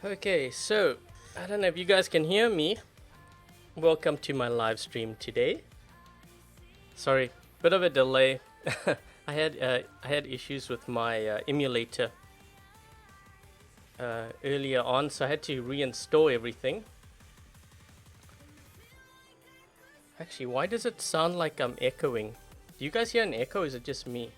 Okay, so I don't know if you guys can hear me. Welcome to my live stream today. Sorry, bit of a delay. I had issues with my emulator earlier on, so I had to reinstall everything. Actually, why does it sound like I'm echoing? Do you guys hear an echo? Or is it just me?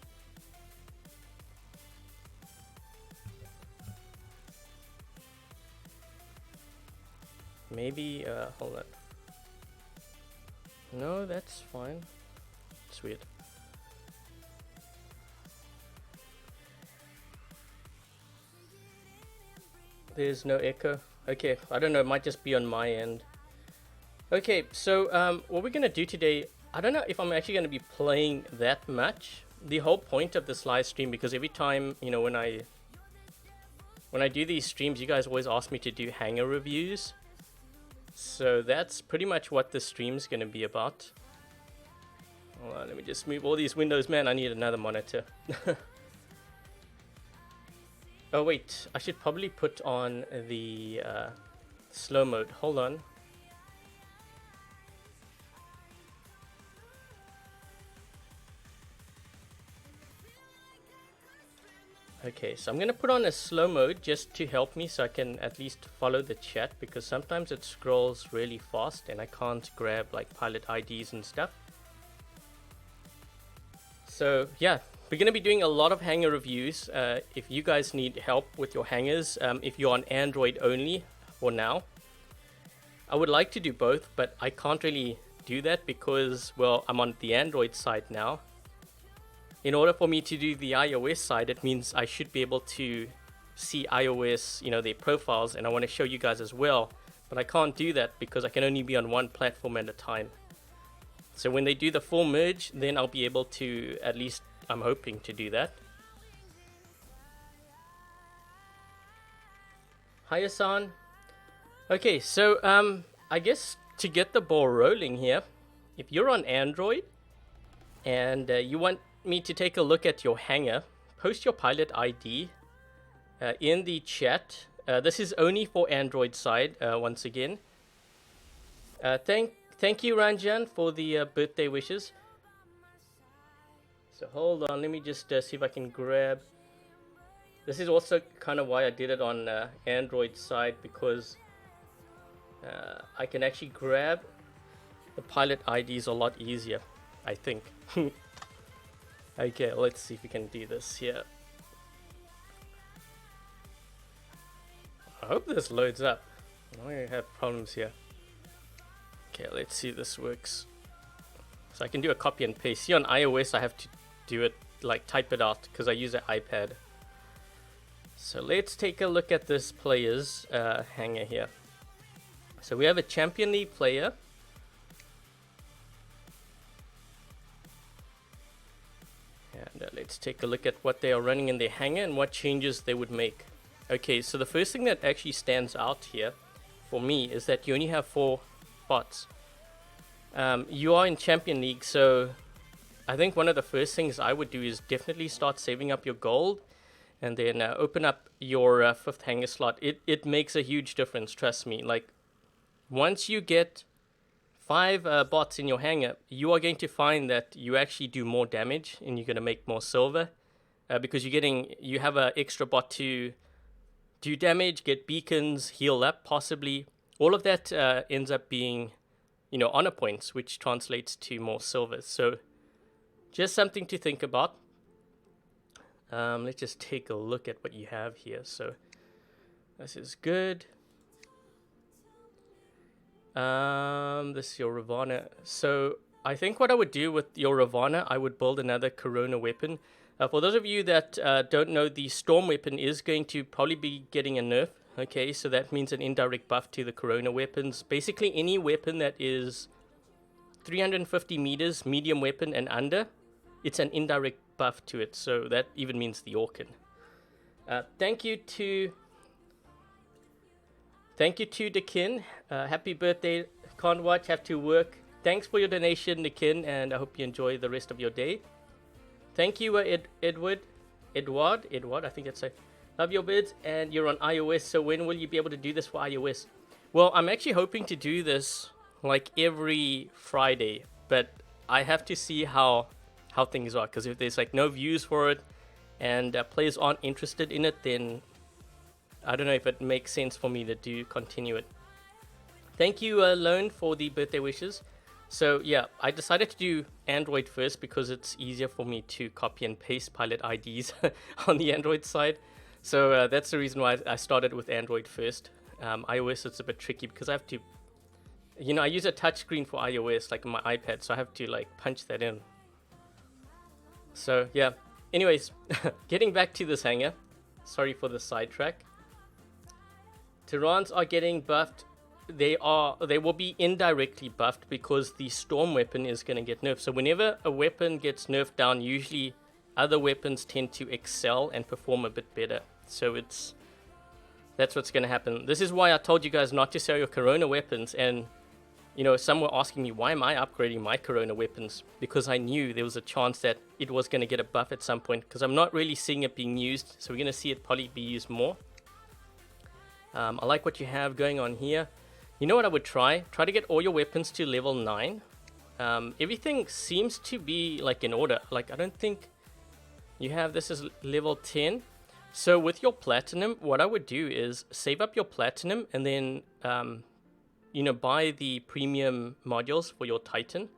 Maybe, hold on. No, that's fine. It's weird. There's no echo. Okay, I don't know, it might just be on my end. Okay, so what we're gonna do today, I don't know if I'm actually gonna be playing that much. The whole point of this live stream, because every time, you know, when I do these streams, you guys always ask me to do hangar reviews. So that's pretty much what the stream's gonna be about. Hold on, let me just move all these windows. Man, I need another monitor. Oh wait, I should probably put on the slow mode. Hold on. Okay, so I'm gonna put on a slow mode just to help me so I can at least follow the chat, because sometimes it scrolls really fast and I can't grab like pilot IDs and stuff. So yeah, we're gonna be doing a lot of hangar reviews. If you guys need help with your hangars, if you're on Android only for now, I would like to do both, but I can't really do that because, well, I'm on the Android side now. In order for me to do the iOS side, it means I should be able to see iOS, you know, their profiles, and I want to show you guys as well. But I can't do that because I can only be on one platform at a time. So when they do the full merge, then I'll be able to, at least I'm hoping to do that. Hi Hassan. Okay, so I guess to get the ball rolling here, if you're on Android and you want me to take a look at your hangar, post your pilot ID in the chat. This is only for Android side, once again. Thank you, Ranjan, for the birthday wishes. So hold on, let me just see if I can grab. This is also kind of why I did it on Android side, because I can actually grab the pilot IDs a lot easier, I think. Okay, let's see if we can do this here. I hope this loads up. I have problems here. Okay, let's see if this works. So I can do a copy and paste. See, on iOS I have to do it, like type it out, because I use an iPad. So let's take a look at this player's hangar here. So we have a Champion League player. And let's take a look at what they are running in their hangar and what changes they would make. Okay, so the first thing that actually stands out here for me is that you only have 4 bots. You are in Champion League, so I think one of the first things I would do is definitely start saving up your gold and then open up your 5th hangar slot. It makes a huge difference, trust me. Like, once you get 5 bots in your hangar, you are going to find that you actually do more damage and you're going to make more silver, because you have an extra bot to do damage, get beacons, heal up possibly. All of that ends up being, you know, honor points, which translates to more silver. So just something to think about. Let's just take a look at what you have here. So this is good. This is your Ravana. So I think what I would do with your Ravana, I would build another Corona weapon. For those of you that don't know, the Storm weapon is going to probably be getting a nerf. Okay, so that means an indirect buff to the Corona weapons. Basically, any weapon that is 350 meters, medium weapon and under, it's an indirect buff to it. So that even means the Orkan. Thank you to Dekin. Happy birthday. Can't watch, have to work. Thanks for your donation, Dekin, and I hope you enjoy the rest of your day. Thank you, Edward, I think that's it. Love your vids, and you're on iOS, so when will you be able to do this for iOS? Well, I'm actually hoping to do this like every Friday, but I have to see how things are, because if there's like no views for it and players aren't interested in it, then I don't know if it makes sense for me to continue it. Thank you, Lone, for the birthday wishes. So yeah, I decided to do Android first because it's easier for me to copy and paste pilot IDs on the Android side. So that's the reason why I started with Android first. iOS, it's a bit tricky because I have to, I use a touchscreen for iOS, like on my iPad, so I have to like punch that in. So yeah, anyways, getting back to this hangar. Sorry for the sidetrack. Tyrants are getting buffed. They will be indirectly buffed because the storm weapon is going to get nerfed. So whenever a weapon gets nerfed down, usually other weapons tend to excel and perform a bit better. So that's what's going to happen. This is why I told you guys not to sell your Corona weapons. And some were asking me, why am I upgrading my Corona weapons? Because I knew there was a chance that it was going to get a buff at some point, because I'm not really seeing it being used. So we're going to see it probably be used more. I like what you have going on here. You know what I would try? Try to get all your weapons to level 9. Everything seems to be like in order. Like, I don't think you have this as level 10. So with your platinum, what I would do is save up your platinum and then, buy the premium modules for your Titan.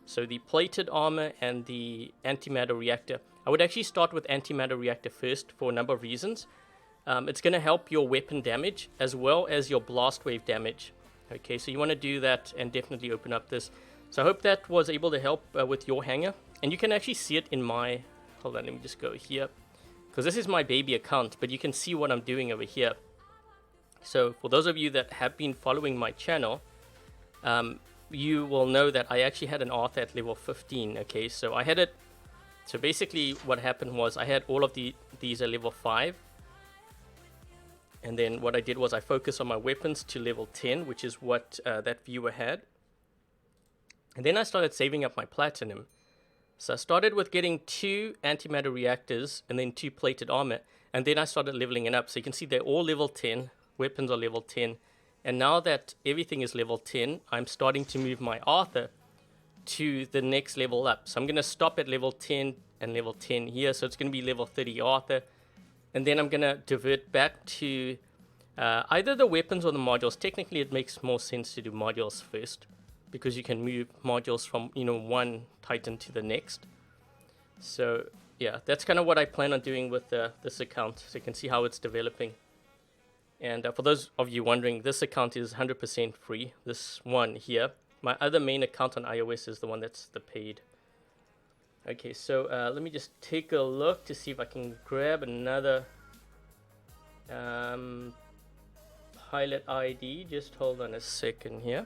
So the plated armor and the antimatter reactor. I would actually start with antimatter reactor first for a number of reasons. It's going to help your weapon damage as well as your blast wave damage. Okay, so you want to do that and definitely open up this. So I hope that was able to help with your hangar. And you can actually see it in my... Hold on, let me just go here. Because this is my baby account, but you can see what I'm doing over here. So for those of you that have been following my channel, you will know that I actually had an Arthur at level 15. Okay, so I had it... So basically what happened was I had all of these at level 5. And then what I did was I focused on my weapons to level 10, which is what that viewer had. And then I started saving up my platinum. So I started with getting 2 antimatter reactors and then 2 plated armor. And then I started leveling it up. So you can see they're all level 10. Weapons are level 10. And now that everything is level 10, I'm starting to move my Arthur to the next level up. So I'm going to stop at level 10 and level 10 here. So it's going to be level 30 Arthur. And then I'm going to divert back to either the weapons or the modules. Technically, it makes more sense to do modules first, because you can move modules from, one Titan to the next. So, yeah, that's kind of what I plan on doing with this account. So you can see how it's developing. And for those of you wondering, this account is 100% free. This one here. My other main account on iOS is the one that's the paid. Okay, so let me just take a look to see if I can grab another pilot ID. Just hold on a second here.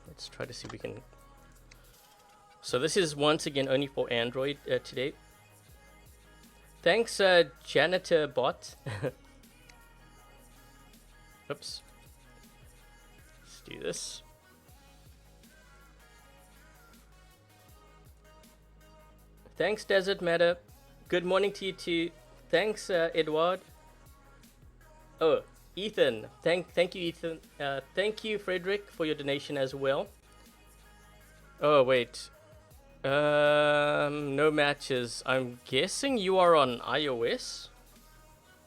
Let's try to see if we can... So this is once again only for Android today. Thanks, Janitor Bot. Oops. Let's do this. Thanks, Desert Matter. Good morning to you too. Thanks, Edward. Oh, Ethan. Thank you, Ethan. Thank you, Frederick, for your donation as well. Oh, wait. No matches. I'm guessing you are on iOS?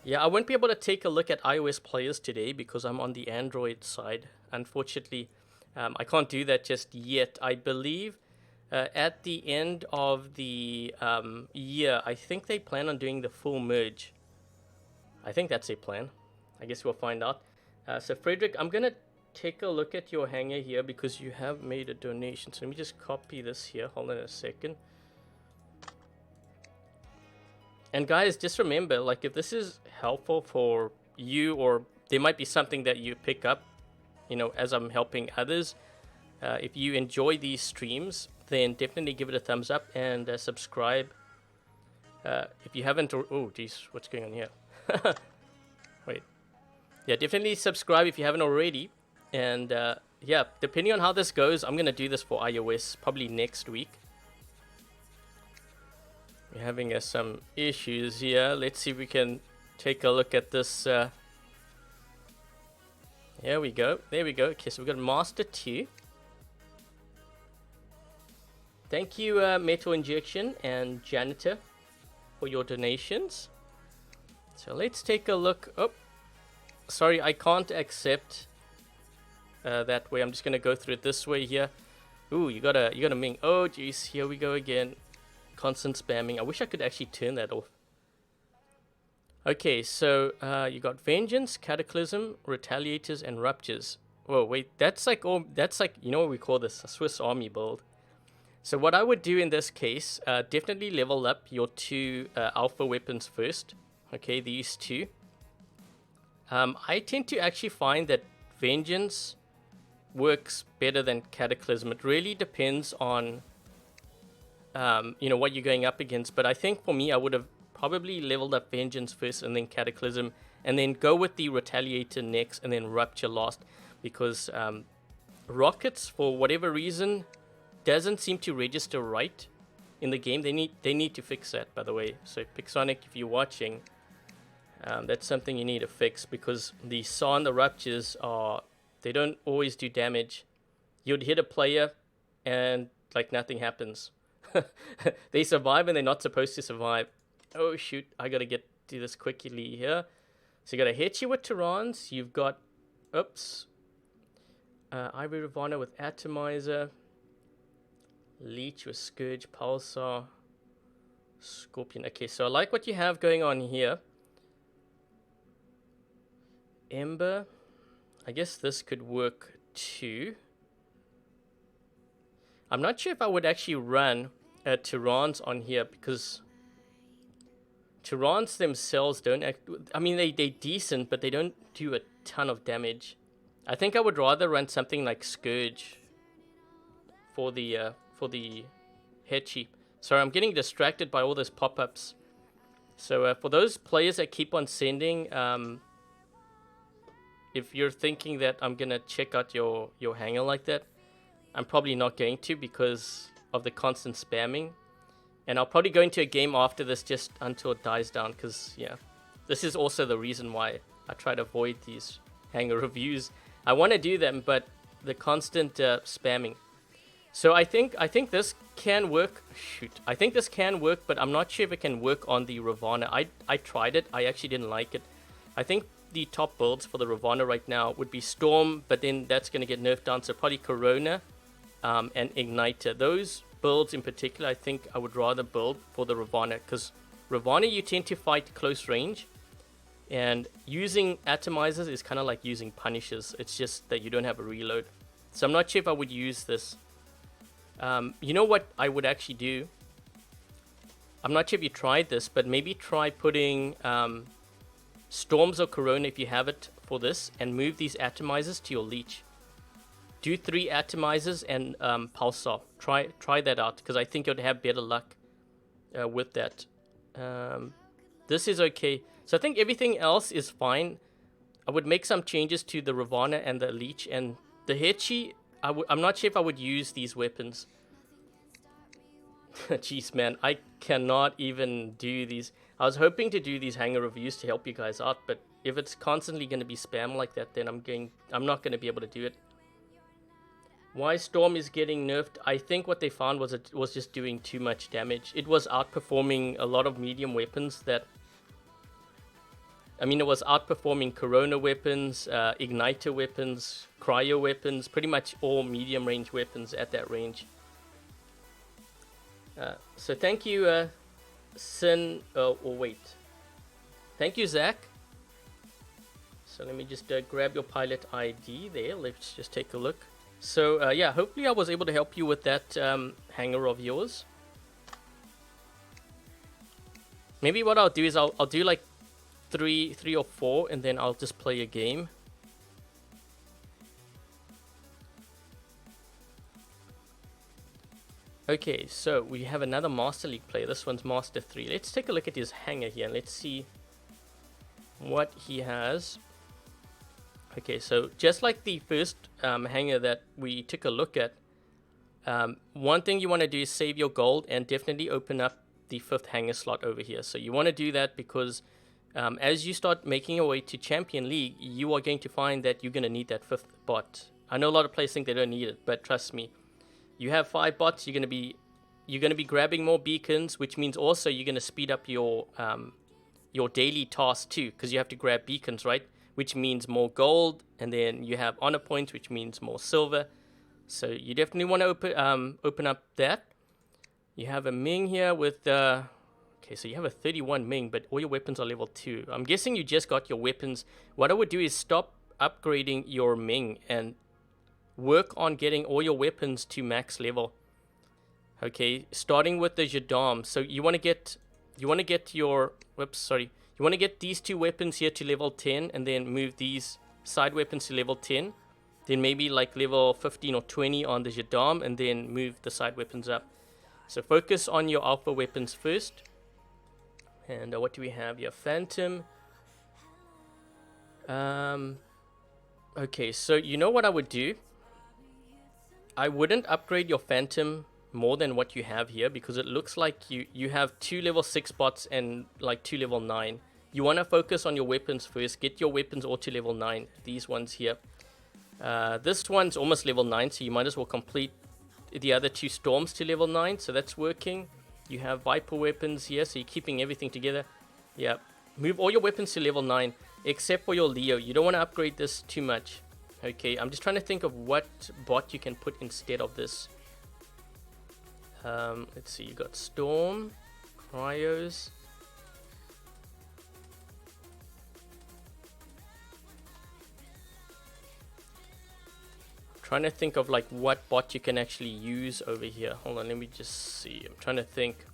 Yeah, I won't be able to take a look at iOS players today because I'm on the Android side. Unfortunately, I can't do that just yet. I believe... at the end of the year, I think they plan on doing the full merge. I think that's their plan. I guess we'll find out. So Frederick, I'm going to take a look at your hangar here because you have made a donation. So let me just copy this here. Hold on a second. And guys, just remember, like, if this is helpful for you, or there might be something that you pick up, as I'm helping others. If you enjoy these streams, then definitely give it a thumbs up and subscribe. If you haven't... Oh, geez, what's going on here? Wait. Yeah, definitely subscribe if you haven't already. And yeah, depending on how this goes, I'm going to do this for iOS probably next week. We're having some issues here. Let's see if we can take a look at this. Here we go. There we go. Okay, so we've got Master 2. Thank you, Metal Injection and Janitor, for your donations. So let's take a look. Oh, sorry, I can't accept that way. I'm just gonna go through it this way here. Ooh, you gotta Ming. Oh, jeez, here we go again. Constant spamming. I wish I could actually turn that off. Okay, so you got Vengeance, Cataclysm, Retaliators, and Ruptures. Whoa, wait, that's like you know what we call this? A Swiss Army build. So what I would do in this case, definitely level up your 2 alpha weapons first. Okay, these 2. I tend to actually find that Vengeance works better than Cataclysm. It really depends on you know, what you're going up against. But I think for me, I would have probably leveled up Vengeance first and then Cataclysm, and then go with the Retaliator next and then Rupture last, because rockets, for whatever reason, doesn't seem to register right in the game. They need to fix that, by the way. So Pixonic, if you're watching, that's something you need to fix, because the saw and the Ruptures they don't always do damage. You'd hit a player and like nothing happens. They survive and they're not supposed to survive. Oh shoot, I gotta do this quickly here. So you gotta hit you with Tyrants. You've got, oops, Ivory Ravana with Atomizer, Leech with Scourge, Pulsar, Scorpion. Okay, so I like what you have going on here. Ember. I guess this could work too. I'm not sure if I would actually run Tyrants on here, because Tyrants themselves don't act... I mean, they're decent, but they don't do a ton of damage. I think I would rather run something like Scourge for the Hechi. Sorry, I'm getting distracted by all those pop-ups. So for those players that keep on sending, if you're thinking that I'm gonna check out your hangar like that, I'm probably not going to, because of the constant spamming. And I'll probably go into a game after this just until it dies down, because, yeah, this is also the reason why I try to avoid these hangar reviews. I want to do them, but the constant spamming. So I think this can work. Shoot, I think this can work, but I'm not sure if it can work on the Ravana. I tried it. I actually didn't like it. I think the top builds for the Ravana right now would be Storm, but then that's going to get nerfed down. So probably Corona and Igniter. Those builds in particular, I think I would rather build for the Ravana, because Ravana, you tend to fight close range, and using Atomizers is kind of like using Punishers. It's just that you don't have a reload. So I'm not sure if I would use this. You know what I would actually do? I'm not sure if you tried this, but maybe try putting Storms or Corona, if you have it, for this, and move these Atomizers to your Leech. Do 3 Atomizers and Pulsar. Try that out, because I think you'd have better luck with that. This is okay. So I think everything else is fine. I would make some changes to the Ravana and the Leech, and the Hechi, I'm not sure if I would use these weapons. Jeez, man, I cannot even do these. I was hoping to do these hangar reviews to help you guys out, but if it's constantly going to be spam like that, then I'm not going to be able to do it. Why Storm is getting nerfed? I think what they found was it was just doing too much damage. It was outperforming a lot of medium weapons that... I mean, it was outperforming Corona weapons, Igniter weapons, Cryo weapons, pretty much all medium range weapons at that range. So thank you, Sin... wait. Thank you, Zach. So let me just grab your pilot ID there. Let's just take a look. So yeah, hopefully I was able to help you with that hangar of yours. Maybe what I'll do is I'll do like three or 4, and then I'll just play a game. Okay, so we have another Master League player. This one's Master 3. Let's take a look at his hangar here and let's see what he has. Okay, so just like the first hangar that we took a look at, one thing you want to do is save your gold and definitely open up the 5th hangar slot over here. So you want to do that because as you start making your way to Champion League, you are going to find that you're going to need that 5th bot. I know a lot of players think they don't need it, but trust me, you have 5 bots, you're going to be grabbing more beacons, which means also you're going to speed up your daily task too, because you have to grab beacons, right? Which means more gold, and then you have honor points, which means more silver. So you definitely want to open up that. You have a Ming here with okay, so you have a 31 Ming, but all your weapons are level 2. I'm guessing you just got your weapons. What I would do is stop upgrading your Ming and work on getting all your weapons to max level. Okay, starting with the Jadam. So you want to get your you want to get these 2 weapons here to level 10, and then move these side weapons to level 10. Then maybe like level 15 or 20 on the Jadam, and then move the side weapons up. So focus on your alpha weapons first. And what do we have here? Phantom. Okay, so you know what I would do? I wouldn't upgrade your Phantom more than what you have here, because it looks like you have 2 level 6 bots and like 2 level 9. You want to focus on your weapons first. Get your weapons all to level 9. These ones here. This one's almost level 9, so you might as well complete the other 2 storms to level 9. So that's working. You have Viper weapons here, so you're keeping everything together. Yeah, move all your weapons to level 9, except for your Leo. You don't want to upgrade this too much. Okay, I'm just trying to think of what bot you can put instead of this. Let's see, you got Storm, Cryos. Trying to think of like what bot you can actually use over here. Hold on, let me just see. I'm trying to think,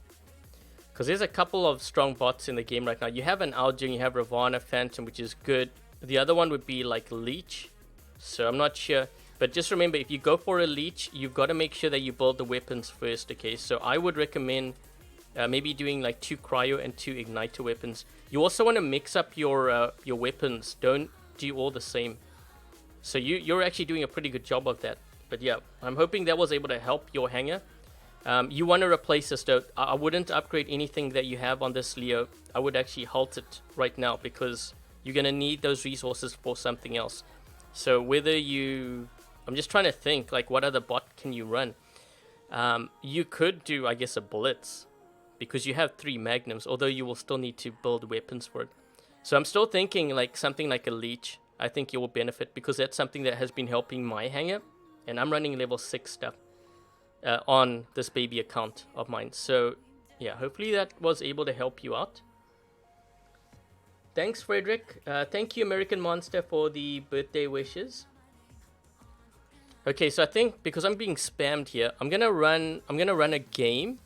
because there's a couple of strong bots in the game right now. You have an Adrian, you have Ravana, Phantom, which is good. The other one would be like Leech, so I'm not sure. But just remember, if you go for a Leech, you've got to make sure that you build the weapons first. Okay, so I would recommend maybe doing like 2 cryo and 2 igniter weapons. You also want to mix up your weapons. Don't do all the same. So you're actually doing a pretty good job of that. But yeah, I'm hoping that was able to help your hanger. You want to replace this though. I wouldn't upgrade anything that you have on this Leo. I would actually halt it right now, because you're going to need those resources for something else. So whether you... I'm just trying to think, like, what other bot can you run? You could do, I guess, a Blitz, because you have 3 Magnums, although you will still need to build weapons for it. So I'm still thinking like something like a Leech. I think you will benefit, because that's something that has been helping my hanger, and I'm running level 6 stuff on this baby account of mine. So yeah, hopefully that was able to help you out. Thanks, Frederick. Thank you, American Monster, for the birthday wishes. Okay, so I think because I'm being spammed here, I'm gonna run a game,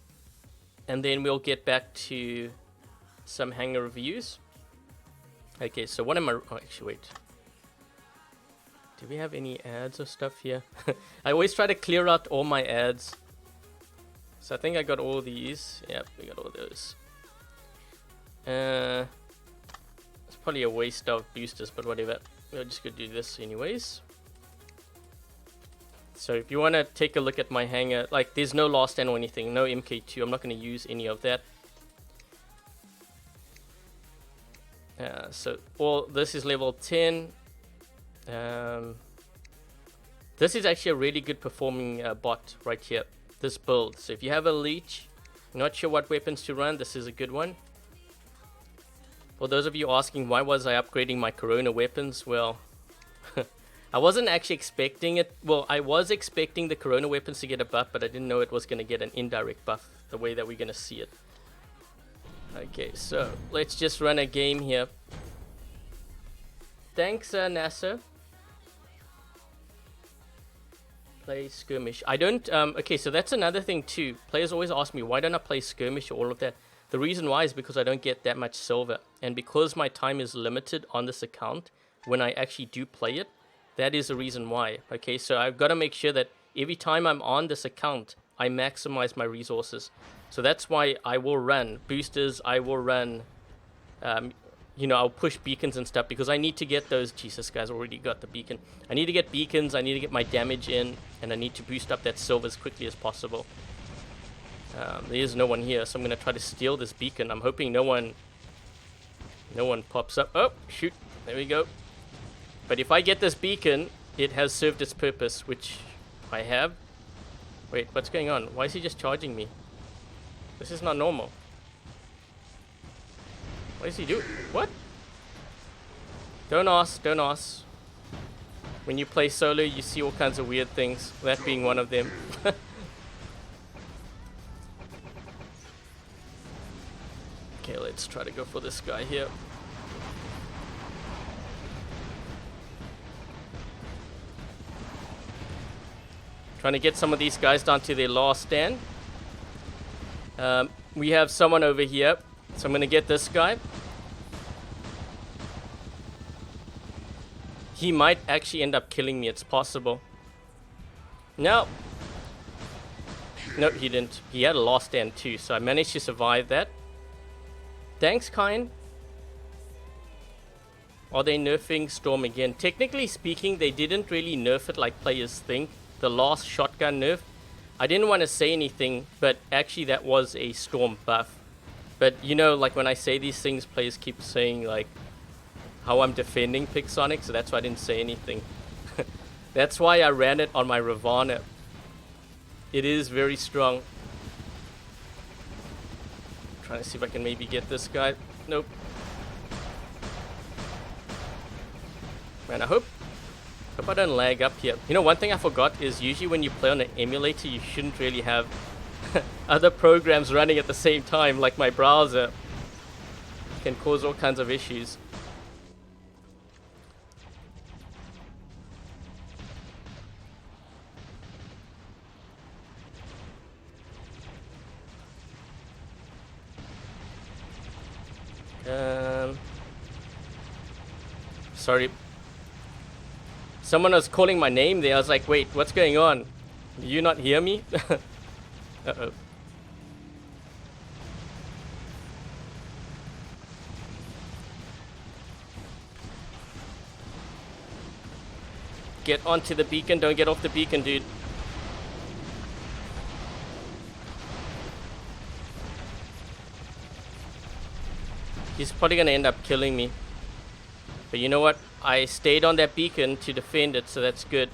and then we'll get back to some hanger reviews. Okay, so what am I... Oh, actually, wait. Do we have any ads or stuff here? I always try to clear out all my ads. So I think I got all these. Yep, we got all those. It's probably a waste of boosters, but whatever. We're just gonna do this anyways. So if you want to take a look at my hanger, like, there's no last stand or anything, no MK2. I'm not going to use any of that. So all this is level 10. This is actually a really good performing bot right here, this build. So if you have a Leech, not sure what weapons to run, this is a good one. For those of you asking why was I upgrading my Corona weapons, well, I wasn't actually expecting it. Well, I was expecting the Corona weapons to get a buff, but I didn't know it was going to get an indirect buff the way that we're going to see it. Okay, so let's just run a game here. Thanks, NASA. Play skirmish. I don't... okay, so that's another thing too. Players always ask me, why don't I play skirmish or all of that? The reason why is because I don't get that much silver. And because my time is limited on this account, when I actually do play it, that is the reason why. Okay, so I've got to make sure that every time I'm on this account, I maximize my resources. So that's why I will run boosters, I will run, you know, I'll push beacons and stuff, because I need to get those... Jesus, guys, already got the beacon. I need to get beacons, I need to get my damage in, and I need to boost up that silver as quickly as possible. There is no one here, so I'm going to try to steal this beacon. I'm hoping no one No one pops up. Oh, shoot. There we go. But if I get this beacon, it has served its purpose, which I have. Wait, what's going on? Why is he just charging me? This is not normal. What is he doing? What? Don't ask, don't ask. When you play solo, you see all kinds of weird things, that being one of them. Okay, let's try to go for this guy here. Trying to get some of these guys down to their last stand. We have someone over here, so I'm going to get this guy. He might actually end up killing me, it's possible. No. Nope, he didn't. He had a last stand too, so I managed to survive that. Thanks, kind. Are they nerfing Storm again? Technically speaking, they didn't really nerf it like players think. The last shotgun nerf. I didn't want to say anything, but actually that was a Storm buff. But you know, like when I say these things, players keep saying like how I'm defending Pixonic, so that's why I didn't say anything. That's why I ran it on my Ravana. It is very strong. Trying to see if I can maybe get this guy. Nope. Man, I hope I don't lag up here. You know, one thing I forgot is usually when you play on an emulator, you shouldn't really have other programs running at the same time, like my browser. It can cause all kinds of issues. Sorry. Someone was calling my name there. I was like, wait, what's going on? Do you not hear me? Uh-oh. Get onto the beacon. Don't get off the beacon, dude. He's probably gonna end up killing me. But you know what? I stayed on that beacon to defend it, so that's good.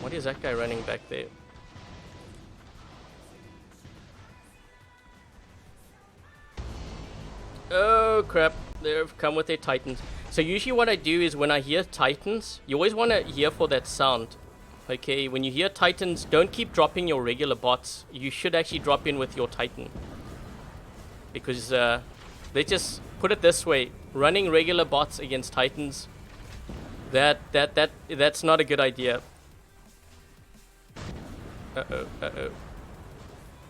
What is that guy running back there? Oh crap, they've come with their titans. So usually what I do is when I hear titans, you always want to hear for that sound. Okay, when you hear titans, don't keep dropping your regular bots. You should actually drop in with your titan. Because they just put it this way, running regular bots against titans, that's not a good idea. Uh-oh.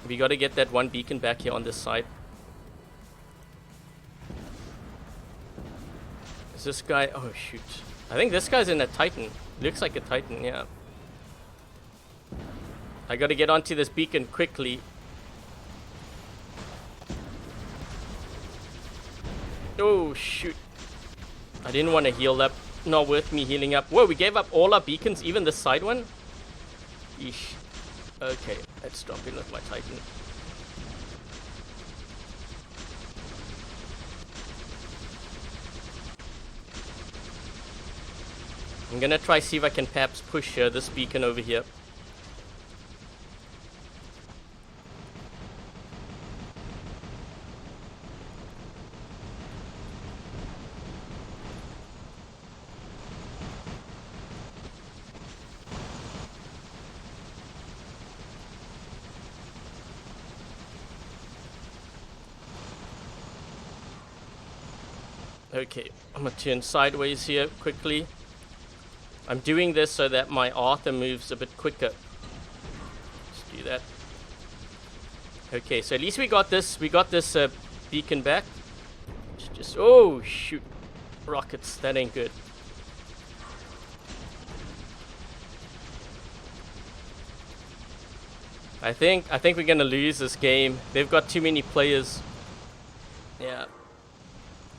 We got to get that one beacon back here on this side. Is this guy? Oh shoot. I think this guy's in a titan. Looks like a titan, yeah. I got to get onto this beacon quickly. Oh shoot. I didn't want to heal up. Not worth me healing up. Whoa, we gave up all our beacons, even the side one? Eesh. Okay, let's drop in with my titan. I'm gonna try see if I can perhaps push this beacon over here. Okay, I'm gonna turn sideways here quickly. I'm doing this so that my Arthur moves a bit quicker. Let's do that. Okay, so at least we got this beacon back. Just oh shoot, rockets, that ain't good. I think we're gonna lose this game. They've got too many players. Yeah.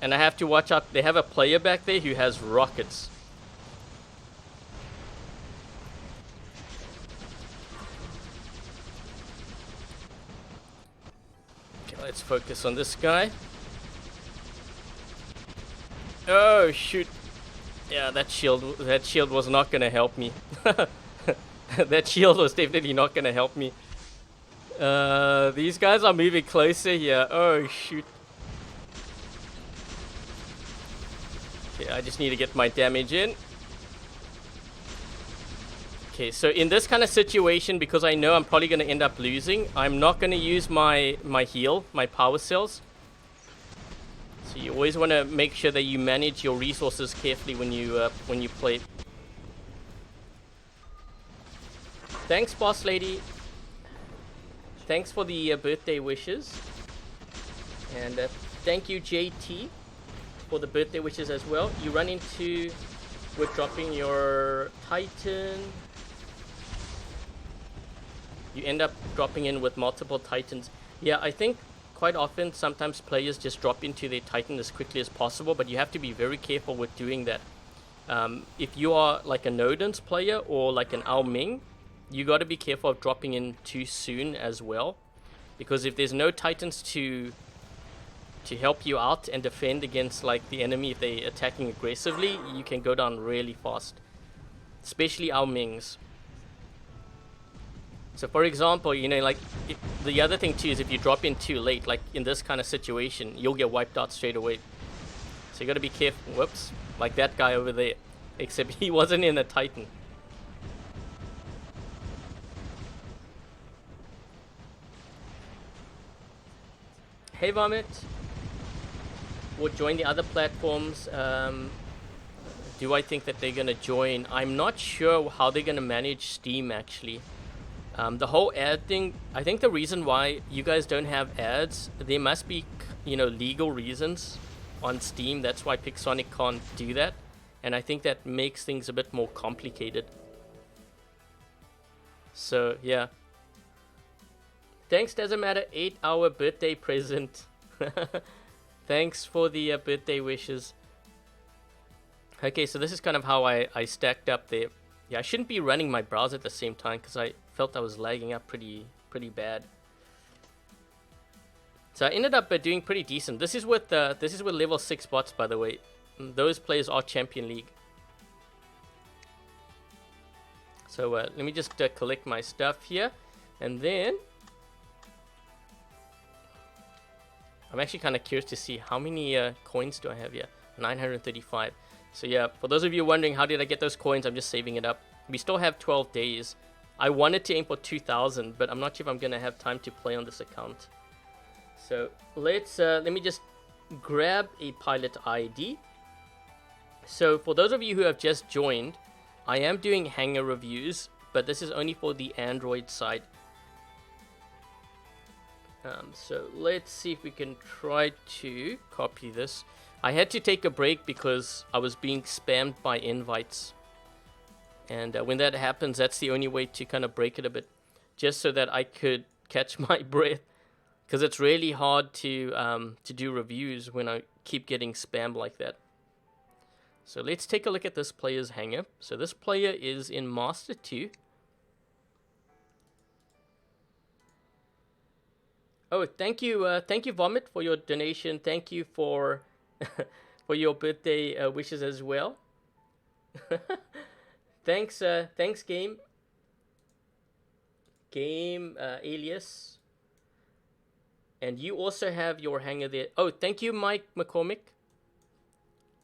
And I have to watch out. They have a player back there who has rockets. let's focus on this guy. Oh shoot! Yeah, that shield was not gonna help me. That shield was definitely not gonna help me. These guys are moving closer here. Oh shoot! Okay, I just need to get my damage in. Okay, so in this kind of situation, because I know I'm probably gonna end up losing, I'm not gonna use my heal, my power cells. So you always want to make sure that you manage your resources carefully when you play. Thanks, boss lady. Thanks for the birthday wishes, and thank you, JT, for the birthday wishes as well. You run into with dropping your Titan. You end up dropping in with multiple Titans. Yeah, I think quite often, sometimes players just drop into their Titan as quickly as possible, but you have to be very careful with doing that. If you are like a Nodens player or like an Ao Ming, you got to be careful of dropping in too soon as well, because if there's no Titans to help you out and defend against like the enemy, if they're attacking aggressively, you can go down really fast, especially Ao Mings. So for example, you know, like the other thing too is if you drop in too late, like in this kind of situation, you'll get wiped out straight away. So you got to be careful. Whoops, like that guy over there, except he wasn't in a Titan. Hey Vomit, we'll join the other platforms. Do I think that they're gonna join? I'm not sure how they're gonna manage Steam actually. The whole ad thing, I think the reason why you guys don't have ads, there must be, you know, legal reasons on Steam. That's why Pixonic can't do that. And I think that makes things a bit more complicated. So, yeah. Thanks, doesn't matter. 8-hour birthday present. Thanks for the birthday wishes. Okay, so this is kind of how I stacked up there. Yeah, I shouldn't be running my browser at the same time because I felt I was lagging up pretty bad. So I ended up doing pretty decent. This is with level 6 bots, by the way. Those players are Champion League. So let me just collect my stuff here, and then I'm actually kind of curious to see how many coins do I have here. 935. So yeah, for those of you wondering how did I get those coins, I'm just saving it up. We still have 12 days. I wanted to aim for 2,000, but I'm not sure if I'm gonna have time to play on this account. So let me just grab a pilot ID. So for those of you who have just joined, I am doing hangar reviews, but this is only for the Android side. So let's see if we can try to copy this. I had to take a break because I was being spammed by invites. And when that happens, that's the only way to kind of break it a bit, just so that I could catch my breath, because it's really hard to do reviews when I keep getting spammed like that. So let's take a look at this player's hangar. So this player is in Master 2. Oh, thank you, Vomit, for your donation. Thank you for for your birthday wishes as well. Thanks, Game Alias. And you also have your hangar there. Oh, thank you, Mike McCormick.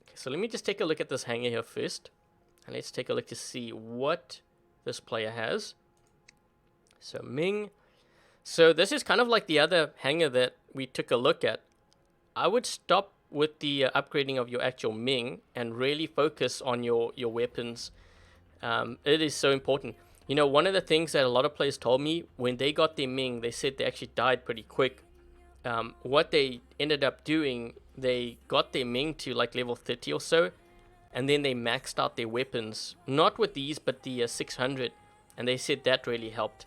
Okay, so let me just take a look at this hangar here first. And let's take a look to see what this player has. So, Ming. So, this is kind of like the other hangar that we took a look at. I would stop with the upgrading of your actual Ming and really focus on your weapons. It is so important. You know, one of the things that a lot of players told me when they got their Ming, they said they actually died pretty quick. What they ended up doing, they got their Ming to like level 30 or so, and then they maxed out their weapons. Not with these, but the 600, and they said that really helped.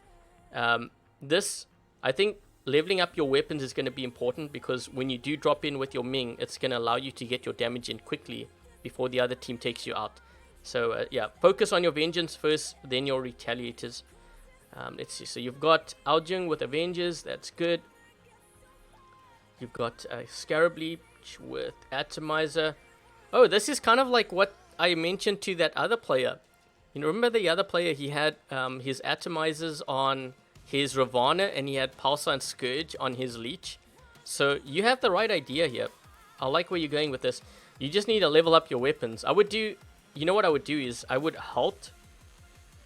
I think leveling up your weapons is going to be important, because when you do drop in with your Ming, it's going to allow you to get your damage in quickly before the other team takes you out. So yeah, focus on your Vengeance first, then your Retaliators. Let's see, so you've got Aljung with Avengers, that's good. You've got a Scarab Leech with Atomizer. Oh, this is kind of like what I mentioned to that other player. You know, remember the other player, he had his Atomizers on his Ravana and he had Pulsar and Scourge on his Leech. So you have the right idea here. I like where you're going with this. You just need to level up your weapons. I would do, you know what I would do is I would halt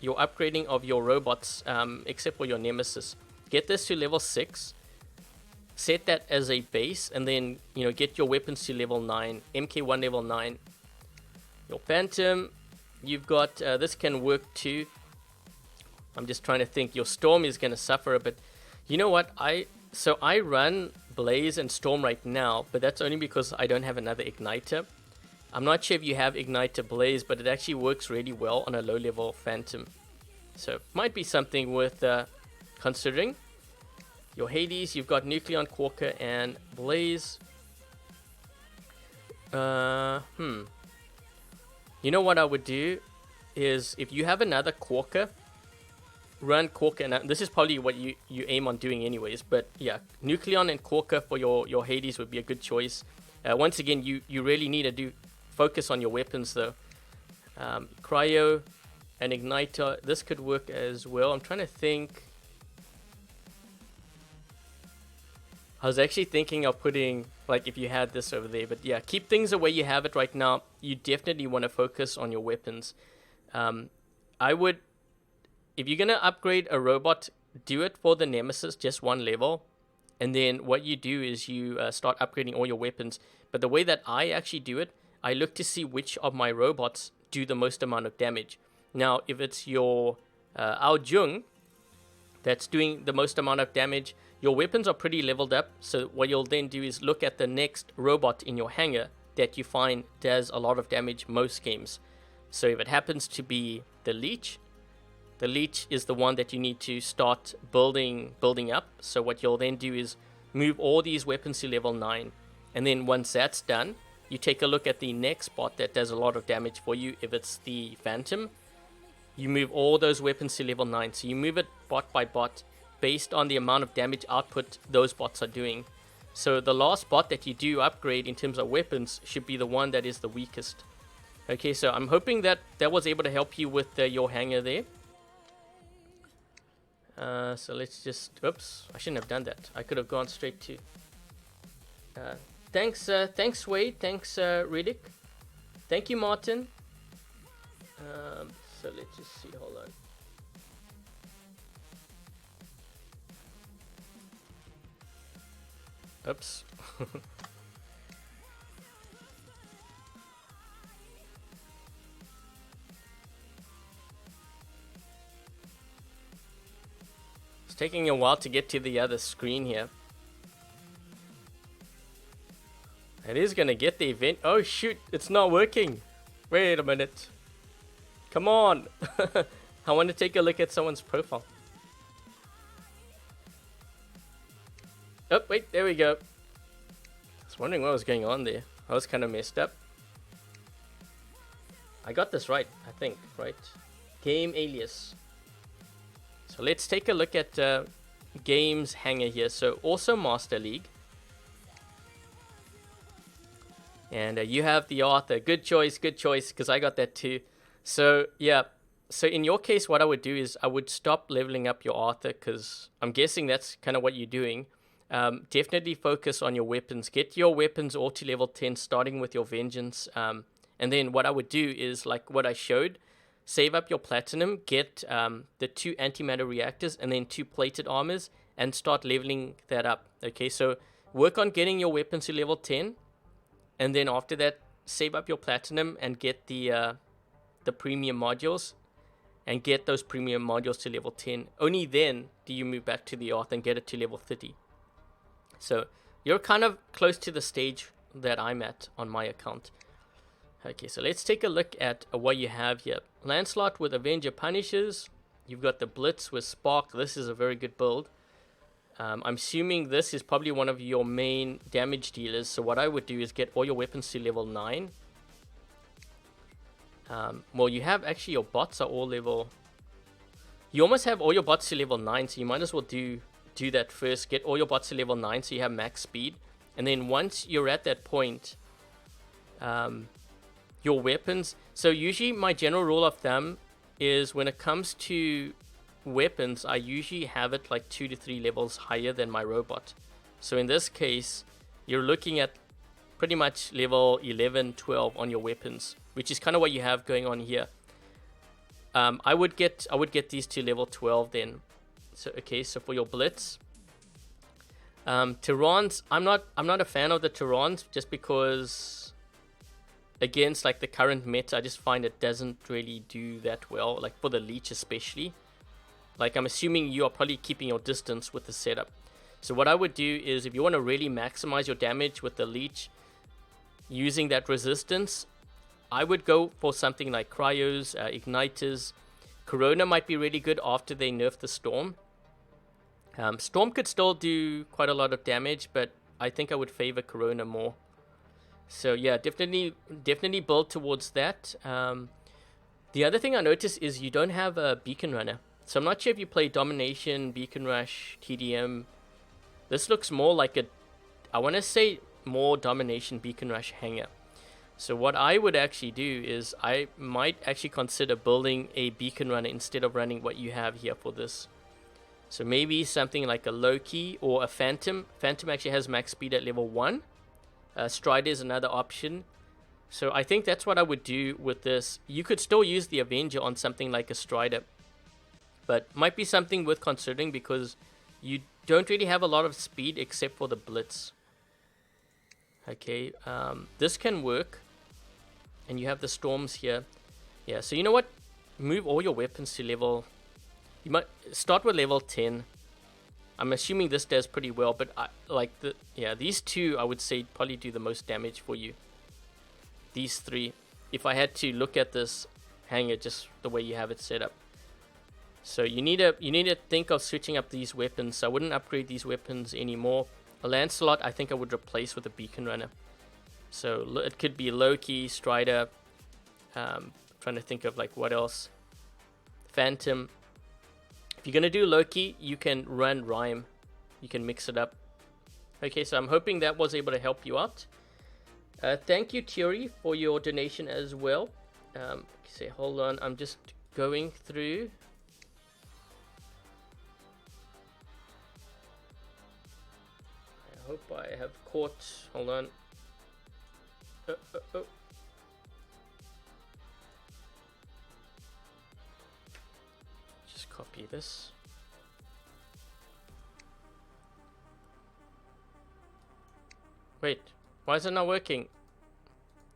your upgrading of your robots, except for your Nemesis. Get this to level 6. Set that as a base, and then, you know, get your weapons to level 9. MK1 level 9. Your Phantom, you've got, this can work too. I'm just trying to think. Your Storm is going to suffer a bit. You know what? So I run Blaze and Storm right now, but that's only because I don't have another Igniter. I'm not sure if you have Igniter Blaze, but it actually works really well on a low level Phantom. So might be something worth considering. Your Hades, you've got Nucleon, Quarker, and Blaze. You know what I would do is, if you have another Quarker, run Quarker. And this is probably what you aim on doing anyways. But yeah, Nucleon and Quarker for your Hades would be a good choice. Once again, you really need to focus on your weapons though. Cryo and Igniter, this could work as well. I'm trying to think. I was actually thinking of putting, like, if you had this over there. But yeah, keep things the way you have it right now. You definitely want to focus on your weapons. I would, if you're going to upgrade a robot, do it for the Nemesis, just one level. And then what you do is you start upgrading all your weapons. But the way that I actually do it, I look to see which of my robots do the most amount of damage. Now, if it's your Ao Jung that's doing the most amount of damage, your weapons are pretty leveled up. So what you'll then do is look at the next robot in your hangar that you find does a lot of damage most games. So if it happens to be the Leech is the one that you need to start building up. So what you'll then do is move all these weapons to level 9. And then once that's done, you take a look at the next bot that does a lot of damage for you. If it's the Phantom, you move all those weapons to level 9. So you move it bot by bot based on the amount of damage output those bots are doing. So the last bot that you do upgrade in terms of weapons should be the one that is the weakest. Okay, so I'm hoping that was able to help you with your hangar there. So let's just, oops, I shouldn't have done that. I could have gone straight to, thanks Wade, thanks Riddick, thank you Martin. So let's just see, hold on. Oops. It's taking a while to get to the other screen here. It is gonna get the event. Oh shoot, it's not working. Wait a minute. Come on. I want to take a look at someone's profile. Oh, wait, there we go. I was wondering what was going on there. I was kind of messed up. I got this right, I think, right? Game alias. So let's take a look at Games Hangar here. So also Master League. And you have the Arthur. Good choice, because I got that too. So, yeah. So in your case, what I would do is I would stop leveling up your Arthur, because I'm guessing that's kind of what you're doing. Definitely focus on your weapons. Get your weapons all to level 10, starting with your Vengeance. And then what I would do is, like what I showed, save up your Platinum, get the 2 antimatter reactors, and then 2 plated armors, and start leveling that up. Okay, so work on getting your weapons to level 10, and then after that, save up your Platinum and get the premium modules, and get those premium modules to level 10. Only then do you move back to the Arth and get it to level 30. So you're kind of close to the stage that I'm at on my account. Okay, so let's take a look at what you have here. Lancelot with Avenger Punishers. You've got the Blitz with Spark. This is a very good build. I'm assuming this is probably one of your main damage dealers. So what I would do is get all your weapons to level 9. Well, you have actually your bots are all level... You almost have all your bots to level 9, so you might as well do that first. Get all your bots to level 9 so you have max speed. And then once you're at that point, your weapons. So usually my general rule of thumb is when it comes to weapons, I usually have it like 2 to 3 levels higher than my robot. So in this case, you're looking at pretty much level 11, 12 on your weapons, which is kind of what you have going on here. I would get these to level 12 then. So okay, so for your blitz, Tyrans, I'm not a fan of the Tyrans just because against like the current meta, I just find it doesn't really do that well, like for the leech especially. Like I'm assuming you are probably keeping your distance with the setup. So what I would do is if you want to really maximize your damage with the leech using that resistance, I would go for something like cryos, igniters. Corona might be really good after they nerf the storm. Storm could still do quite a lot of damage, but I think I would favor Corona more. So yeah, definitely build towards that. The other thing I noticed is you don't have a beacon runner. So I'm not sure if you play Domination, Beacon Rush, TDM. This looks more like I want to say more Domination, Beacon Rush hangar. So what I would actually do is I might actually consider building a beacon runner instead of running what you have here for this. So maybe something like a Loki or a Phantom. Phantom actually has max speed at level 1. Strider is another option. So I think that's what I would do with this. You could still use the Avenger on something like a Strider, but might be something worth considering because you don't really have a lot of speed except for the Blitz. Okay, this can work. And you have the storms here. Yeah, so you know what? Move all your weapons to level... You might start with level 10. I'm assuming this does pretty well, but these two I would say probably do the most damage for you. These three, if I had to look at this hangar just the way you have it set up. So you need to think of switching up these weapons. I wouldn't upgrade these weapons anymore. A Lancelot I think I would replace with a Beacon Runner. So it could be Loki, Strider, trying to think of like what else. Phantom. If you're going to do Loki, you can run Rhyme. You can mix it up. Okay, so I'm hoping that was able to help you out. Thank you, Thierry, for your donation as well. Say, hold on, I'm just going through. I hope I have caught. Hold on. Oh. Just copy this. Wait, why is it not working?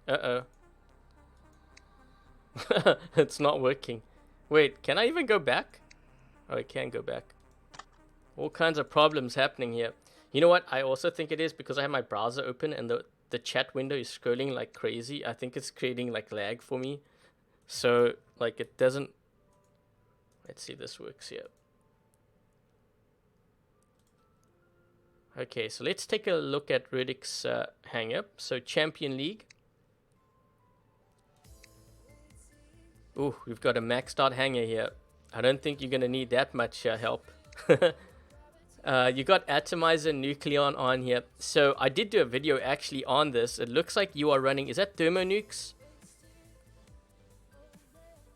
Uh-oh. It's not working. Wait, can I even go back? Oh, I can go back. All kinds of problems happening here. You know what? I also think it is because I have my browser open and the chat window is scrolling like crazy. I think it's creating like lag for me. So like it doesn't... Let's see if this works here. Okay, so let's take a look at Riddick's hangar. So Champion League. Ooh, we've got a maxed out hangar here. I don't think you're going to need that much help. You got Atomizer, Nucleon on here. So I did do a video actually on this. It looks like you are running... Is that Thermonukes?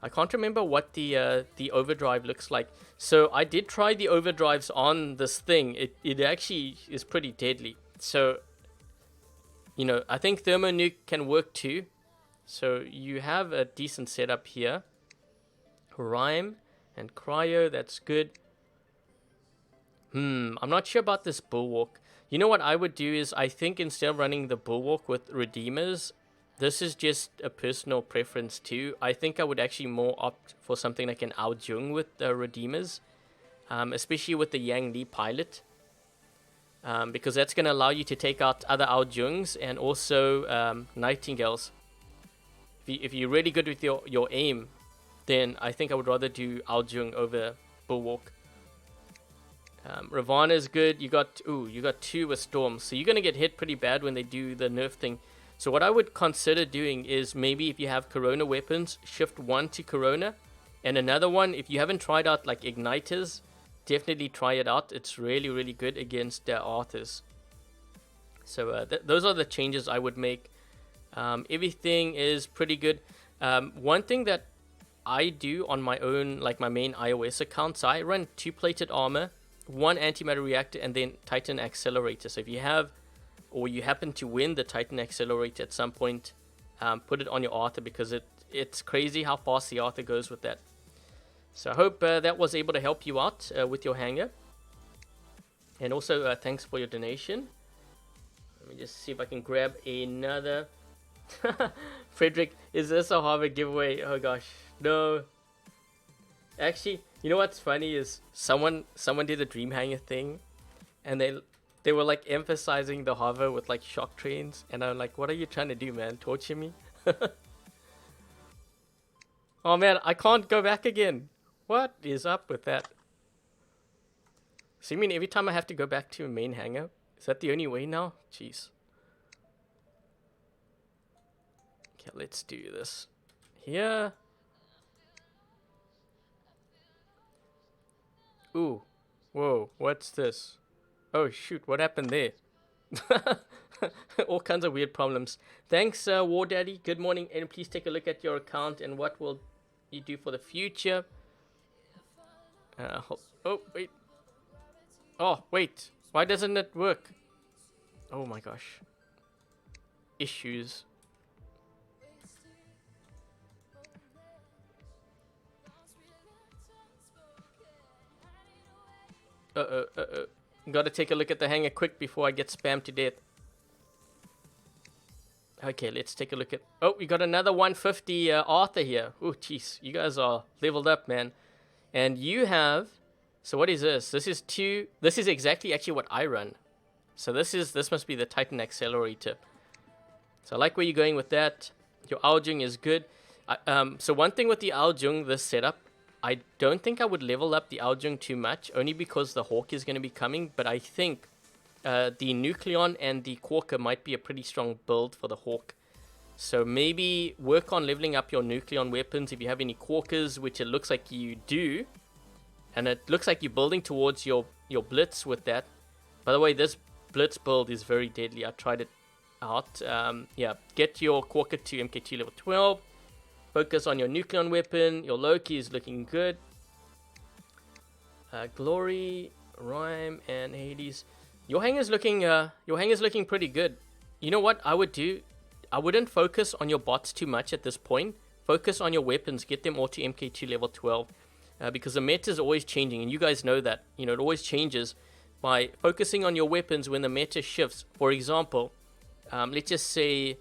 I can't remember what the overdrive looks like. So I did try the overdrives on this thing. It actually is pretty deadly. So, you know, I think Thermonuke can work too. So you have a decent setup here. Rhyme and Cryo, that's good. I'm not sure about this Bulwark. You know what I would do is, I think instead of running the Bulwark with Redeemers, this is just a personal preference too. I think I would actually more opt for something like an Ao Jung with the Redeemers. Especially with the Yang Li pilot. Because that's going to allow you to take out other Ao Jungs and also Nightingales. If you're really good with your aim, then I think I would rather do Ao Jung over Bulwark. Ravana is good. You got two with Storm. So you're going to get hit pretty bad when they do the nerf thing. So what I would consider doing is maybe if you have Corona weapons, shift one to Corona. And another one, if you haven't tried out like Igniters, definitely try it out. It's really, really good against Arthurs. So those are the changes I would make. Everything is pretty good. One thing that I do on my own, like my main iOS account, so I run 2 plated armor, 1 antimatter reactor, and then Titan accelerator. So if you have, or you happen to win the Titan accelerator at some point, put it on your Arthur, because it's crazy how fast the Arthur goes with that. So I hope that was able to help you out with your hanger. And also thanks for your donation. Let me just see if I can grab another. Frederick, is this a Harvard giveaway? Oh gosh, no. Actually, you know what's funny is someone did a dream hanger thing, and they were like emphasizing the hover with like shock trains, and I'm like, what are you trying to do, man? Torture me? Oh man, I can't go back again. What is up with that? So you mean every time I have to go back to a main hanger? Is that the only way now? Jeez. Okay, let's do this. Here. Ooh. Whoa, what's this? Oh shoot, what happened there? All kinds of weird problems. Thanks, War Daddy. Good morning, and please take a look at your account and what will you do for the future. Oh, wait. Oh, wait. Why doesn't it work? Oh my gosh. Issues. Gotta take a look at the hanger quick before I get spammed to death. Okay, let's take a look at... Oh, we got another 150 Arthur here. Oh, jeez. You guys are leveled up, man. And you have... So what is this? This is 2... This is exactly actually what I run. So this must be the Titan accelerator. So I like where you're going with that. Your Aljung is good. So one thing with the Aljung, this setup, I don't think I would level up the Aljung too much, only because the Hawk is going to be coming. But I think the Nucleon and the Quarker might be a pretty strong build for the Hawk. So maybe work on leveling up your Nucleon weapons if you have any Quarkers, which it looks like you do. And it looks like you're building towards your Blitz with that. By the way, this Blitz build is very deadly. I tried it out. Yeah, get your Quarker to MK2 level 12. Focus on your Nucleon weapon. Your Loki is looking good. Glory, Rhyme, and Hades. Your hanger's looking pretty good. You know what I would do? I wouldn't focus on your bots too much at this point. Focus on your weapons. Get them all to MK2 level 12. Because the meta is always changing, and you guys know that. You know, it always changes. By focusing on your weapons when the meta shifts. For example, let's just say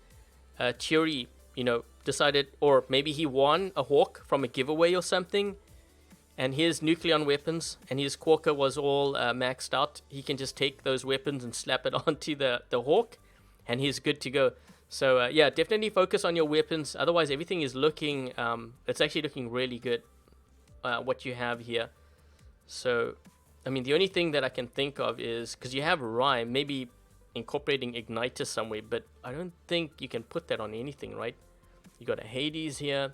Thierry, decided, or maybe he won a Hawk from a giveaway or something, and his Nucleon weapons and his Quarker was all maxed out. He can just take those weapons and slap it onto the Hawk, and he's good to go. So yeah, definitely focus on your weapons. Otherwise, everything is looking, it's actually looking really good, what you have here. So, I mean, the only thing that I can think of is, because you have Rhyme, maybe incorporating Igniter somewhere, but I don't think you can put that on anything, right? You got a Hades here.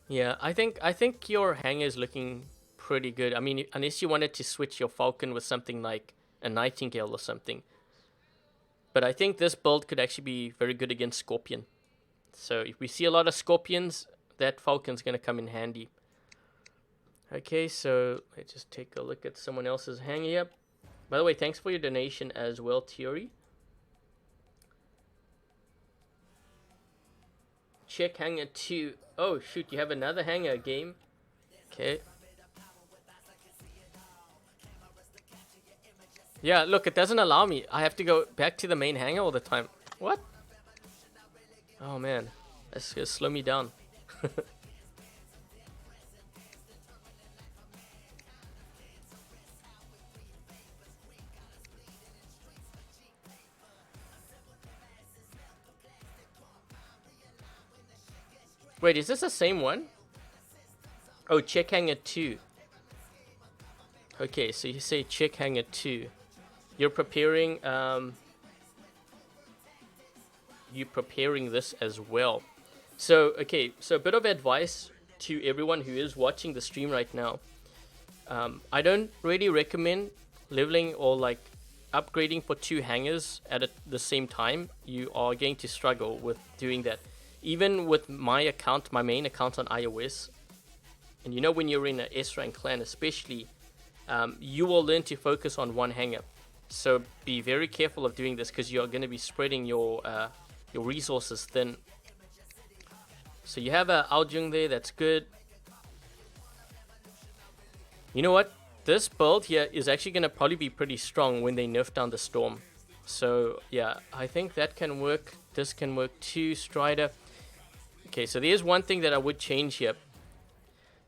Yeah, I think your hanger is looking pretty good. I mean, unless you wanted to switch your Falcon with something like a Nightingale or something. But I think this build could actually be very good against Scorpion. So if we see a lot of Scorpions, that Falcon's going to come in handy. Okay, so let's just take a look at someone else's hanger here. By the way, thanks for your donation as well, Thierry. Check hanger 2. Oh shoot, you have another hanger game. Okay. Yeah, look, it doesn't allow me. I have to go back to the main hanger all the time. What? Oh man, that's gonna slow me down. Wait, is this the same one? Oh, check hanger 2. Okay, so you say check hanger 2. You're preparing this as well. So, okay, so a bit of advice to everyone who is watching the stream right now. I don't really recommend leveling or like upgrading for 2 hangars at the same time, you are going to struggle with doing that. Even with my account, my main account on iOS, and you know when you're in an S rank clan especially, you will learn to focus on 1 hangar. So be very careful of doing this, because you're going to be spreading your resources thin. So you have a Aljung there, that's good. You know what? This build here is actually going to probably be pretty strong when they nerf down the Storm. So yeah, I think that can work. This can work too, Strider. Okay, so there's one thing that I would change here.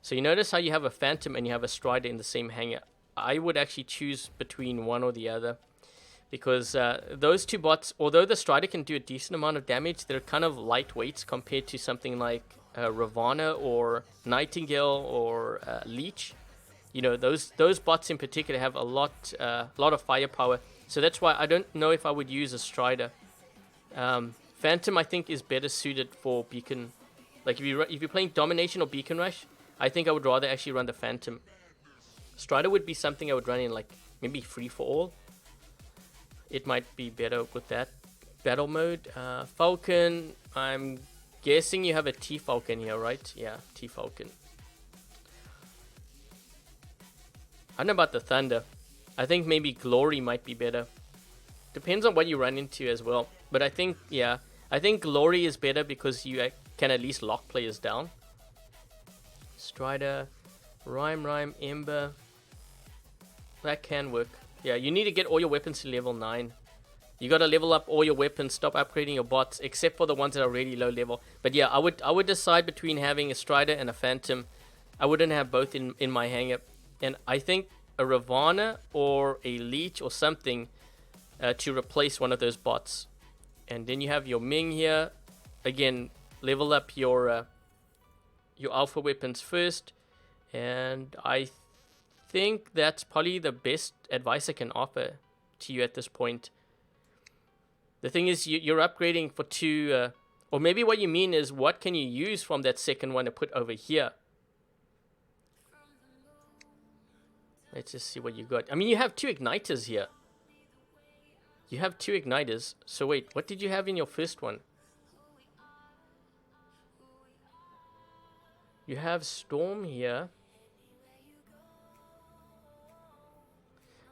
So you notice how you have a Phantom and you have a Strider in the same hangar. I would actually choose between one or the other, because those 2 bots, although the Strider can do a decent amount of damage, they're kind of lightweights compared to something like Ravana or Nightingale or Leech. You know, those bots in particular have a lot of firepower. So that's why I don't know if I would use a Strider. Phantom, I think, is better suited for Beacon. Like if you're playing Domination or Beacon Rush, I think I would rather actually run the Phantom. Strider would be something I would run in like maybe free for all. It might be better with that battle mode. Falcon, I'm guessing you have a T-Falcon here, right? Yeah, T-Falcon. I don't know about the Thunder. I think maybe Glory might be better. Depends on what you run into as well. But I think, yeah, I think Glory is better because you can at least lock players down. Strider, Rhyme, Ember. That can work. Yeah, you need to get all your weapons to level 9. You gotta level up all your weapons, stop upgrading your bots, except for the ones that are really low level. But yeah, I would decide between having a Strider and a Phantom. I wouldn't have both in my hangar. And I think a Ravana or a Leech or something to replace one of those bots. And then you have your Ming here. Again, level up your alpha weapons first. And I think that's probably the best advice I can offer to you at this point. The thing is, you're upgrading for 2... or maybe what you mean is, what can you use from that second one to put over here? Let's just see what you got. I mean, you have 2 igniters here. You have 2 igniters. So wait, what did you have in your first one? You have Storm here.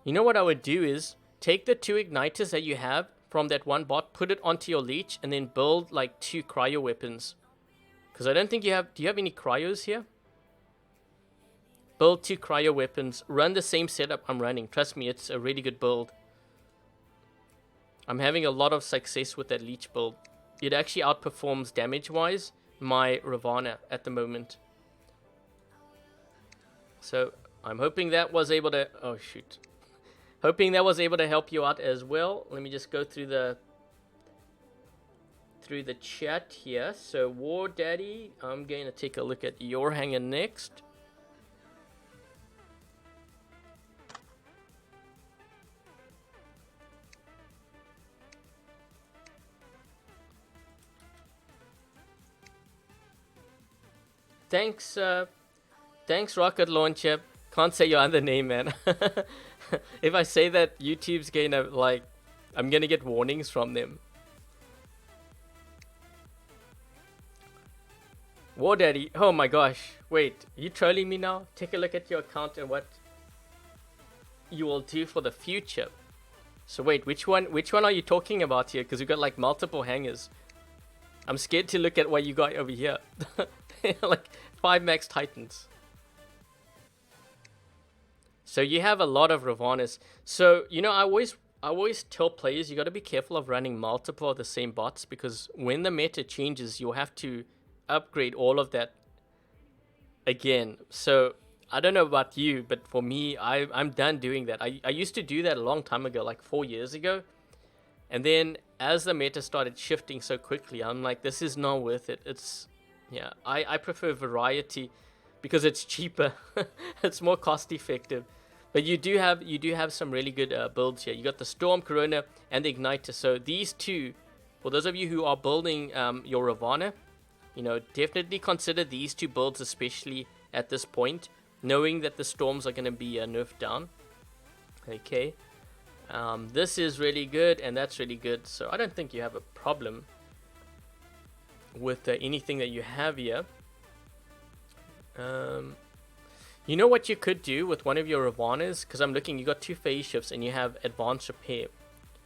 You know what I would do is, take the 2 igniters that you have from that one bot, put it onto your Leech, and then build like 2 cryo weapons. Because I don't think you have... Do you have any cryos here? Build 2 cryo weapons. Run the same setup I'm running. Trust me, it's a really good build. I'm having a lot of success with that Leech build. It actually outperforms damage-wise my Ravana at the moment. So I'm hoping that was able to... Oh, shoot. Hoping that was able to help you out as well. Let me just go through the chat here. So War Daddy, I'm going to take a look at your hangar next. Thanks Rocket Launcher. Can't say your other name, man. If I say that, YouTube's gonna, like, I'm gonna get warnings from them. War Daddy, oh my gosh. Wait, you trolling me now? Take a look at your account and what you will do for the future. So wait, which one are you talking about here? Because we got like multiple hangars. I'm scared to look at what you got over here. Like 5 max Titans. So you have a lot of Ravanas. So, you know, I always tell players you got to be careful of running multiple of the same bots, because when the meta changes, you'll have to upgrade all of that again. So I don't know about you, but for me, I'm done doing that. I used to do that a long time ago, like 4 years ago. And then as the meta started shifting so quickly, I'm like, this is not worth it. It's, yeah, I prefer variety because it's cheaper. It's more cost effective. But you do have some really good builds here. You got the Storm, Corona, and the Igniter. So these two, for those of you who are building your Ravana, you know, definitely consider these 2 builds, especially at this point, knowing that the Storms are going to be nerfed down. Okay. This is really good, and that's really good. So I don't think you have a problem with anything that you have here. You know what you could do with one of your Ravana's? Because I'm looking, you got 2 phase shifts and you have advanced repair.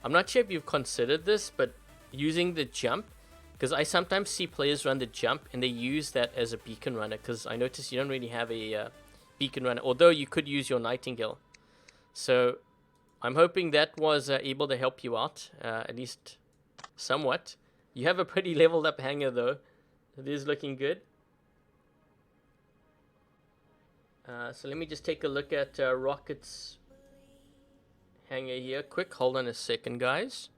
I'm not sure if you've considered this, but using the jump, because I sometimes see players run the jump and they use that as a beacon runner, because I notice you don't really have a beacon runner, although you could use your Nightingale. So I'm hoping that was able to help you out, at least somewhat. You have a pretty leveled up hangar though. It is looking good. So let me just take a look at Rocket's hangar here. Quick, hold on a second, guys.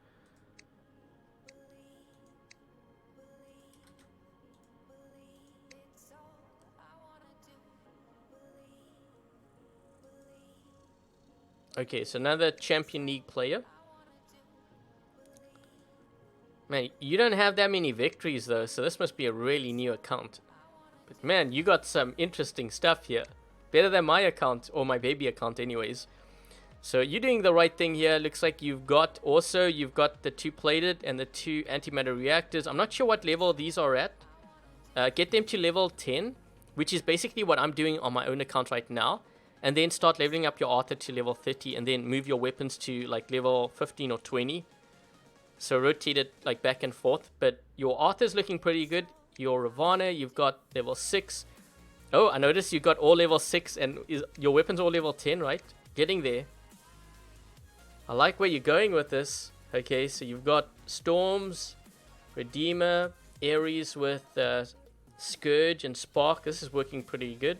Okay, so another Champion League player. Man, you don't have that many victories though, so this must be a really new account. But man, you got some interesting stuff here. Better than my account, or my baby account anyways. So you're doing the right thing here. Looks like you've got the 2 plated and the 2 antimatter reactors. I'm not sure what level these are at. Get them to level 10, which is basically what I'm doing on my own account right now. And then start leveling up your Arthur to level 30, and then move your weapons to like level 15 or 20. So rotate it like back and forth. But your Arthur's looking pretty good. Your Ravana, you've got level 6. Oh, I noticed you got all level 6 and your weapon's all level 10, right? Getting there. I like where you're going with this. Okay, so you've got Storms, Redeemer, Ares with Scourge and Spark. This is working pretty good.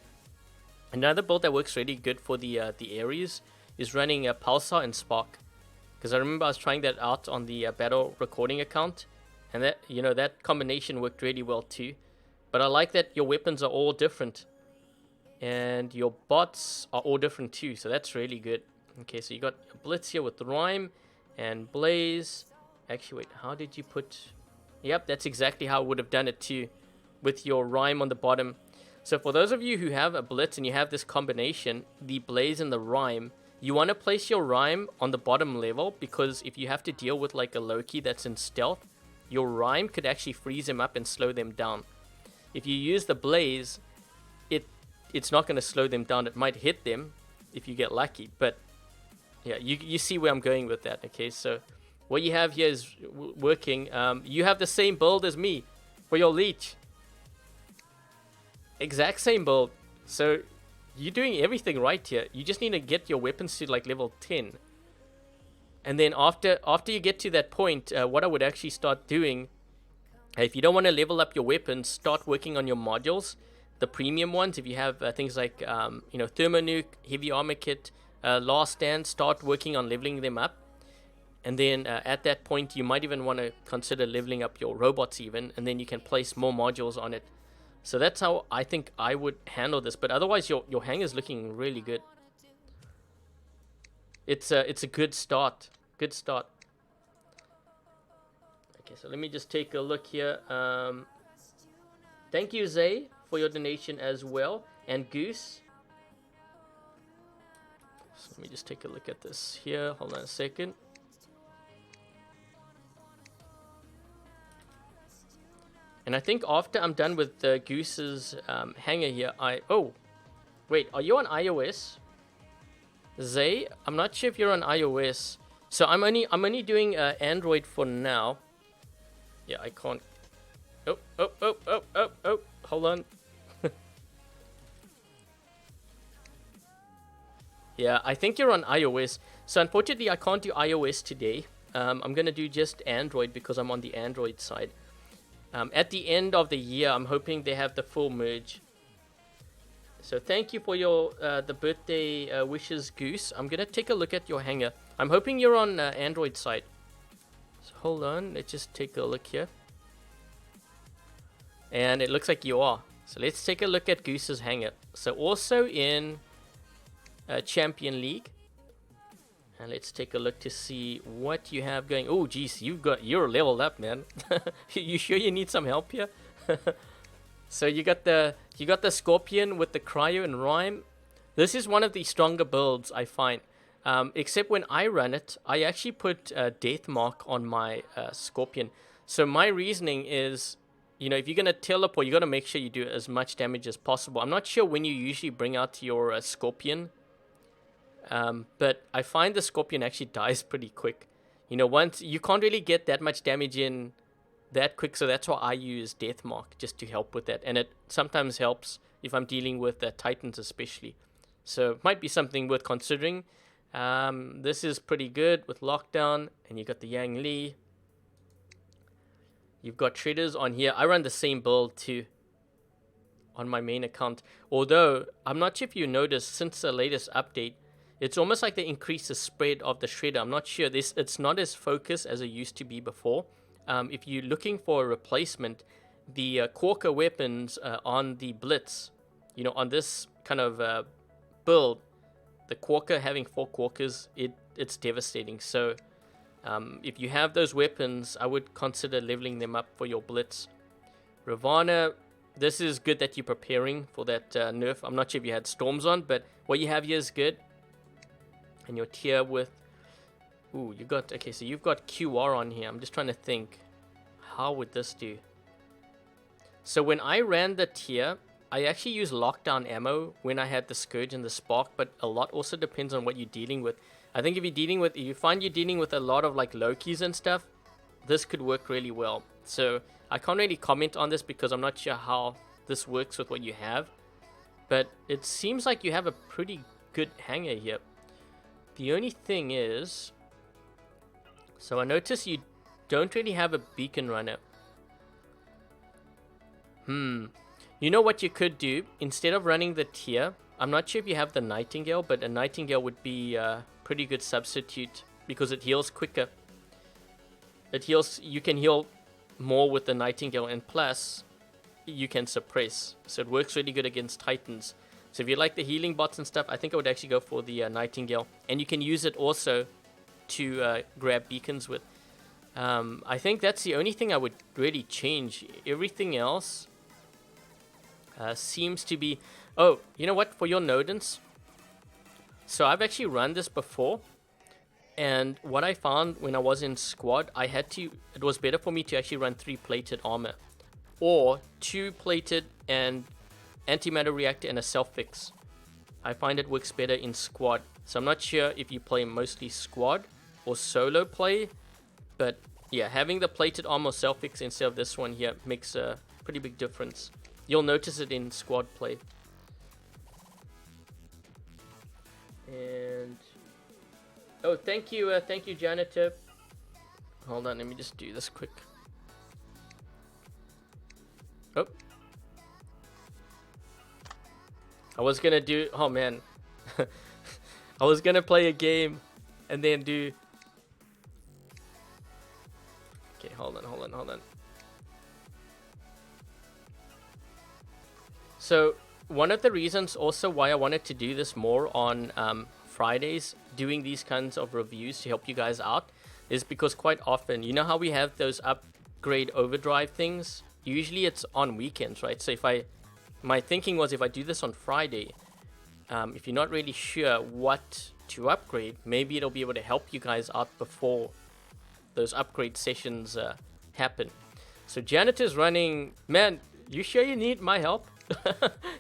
Another build that works really good for the Ares is running Pulsar and Spark. Because I remember I was trying that out on the battle recording account. And that, you know, that combination worked really well too. But I like that your weapons are all different. And your bots are all different too. So that's really good. Okay, so you got a Blitz here with Rhyme and Blaze. Actually, wait, how did you put... Yep, that's exactly how I would have done it too. With your Rhyme on the bottom. So for those of you who have a Blitz and you have this combination, the Blaze and the Rhyme, you want to place your Rhyme on the bottom level. Because if you have to deal with like a Loki that's in stealth, your Rhyme could actually freeze him up and slow them down. If you use the Blaze, it's not going to slow them down. It might hit them if you get lucky. But yeah, you see where I'm going with that. Okay, so what you have here is working. You have the same build as me for your Leech. Exact same build. So you're doing everything right here. You just need to get your weapons to like level 10. And then after you get to that point, what I would actually start doing, if you don't want to level up your weapons, start working on your modules, the premium ones. If you have things like Thermonuke, Heavy Armor Kit, Last Stand, start working on leveling them up. And then at that point, you might even want to consider leveling up your robots even, and then you can place more modules on it. So that's how I think I would handle this. But otherwise, your hangar's looking really good. It's a good start. Good start. Okay, so let me just take a look here. Thank you, Zay, for your donation as well. And Goose. So let me just take a look at this here. Hold on a second. And I think after I'm done with Goose's hangar here, oh, wait, are you on iOS? Zay, I'm not sure if you're on iOS. So I'm only doing Android for now. Yeah, I can't. Oh, hold on. Yeah, I think you're on iOS. So unfortunately, I can't do iOS today. I'm gonna do just Android because I'm on the Android side. At the end of the year, I'm hoping they have the full merge. So thank you for your the birthday wishes, Goose. I'm gonna take a look at your hangar. I'm hoping you're on Android side. So hold on, let's just take a look here. And it looks like you are. So let's take a look at Goose's hangar. So also in Champion League. And let's take a look to see what you have going. Oh, geez, you're leveled up, man. You sure you need some help here? So you got the Scorpion with the Cryo and Rhyme. This is one of the stronger builds I find. Except when I run it, I actually put Death Mark on my Scorpion. So my reasoning is, if you're going to teleport, you got to make sure you do as much damage as possible. I'm not sure when you usually bring out your Scorpion, but I find the Scorpion actually dies pretty quick. Once you can't really get that much damage in that quick, so that's why I use Death Mark, just to help with that. And it sometimes helps if I'm dealing with Titans especially. So it might be something worth considering. This is pretty good with Lockdown, and you got the Yang Li. You've got Shredders on here. I run the same build too on my main account. Although, I'm not sure if you noticed, since the latest update, it's almost like they increased the spread of the Shredder. I'm not sure. It's not as focused as it used to be before. If you're looking for a replacement, the Quokka weapons on the Blitz, on this kind of build, the Quokka having 4 Quokkas, it's devastating. So if you have those weapons, I would consider leveling them up for your Blitz. Ravana, this is good that you're preparing for that nerf. I'm not sure if you had Storms on, but what you have here is good. And your tier with... Ooh, so you've got QR on here. I'm just trying to think. How would this do? So when I ran the tier, I actually used lockdown ammo when I had the Scourge and the Spark, but a lot also depends on what you're dealing with. I think if you find you're dealing with a lot of like Lokis and stuff, this could work really well. So I can't really comment on this because I'm not sure how this works with what you have. But it seems like you have a pretty good hangar here. The only thing is, so I notice you don't really have a beacon runner. You know what you could do? Instead of running the tier, I'm not sure if you have the Nightingale, but a Nightingale would be a pretty good substitute because it heals quicker. You can heal more with the Nightingale, and plus you can suppress. So it works really good against Titans. So if you like the healing bots and stuff, I think I would actually go for the Nightingale. And you can use it also to grab beacons with. I think that's the only thing I would really change. Everything else seems to be... Oh, you know what? For your Nodens. So I've actually run this before. And what I found when I was in squad, it was better for me to actually run 3-plated armor. Or 2-plated and antimatter reactor and a self-fix. I find it works better in squad. So I'm not sure if you play mostly squad or solo play. But yeah, having the plated armor self-fix instead of this one here makes a pretty big difference. You'll notice it in squad play. And... oh, thank you, janitor. Hold on, let me just do this quick. Oh. I was gonna do... oh man. I was gonna play a game and then do... okay, hold on. So, one of the reasons also why I wanted to do this more on Fridays, doing these kinds of reviews to help you guys out, is because quite often, you know how we have those upgrade overdrive things? Usually it's on weekends, right? So my thinking was if I do this on Friday, if you're not really sure what to upgrade, maybe it'll be able to help you guys out before those upgrade sessions happen. So Janitor's running... man, you sure you need my help?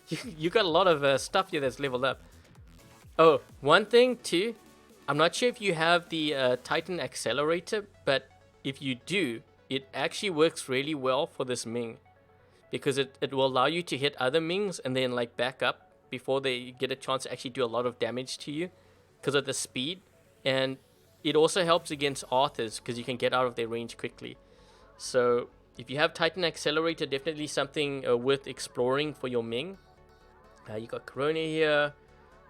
you got a lot of stuff here that's leveled up. Oh, one thing too, I'm not sure if you have the Titan Accelerator, but if you do, it actually works really well for this Ming. Because it will allow you to hit other Mings and then like back up before they get a chance to actually do a lot of damage to you. Because of the speed. And it also helps against Arthurs because you can get out of their range quickly. So if you have Titan Accelerator, definitely something worth exploring for your Ming. You got Corona here.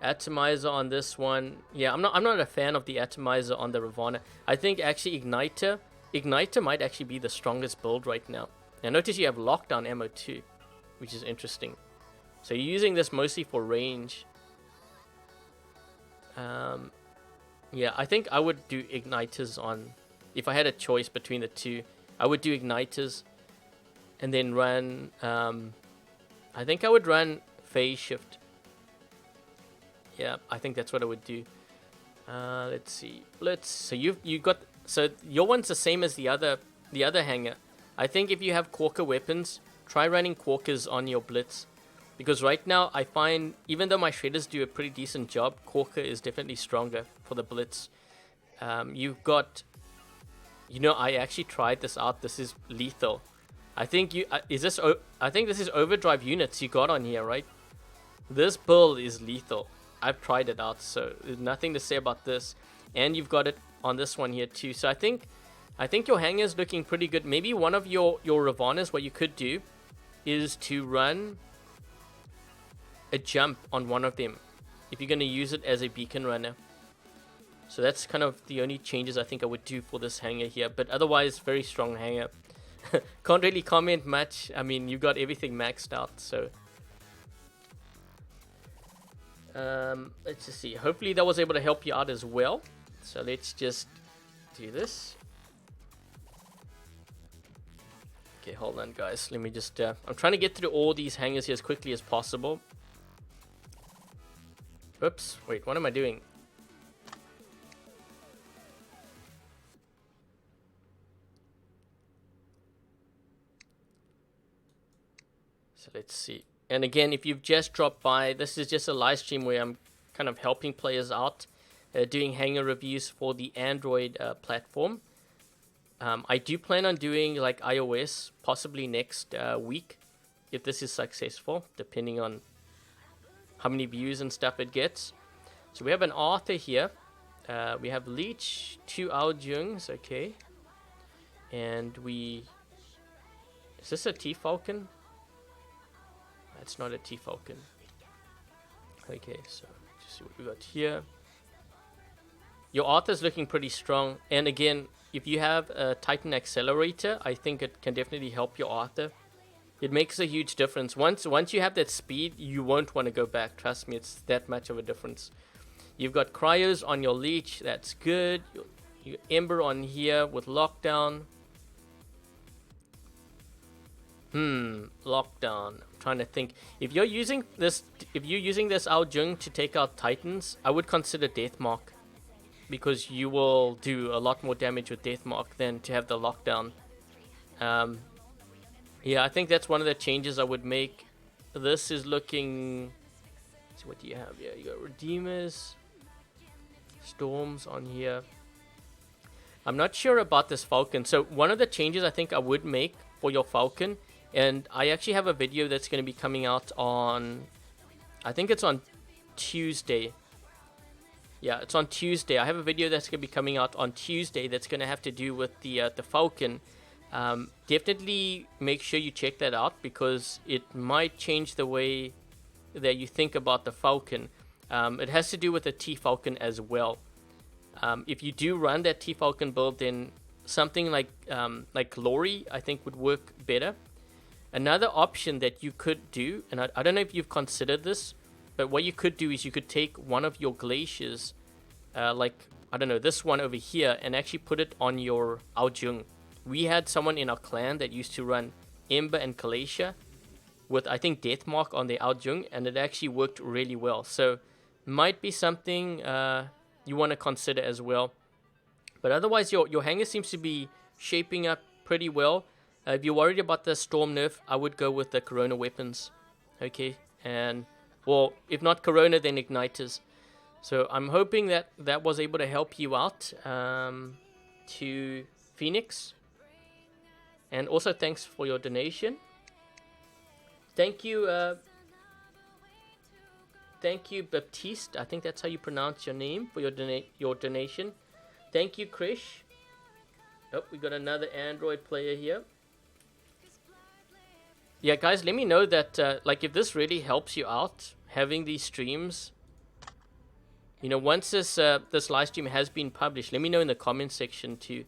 Atomizer on this one. Yeah, I'm not a fan of the Atomizer on the Ravana. I think actually Igniter might actually be the strongest build right now. Now notice you have lockdown ammo too, which is interesting. So you're using this mostly for range. Yeah, I think I would do Igniters on... if I had a choice between the two, I would do Igniters. And then run... I think I would run Phase Shift. Yeah, I think that's what I would do. Let's see. So you got, so your one's the same as the other hanger. I think if you have Quaker weapons, try running Quakers on your Blitz, because right now I find even though my shredders do a pretty decent job, Quaker is definitely stronger for the Blitz. You've got, you know, I actually tried this out. This is lethal. I think I think this is overdrive units you got on here, right? This build is lethal. I've tried it out, so there's nothing to say about this. And you've got it on this one here too. So I think your hanger is looking pretty good. Maybe one of your Ravanas, what you could do is to run a jump on one of them if you're going to use it as a beacon runner. So that's kind of the only changes I think I would do for this hanger here. But otherwise, very strong hanger. Can't really comment much. I mean, you got everything maxed out, so... let's just see. Hopefully that was able to help you out as well. So let's just do this. Okay, hold on, guys. Let me just... I'm trying to get through all these hangers here as quickly as possible. Oops. Wait, what am I doing? So let's see. And again, if you've just dropped by, this is just a live stream where I'm kind of helping players out, doing hanger reviews for the Android platform. I do plan on doing like iOS possibly next week, if this is successful, depending on how many views and stuff it gets. So we have an Arthur here. We have Leech, 2 Aljungs, okay. And we... Is this a T-Falcon? That's not a T-Falcon. Okay, so just see what we got here. Your Arthur's looking pretty strong. And again, if you have a Titan Accelerator, I think it can definitely help your Arthur. It makes a huge difference. Once you have that speed, you won't want to go back. Trust me, it's that much of a difference. You've got Cryos on your Leech. That's good. You Ember on here with Lockdown. Lockdown. I'm trying to think. If you're using this Aljung to take out Titans, I would consider Deathmark, because you will do a lot more damage with Deathmark than to have the Lockdown. Yeah, I think that's one of the changes I would make. This is looking... Let's see, what do you have here? You got Redeemers, Storms on here. I'm not sure about this Falcon. So one of the changes I think I would make for your Falcon, and I actually have a video that's going to be coming out on... I think it's on Tuesday. Yeah, it's on Tuesday. I have a video that's going to be coming out on Tuesday that's going to have to do with the Falcon. Definitely make sure you check that out, because it might change the way that you think about the Falcon. It has to do with the T-Falcon as well. If you do run that T-Falcon build, then something like Glory, I think, would work better. Another option that you could do, and I don't know if you've considered this, but what you could do is you could take one of your Glaciers, like, I don't know, this one over here, and actually put it on your Aljung. We had someone in our clan that used to run Ember and Glacier with, I think, Deathmark on the Aljung, and it actually worked really well. So, might be something you want to consider as well. But otherwise, your hanger seems to be shaping up pretty well. If you're worried about the Storm nerf, I would go with the Corona weapons. Okay, and... well, if not Corona, then Igniters. So I'm hoping that was able to help you out. To Phoenix. And also thanks for your donation. Thank you, Baptiste. I think that's how you pronounce your name, for your donation. Thank you, Krish. Oh, we got another Android player here. Yeah, guys, let me know that, like, if this really helps you out, having these streams. You know, once this live stream has been published, let me know in the comment section too.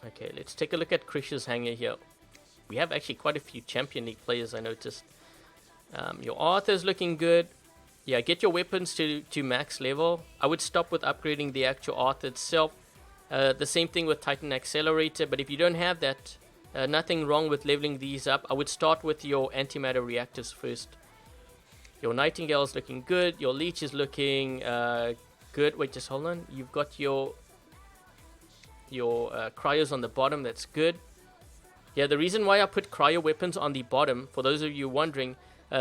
Okay, let's take a look at Krish's hanger here. We have actually quite a few Champion League players, I noticed. Your Arthur's looking good. Yeah, get your weapons to max level. I would stop with upgrading the actual Arthur itself. The same thing with Titan Accelerator, but if you don't have that, Nothing wrong with leveling these up. I would start with your antimatter reactors first. Your Nightingale's looking good. Your Leech is looking good. Wait, just hold on. You've got your cryos on the bottom. That's good. Yeah, the reason why I put cryo weapons on the bottom, for those of you wondering,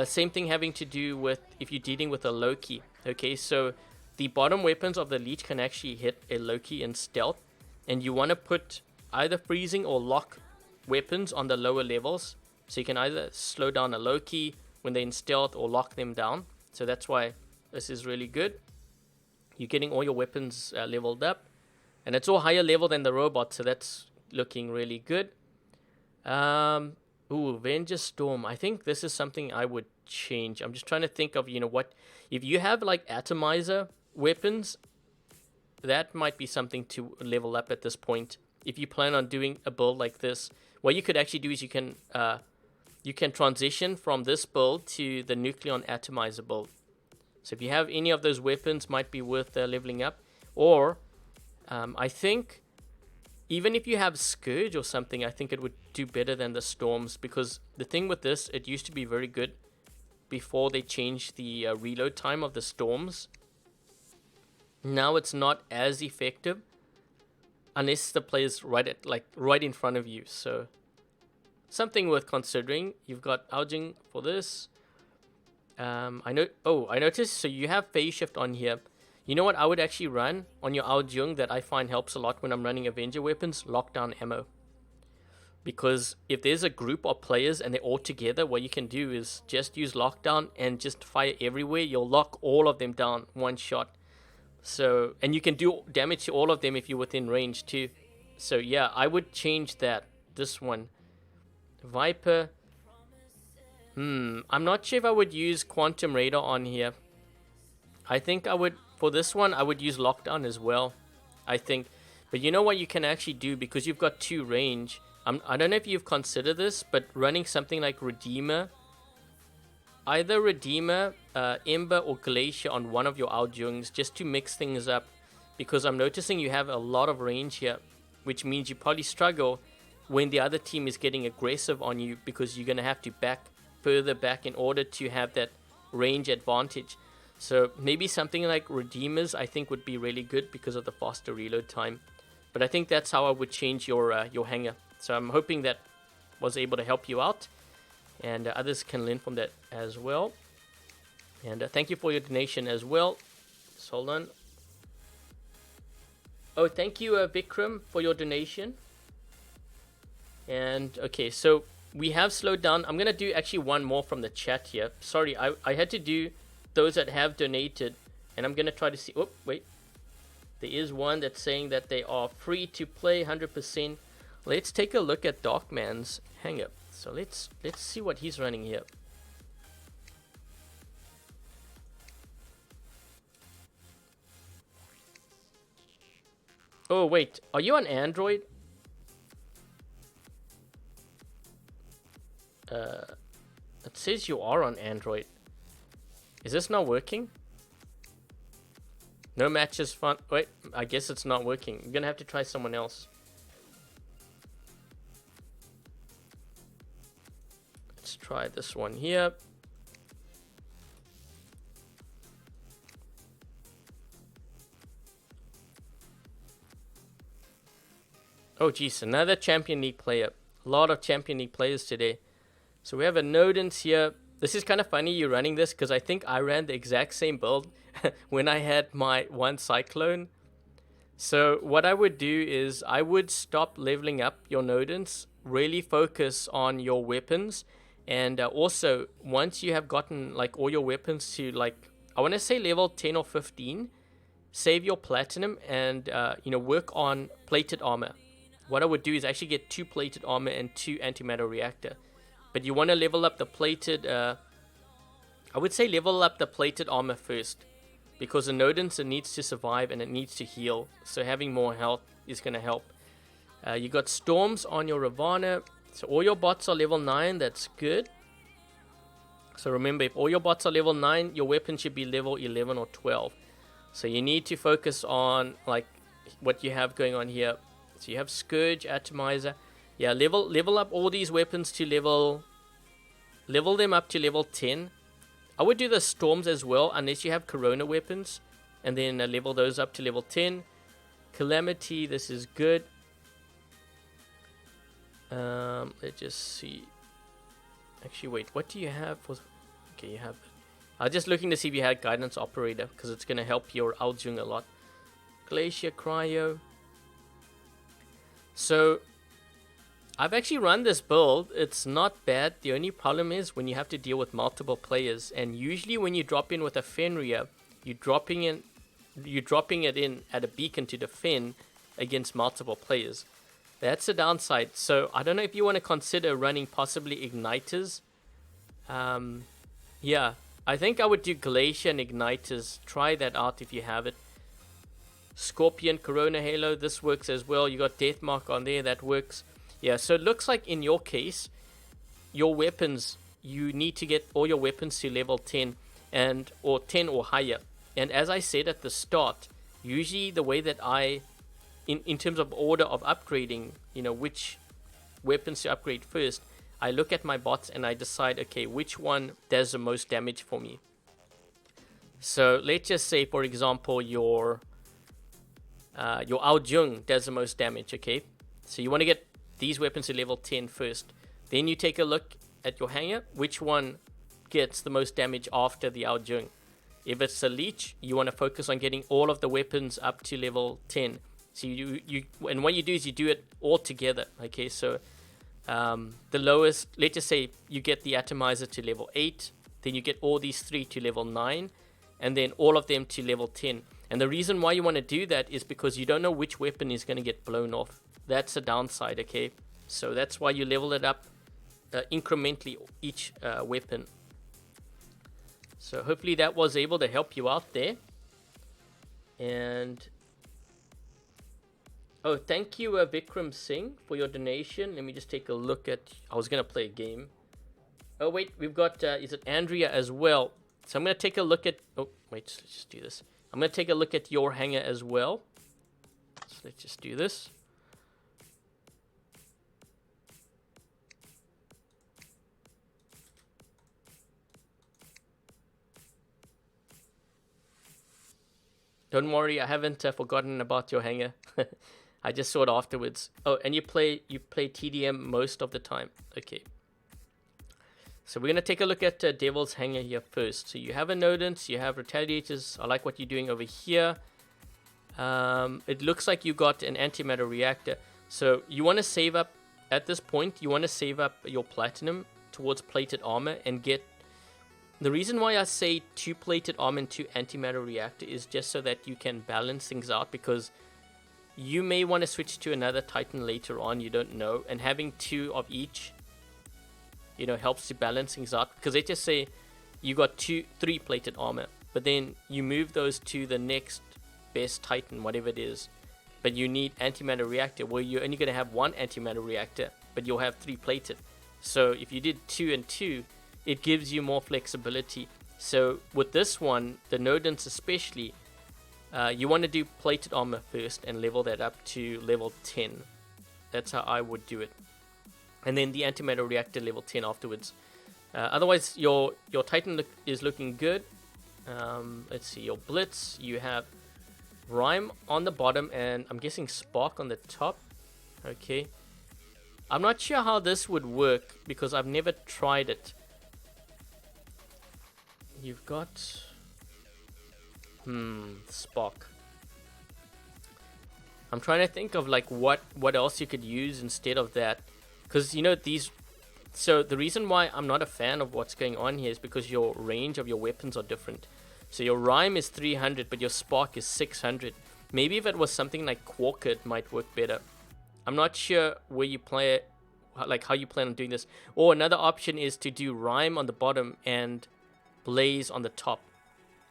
same thing having to do with if you're dealing with a Loki. Okay, so the bottom weapons of the Leech can actually hit a Loki in stealth, and you want to put either freezing or lock weapons on the lower levels, so you can either slow down a Loki when they're in stealth or lock them down. So that's why this is really good. You're getting all your weapons leveled up, and it's all higher level than the robot, so that's looking really good. Avenger Storm. I think this is something I would change. I'm just trying to think of, what, if you have like atomizer weapons, that might be something to level up at this point. If you plan on doing a build like this, what you could actually do is you can transition from this build to the Nucleon atomizer build. So if you have any of those weapons, might be worth leveling up. Or I think even if you have Scourge or something, I think it would do better than the Storms, because the thing with this, it used to be very good before they changed the reload time of the Storms. Now it's not as effective unless the player's right in front of you. So something worth considering. You've got Aljing for this. I noticed. So you have phase shift on here. You know what I would actually run on your Aljung that I find helps a lot when I'm running Avenger weapons? Lockdown ammo. Because if there's a group of players and they're all together, what you can do is just use lockdown and just fire everywhere. You'll lock all of them down one shot. So, and you can do damage to all of them if you're within range too. So yeah, I would change that. This one. Viper. I'm not sure if I would use Quantum Radar on here. I think I would, for this one, I would use Lockdown as well, I think. But you know what you can actually do, because you've got 2 range. I don't know if you've considered this, but running something like Redeemer, either Redeemer, Ember, or Glacier on one of your Aljungs, just to mix things up. Because I'm noticing you have a lot of range here, which means you probably struggle when the other team is getting aggressive on you, because you're going to have to back further back in order to have that range advantage. So maybe something like Redeemers I think would be really good because of the faster reload time. But I think that's how I would change your hangar. So I'm hoping that was able to help you out, and others can learn from that as well. And thank you for your donation as well. So hold on. Oh, thank you, Vikram, for your donation. And okay, so we have slowed down. I'm gonna do actually one more from the chat here. Sorry, I had to do those that have donated, and I'm gonna try to see. Oh wait, there is one that's saying that they are free to play 100%. Let's take a look at Darkman's hangar. So let's see what he's running here. Oh wait, are you on Android? It says you are on Android. Is this not working? No matches fun. Wait, I guess it's not working. I'm gonna have to try someone else. Let's try this one here. Oh geez, another Champion League player. A lot of Champion League players today. So we have a Nodens here. This is kind of funny you running this, because I think I ran the exact same build when I had my one Cyclone. So what I would do is I would stop leveling up your Nodens, really focus on your weapons, and also once you have gotten like all your weapons to like, I want to say level 10 or 15, save your platinum and work on plated armor. What I would do is actually get 2 plated armor and 2 antimatter reactor. But you want to level up the plated, I would say level up the plated armor first. Because the Nodens, it needs to survive and it needs to heal. So having more health is going to help. You got Storms on your Ravana. So all your bots are level 9, that's good. So remember, if all your bots are level 9, your weapon should be level 11 or 12. So you need to focus on like what you have going on here. So you have Scourge, Atomizer. Yeah, level up all these weapons to level them up to level 10. I would do the storms as well, unless you have Corona weapons, and then level those up to level 10. Calamity, this is good. Let's just see. Actually, wait, what do you have for... Okay, you have... I was just looking to see if you had Guidance Operator, because it's going to help your Aljung a lot. Glacier, Cryo. So, I've actually run this build. It's not bad. The only problem is when you have to deal with multiple players, and usually when you drop in with a Fenrir, you're dropping it in at a beacon to defend against multiple players. That's the downside. So I don't know if you want to consider running possibly igniters. Yeah, I think I would do Glacier and igniters. Try that out if you have it. Scorpion, Corona Halo, this works as well. You got Deathmark on there, that works. Yeah, so it looks like in your case, your weapons, you need to get all your weapons to level 10 or 10 or higher. And as I said at the start, usually the way that in terms of order of upgrading, which weapons to upgrade first, I look at my bots and I decide, okay, which one does the most damage for me. So let's just say, for example, your Aljung does the most damage, okay? So you want to get these weapons to level 10 first. Then you take a look at your hangar, which one gets the most damage after the Aljung. If it's a leech, you want to focus on getting all of the weapons up to level 10. So and what you do is you do it all together. Okay, so the lowest, let's just say you get the atomizer to level 8, then you get all these 3 to level 9, and then all of them to level 10. And the reason why you want to do that is because you don't know which weapon is going to get blown off. That's a downside, okay? So that's why you level it up incrementally, each weapon. So hopefully that was able to help you out there. And oh, thank you Vikram Singh for your donation. Let me just take a look at... I was going to play a game. Oh wait, we've got, is it Andrea as well? So I'm going to take a look at... Oh, wait, let's just do this. I'm going to take a look at your hangar as well. So let's just do this. Don't worry, I haven't forgotten about your hangar. I just saw it afterwards. Oh, and you play TDM most of the time. Okay. So we're going to take a look at Devil's Hangar here first. So you have Anodents, you have Retaliators. I like what you're doing over here. It looks like you got an antimatter reactor. So you want to save up, at this point, you want to save up your platinum towards plated armor and get... The reason why I say 2 plated armor and 2 antimatter reactor is just so that you can balance things out, because you may want to switch to another Titan later on, you don't know, and having 2 of each, helps to balance things out. Because let's just say you got 3 plated armor, but then you move those to the next best Titan, whatever it is, but you need antimatter reactor, where you're only going to have 1 antimatter reactor, but you'll have 3 plated. So if you did 2 and 2, it gives you more flexibility. So with this one, the Nodents especially, you want to do plated armor first and level that up to level 10. That's how I would do it. And then the antimatter reactor level 10 afterwards. Otherwise, your Titan is looking good. Let's see, your Blitz, you have Rhyme on the bottom, and I'm guessing Spark on the top. Okay. I'm not sure how this would work, because I've never tried it. You've got... Spark. I'm trying to think of like what else you could use instead of that. Because, these... So the reason why I'm not a fan of what's going on here is because your range of your weapons are different. So your Rhyme is 300, but your Spark is 600. Maybe if it was something like Quarker, it might work better. I'm not sure where you play it, like how you plan on doing this. Or another option is to do Rhyme on the bottom and Blaze on the top.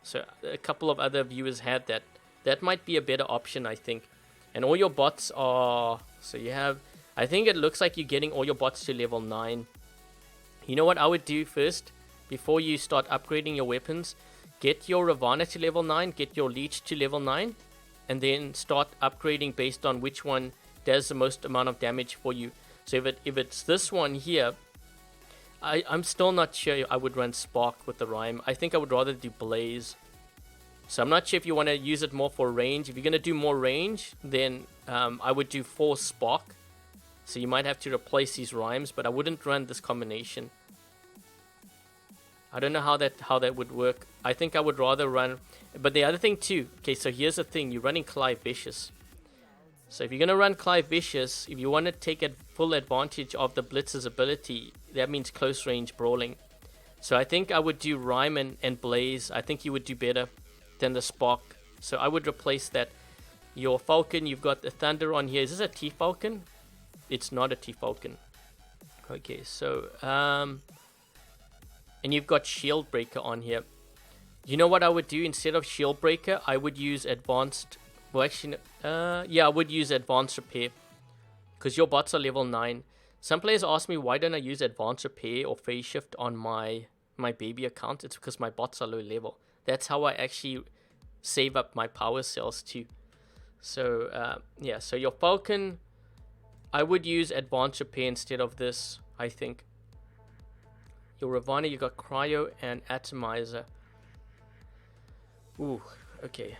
So a couple of other viewers had that. That might be a better option, I think. And all your bots are... So you have... I think it looks like you're getting all your bots to level 9. You know what I would do first? Before you start upgrading your weapons, get your Ravana to level 9, get your Leech to level 9, and then start upgrading based on which one does the most amount of damage for you. So if it's this one here, I'm still not sure I would run Spark with the Rhyme. I think I would rather do Blaze. So I'm not sure if you want to use it more for range. If you're going to do more range, then I would do 4 Spark. So you might have to replace these Rhymes, but I wouldn't run this combination. I don't know how that would work. I think I would rather run... But the other thing too, okay, so here's the thing. You're running Clive Vicious. So if you're going to run Clive Vicious, if you want to take full advantage of the Blitz's ability, that means close range brawling. So I think I would do Rhyme and Blaze. I think you would do better than the Spark. So I would replace that. Your Falcon, you've got the Thunder on here. Is this a T-Falcon? It's not a T-Falcon. Okay, so... and you've got Shield Breaker on here. You know what I would do? Instead of Shield Breaker, I would use Advanced... Well, actually... yeah, I would use Advanced Repair. Because your bots are level 9. Some players ask me, why don't I use Advanced Repair or Phase Shift on my baby account? It's because my bots are low level. That's how I actually save up my power cells too. So, yeah. So your Falcon... I would use Advanced Repair instead of this, I think. Your Ravana, you got Cryo and Atomizer. Ooh, okay.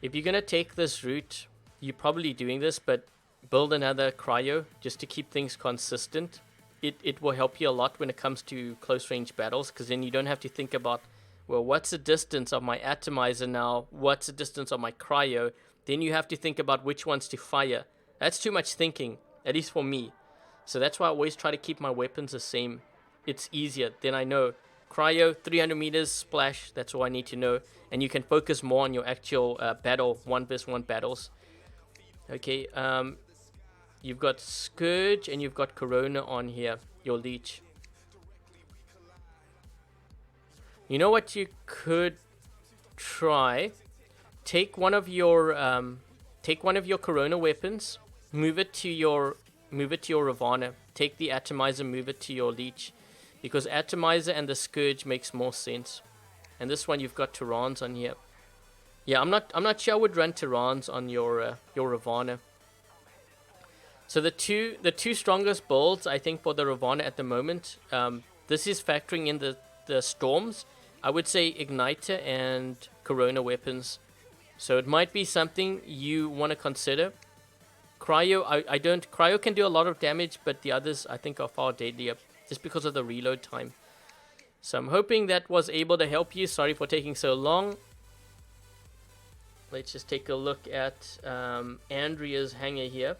If you're gonna take this route, you're probably doing this, but build another Cryo just to keep things consistent. It will help you a lot when it comes to close range battles, because then you don't have to think about, well, what's the distance of my Atomizer now? What's the distance of my Cryo? Then you have to think about which ones to fire. That's too much thinking, at least for me. So that's why I always try to keep my weapons the same. It's easier. Then I know Cryo, 300 meters, splash. That's all I need to know. And you can focus more on your actual battle, 1v1 battles. Okay, you've got Scourge and you've got Corona on here, your Leech. You know what you could try? Take one of your Corona weapons, move it to your Ravana. Take the Atomizer, move it to your Leech, because Atomizer and the Scourge makes more sense. And this one you've got Tyrans on here. Yeah, I'm not sure I would run Tyrans on your Ravana. So the two strongest builds I think for the Ravana at the moment. This is factoring in the storms. I would say Igniter and Corona weapons. So it might be something you want to consider. Cryo, Cryo can do a lot of damage, but the others I think are far deadlier, just because of the reload time. So I'm hoping that was able to help you. Sorry for taking so long. Let's just take a look at Andrea's hangar here.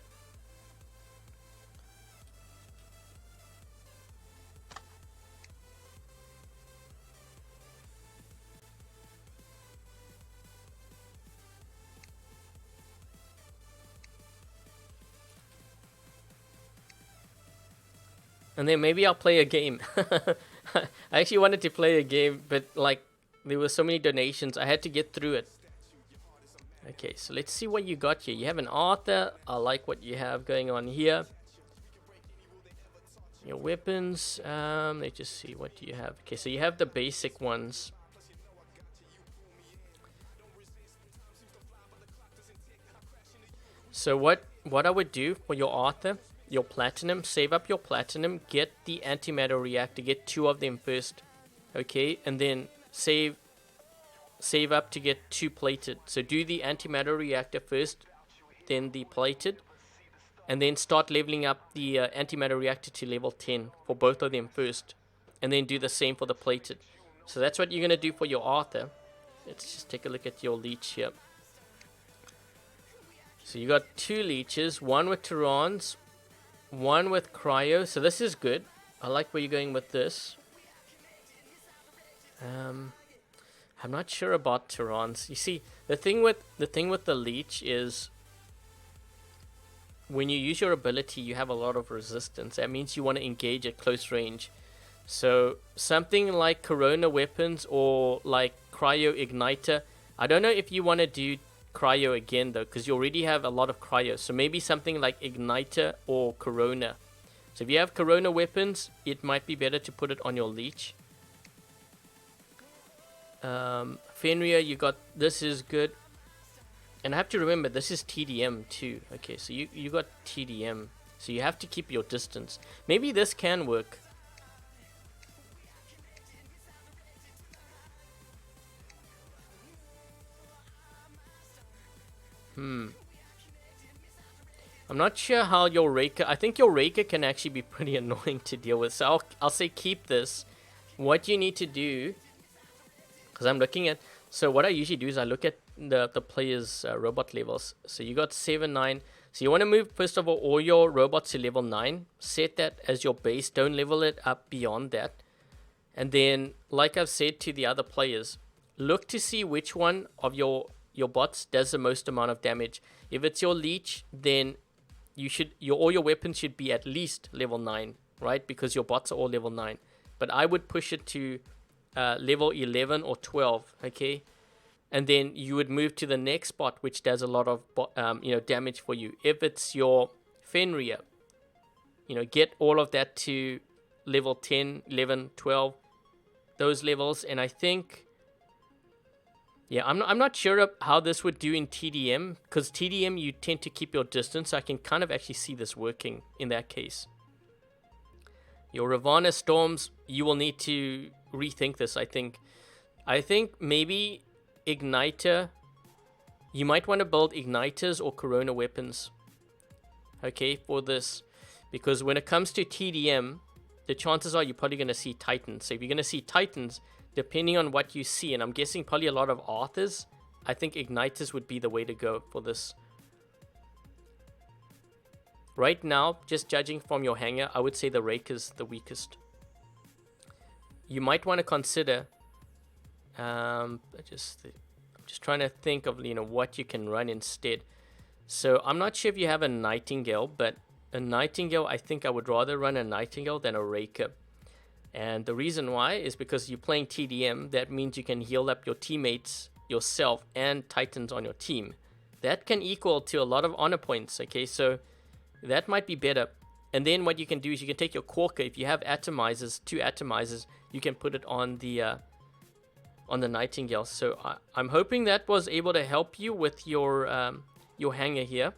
And then maybe I'll play a game. I actually wanted to play a game, but like there were so many donations, I had to get through it. Okay, so let's see what you got here. You have an Arthur. I like what you have going on here. Your weapons. Let's just see, what do you have? Okay, so you have the basic ones. So what I would do for your Arthur, your platinum, save up your platinum, get the antimatter reactor, get 2 of them first, okay, and then save up to get 2 plated. So do the antimatter reactor first, then the plated, and then start leveling up the antimatter reactor to level 10 for both of them first, and then do the same for the plated. So that's what you're going to do for your Arthur. Let's just take a look at your Leech here. So you got 2 Leeches, one with Tyrans, one with Cryo. So this is good. I like where you're going with this. I'm not sure about Tyrans. You see, the thing with the Leech is when you use your ability, you have a lot of resistance. That means you want to engage at close range. So something like Corona weapons or like Cryo Igniter. I don't know if you want to do Cryo again though, because you already have a lot of Cryo. So maybe something like Igniter or Corona. So if you have Corona weapons, it might be better to put it on your Leech. Fenrir, you got, this is good. And I have to remember, this is TDM too. Okay, so you got TDM. So you have to keep your distance. Maybe this can work. I'm not sure how your Raker... I think your Raker can actually be pretty annoying to deal with. So I'll say keep this. What you need to do... Because I'm looking at... So what I usually do is I look at the players' robot levels. So you got 7, 9... So you want to move, first of all your robots to level 9. Set that as your base. Don't level it up beyond that. And then, like I've said to the other players, look to see which one of your bots does the most amount of damage. If it's your leech, then all your weapons should be at least level 9, right? Because your bots are all level 9. But I would push it to level 11 or 12, okay? And then you would move to the next bot, which does a lot of damage for you. If it's your Fenrir, get all of that to level 10, 11, 12, those levels. And I think, yeah, I'm not sure of how this would do in TDM, because TDM you tend to keep your distance. So I can kind of actually see this working in that case. Your Ravana Storms, you will need to rethink this, I think. I think maybe Igniter, you might want to build Igniters or Corona weapons, okay, for this. Because when it comes to TDM, the chances are you're probably going to see Titans. So if you're going to see Titans, depending on what you see, and I'm guessing probably a lot of Arthurs, I think Igniters would be the way to go for this. Right now, just judging from your hangar, I would say the Raker's the weakest. You might want to consider... I'm just trying to think of what you can run instead. So I'm not sure if you have a Nightingale, but a Nightingale, I think I would rather run a Nightingale than a Raker. And the reason why is because you're playing TDM. That means you can heal up your teammates, yourself, and Titans on your team. That can equal to a lot of honor points, okay? So that might be better. And then what you can do is you can take your Quarker. If you have atomizers, 2 atomizers, you can put it on the Nightingale. So I'm hoping that was able to help you with your hangar here.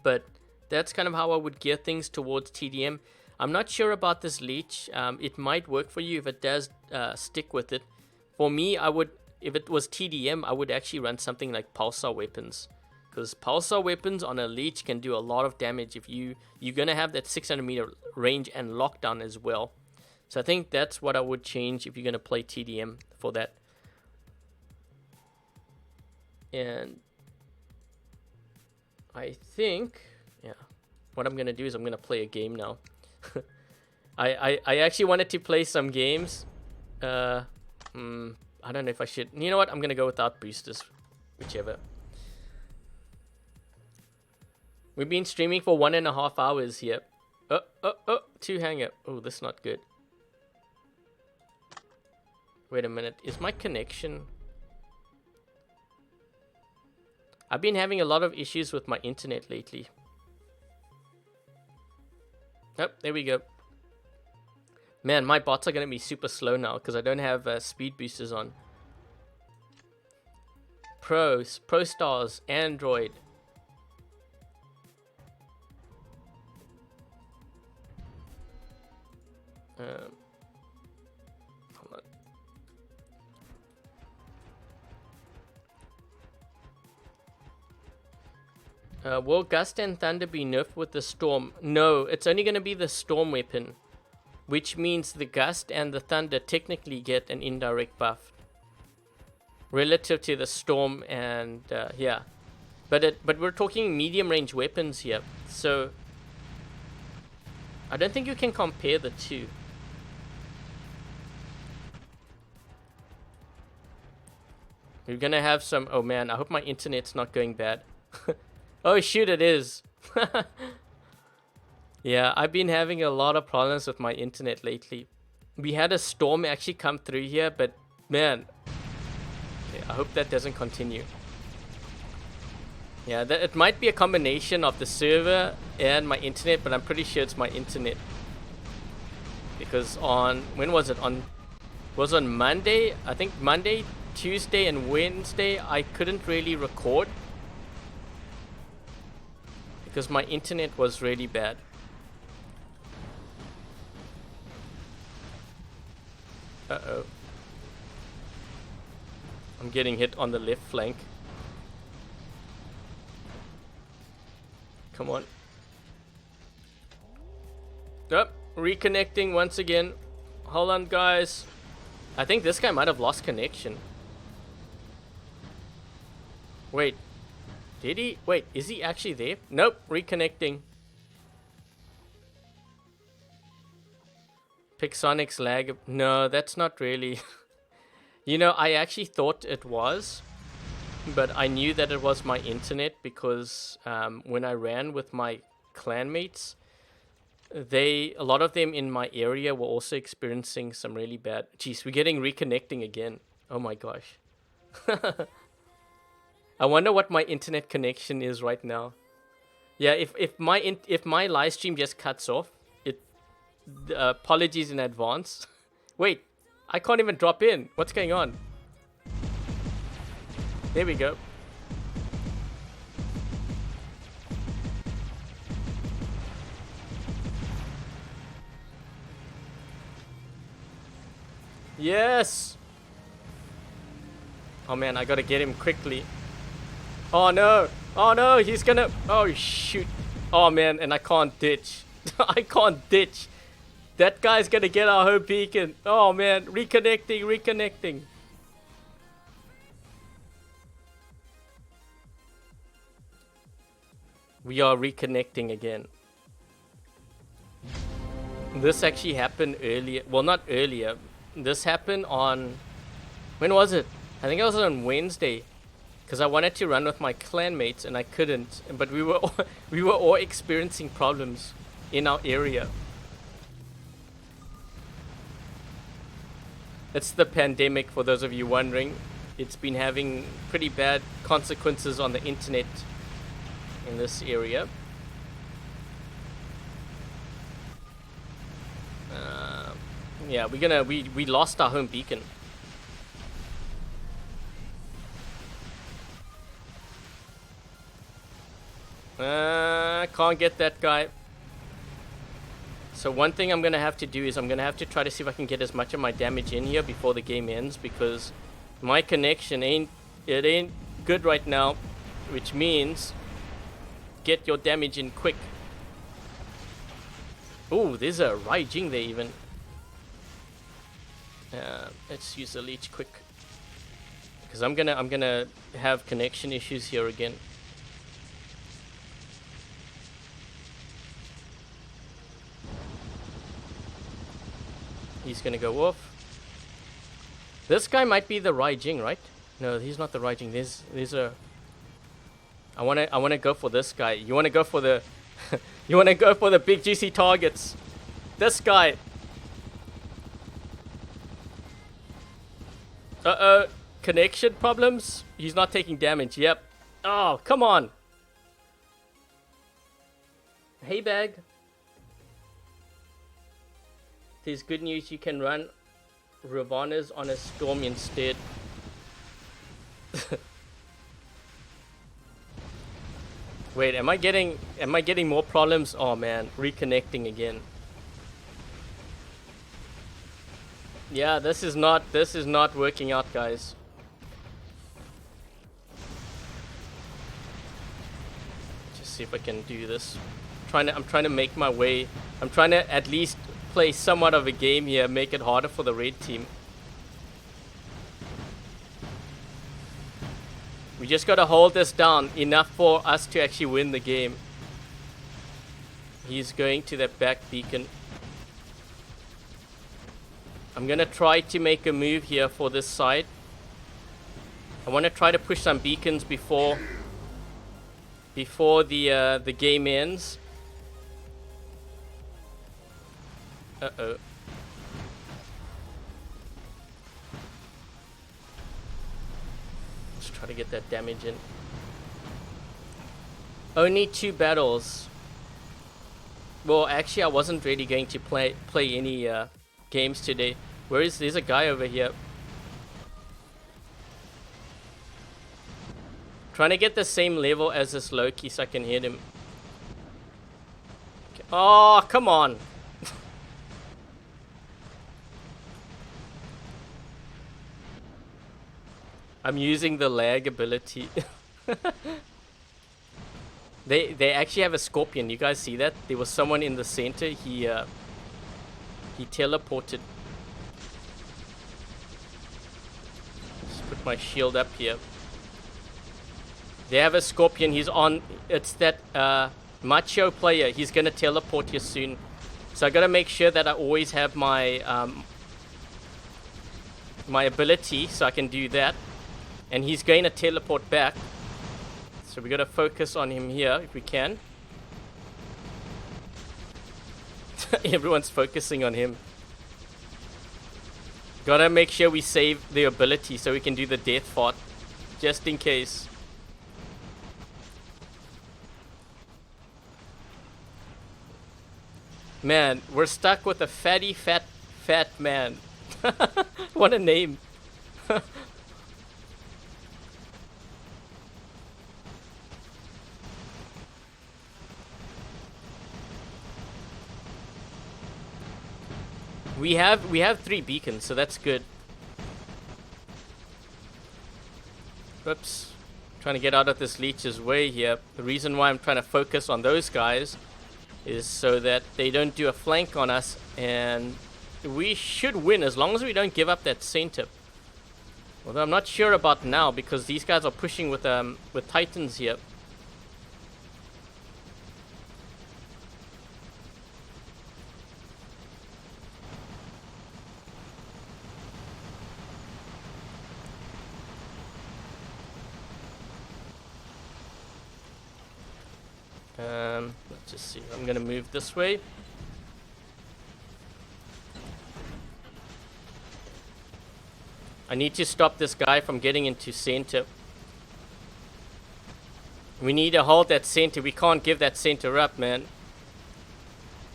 But that's kind of how I would gear things towards TDM. I'm not sure about this leech. It might work for you if it does stick with it. For me, if it was TDM, I would actually run something like Pulsar weapons. Because Pulsar weapons on a leech can do a lot of damage if you're going to have that 600 meter range and lockdown as well. So I think that's what I would change if you're going to play TDM for that. And I think, yeah, what I'm going to do is I'm going to play a game now. I actually wanted to play some games. I don't know if I should. You know what? I'm going to go without boosters. Whichever. We've been streaming for 1.5 hours here. 2 hangar. Oh, that's not good. Wait a minute. Is my connection... I've been having a lot of issues with my internet lately. Oh, there we go. Man, my bots are going to be super slow now because I don't have speed boosters on. Pro Stars, Android. Hold on. Will Gust and Thunder be nerfed with the Storm? No, it's only going to be the Storm weapon. Which means the Gust and the Thunder technically get an indirect buff. Relative to the Storm and, yeah. But we're talking medium range weapons here. So, I don't think you can compare the two. We're gonna have some... Oh man, I hope my internet's not going bad. Oh shoot, it is. Yeah, I've been having a lot of problems with my internet lately. We had a storm actually come through here, but man... Okay, I hope that doesn't continue. Yeah, it might be a combination of the server and my internet, but I'm pretty sure it's my internet. Because on... When was it? It was on Monday? I think Monday, Tuesday and Wednesday I couldn't really record because my internet was really bad. Uh-oh. I'm getting hit on the left flank. Come on. Oh, reconnecting once again. Hold on, guys. I think this guy might have lost connection. Wait. Did he? Wait, is he actually there? Nope, reconnecting. Pixonic's lag. No, that's not really. You know, I actually thought it was, but I knew that it was my internet because when I ran with my clanmates, a lot of them in my area were also experiencing some really bad. Jeez, we're getting reconnecting again. Oh my gosh. I wonder what my internet connection is right now. Yeah, if my live stream just cuts off, apologies in advance. Wait, I can't even drop in. What's going on? There we go. Yes! Oh man, I gotta get him quickly. Oh no! Oh no, he's gonna... Oh shoot. Oh man, and I can't ditch. I can't ditch. That guy's gonna get our home beacon. Oh man, reconnecting. We are reconnecting again. This actually happened earlier. Well, not earlier. This happened on... When was it? I think it was on Wednesday. Because I wanted to run with my clanmates and I couldn't. But we were all experiencing problems in our area. It's the pandemic, for those of you wondering. It's been having pretty bad consequences on the internet in this area. Yeah, we lost our home beacon. Can't get that guy. So one thing I'm gonna have to do is I'm gonna have to try to see if I can get as much of my damage in here before the game ends, because my connection ain't good right now, which means get your damage in quick. Ooh, there's a Raijing there even. Let's use the leech quick, because I'm gonna have connection issues here again. He's gonna go off. This guy might be the Raijing, right? No, he's not the Raijing. There's a... I wanna go for this guy. You wanna go for the you wanna go for the big juicy targets. This guy. Uh-oh. Connection problems? He's not taking damage. Yep. Oh, come on. Hey, bag. There's good news. You can run Ravana's on a storm instead. Wait, am I getting more problems? Oh man, reconnecting again. Yeah, this is not working out, guys. Just see if I can do this. I'm trying to make my way. I'm trying to at least play somewhat of a game here, make it harder for the red team. We just gotta hold this down enough for us to actually win the game. He's going to that back beacon. I'm gonna try to make a move here for this side. I want to try to push some beacons before the game ends. Uh-oh. Let's try to get that damage in. Only 2 battles. Well, actually, I wasn't really going to play any games today. There's a guy over here. Trying to get the same level as this Loki so I can hit him. Okay. Oh, come on. I'm using the lag ability. They actually have a scorpion. You guys see that? There was someone in the center. He teleported. Just put my shield up here. They have a scorpion. He's on. It's that macho player. He's gonna teleport here soon. So I gotta make sure that I always have my my ability so I can do that. And he's going to teleport back. So we gotta focus on him here if we can. Everyone's focusing on him. Gotta make sure we save the ability so we can do the death fart. Just in case. Man, we're stuck with a fatty, fat man. What a name. We have 3 beacons, so that's good. Oops. Trying to get out of this leech's way here. The reason why I'm trying to focus on those guys is so that they don't do a flank on us, and we should win as long as we don't give up that center. Although I'm not sure about now because these guys are pushing with Titans here. Let's just see. I'm gonna move this way. I need to stop this guy from getting into center. We need to hold that center. We can't give that center up, man.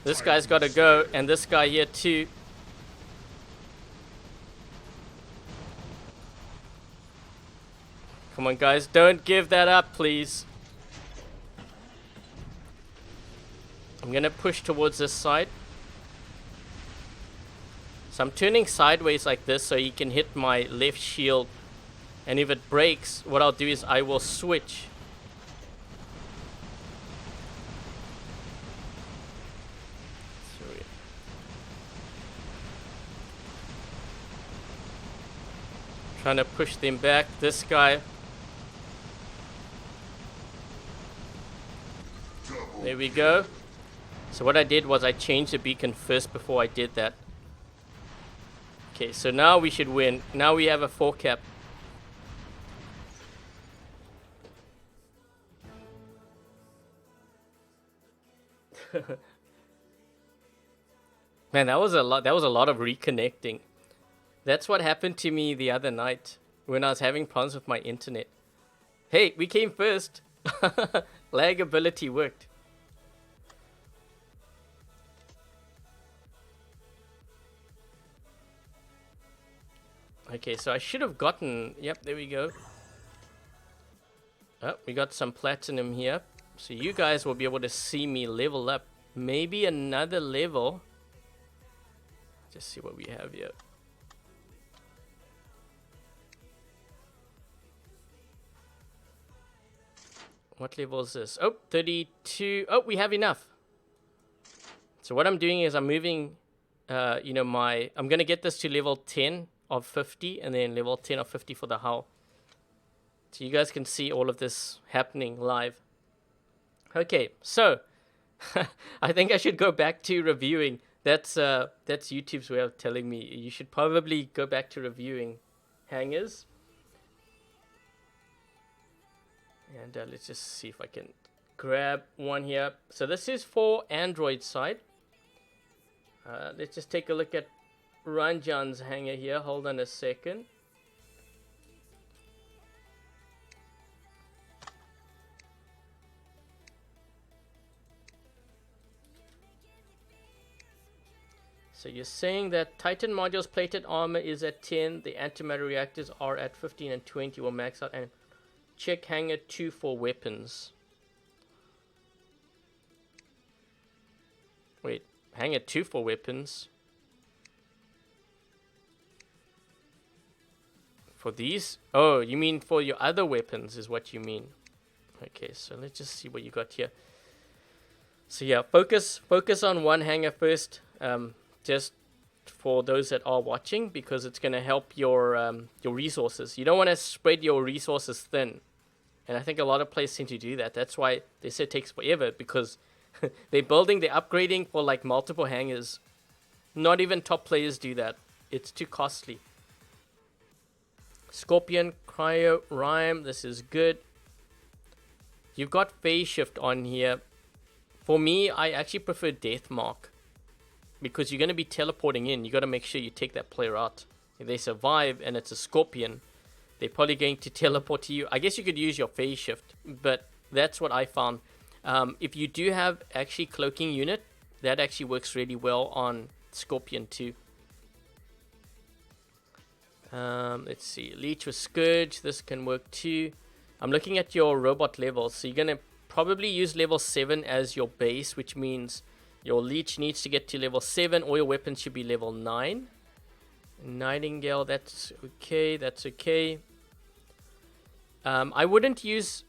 This guy's got to go, and this guy here too. Come on, guys. Don't give that up, please. I'm gonna push towards this side. So I'm turning sideways like this so he can hit my left shield. And if it breaks, what I'll do is I will switch. Sorry. Trying to push them back. This guy. There we go. So what I did was I changed the beacon first before I did that. Okay, so now we should win. Now we have a 4 cap. Man, that was a lot of reconnecting. That's what happened to me the other night when I was having problems with my internet. Hey, we came first. Lag ability worked. Okay, so I should have gotten... Yep, there we go. Oh, we got some platinum here. So you guys will be able to see me level up. Maybe another level. Just see what we have here. What level is this? Oh, 32. Oh, we have enough. So what I'm doing is I'm moving, I'm going to get this to level 10 of 50 and then level 10 of 50 for the hull. So you guys can see all of this happening live. Okay, so I think I should go back to reviewing. That's YouTube's way of telling me you should probably go back to reviewing hangars. And let's just see if I can grab one here. So this is for Android side. Let's just take a look at Ranjan's hangar here. Hold on a second. So you're saying that Titan module's plated armor is at 10, the antimatter reactors are at 15 and 20 will max out. And check hanger 2 for weapons. Wait, hanger 2 for weapons. For these? Oh, you mean for your other weapons is what you mean. Okay, so let's just see what you got here. So yeah, focus on one hanger first, just for those that are watching, because it's going to help your resources. You don't want to spread your resources thin. And I think a lot of players seem to do that. That's why they say it takes forever, because they're upgrading for like multiple hangers. Not even top players do that. It's too costly. Scorpion, Cryo, Rhyme, this is good. You've got Phase Shift on here. For me, I actually prefer Death Mark, because you're going to be teleporting in. You got to make sure you take that player out. If they survive and it's a Scorpion, they're probably going to teleport to you. I guess you could use your Phase Shift, but that's what I found. If you do have actually Cloaking Unit, that actually works really well on Scorpion too. Let's see, Leech with Scourge, this can work too. I'm looking at your robot levels, so you're going to probably use level 7 as your base, which means your Leech needs to get to level 7, or your weapons should be level 9. Nightingale, that's okay, that's okay. I wouldn't use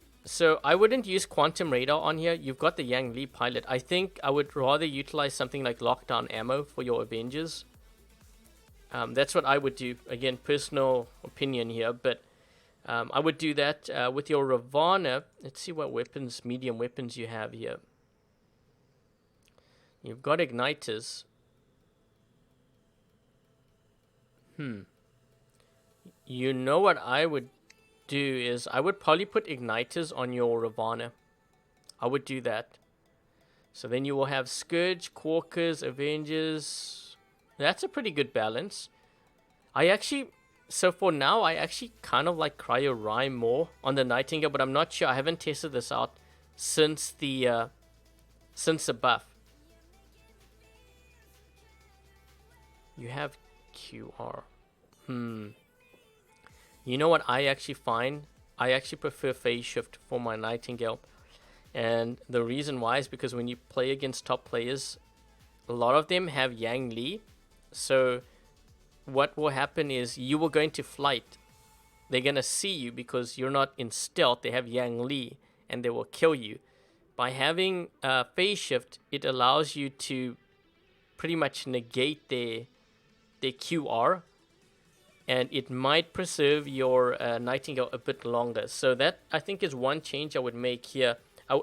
Quantum Radar on here. You've got the Yang Li pilot. I think I would rather utilize something like Lockdown Ammo for your Avengers. That's what I would do. Again, personal opinion here, but I would do that with your Ravana. Let's see what weapons, medium weapons you have here. You've got Igniters. You know what I would do is I would probably put Igniters on your Ravana. I would do that. So then you will have Scourge, Quarkers, Avengers. That's a pretty good balance. So for now, I actually kind of like Cryo Rhyme more on the Nightingale, but I'm not sure. I haven't tested this out since the buff. You have QR. You know what I actually find? I actually prefer Phase Shift for my Nightingale. And the reason why is because when you play against top players, a lot of them have Yang Li. So what will happen is you will go into flight. They're going to see you because you're not in stealth. They have Yang Li and they will kill you. By having Phase Shift, it allows you to pretty much negate their QR. And it might preserve your Nightingale a bit longer. So that, I think, is one change I would make here.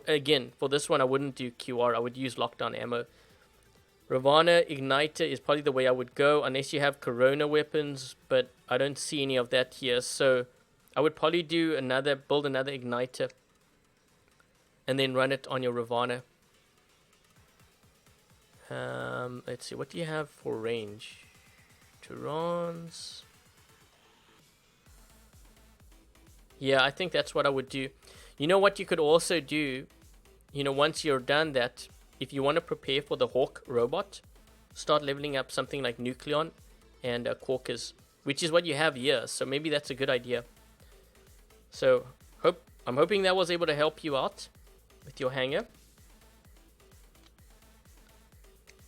Again, for this one, I wouldn't do QR. I would use Lockdown Ammo. Ravana Igniter is probably the way I would go, unless you have Corona weapons, but I don't see any of that here. So I would probably build another Igniter, and then run it on your Ravana. Let's see, what do you have for range? Turons. Yeah, I think that's what I would do. You know what you could also do, once you're done that, if you want to prepare for the Hawk robot, start leveling up something like Nucleon and Quarkers, which is what you have here. So maybe that's a good idea. So I'm hoping that was able to help you out with your hanger.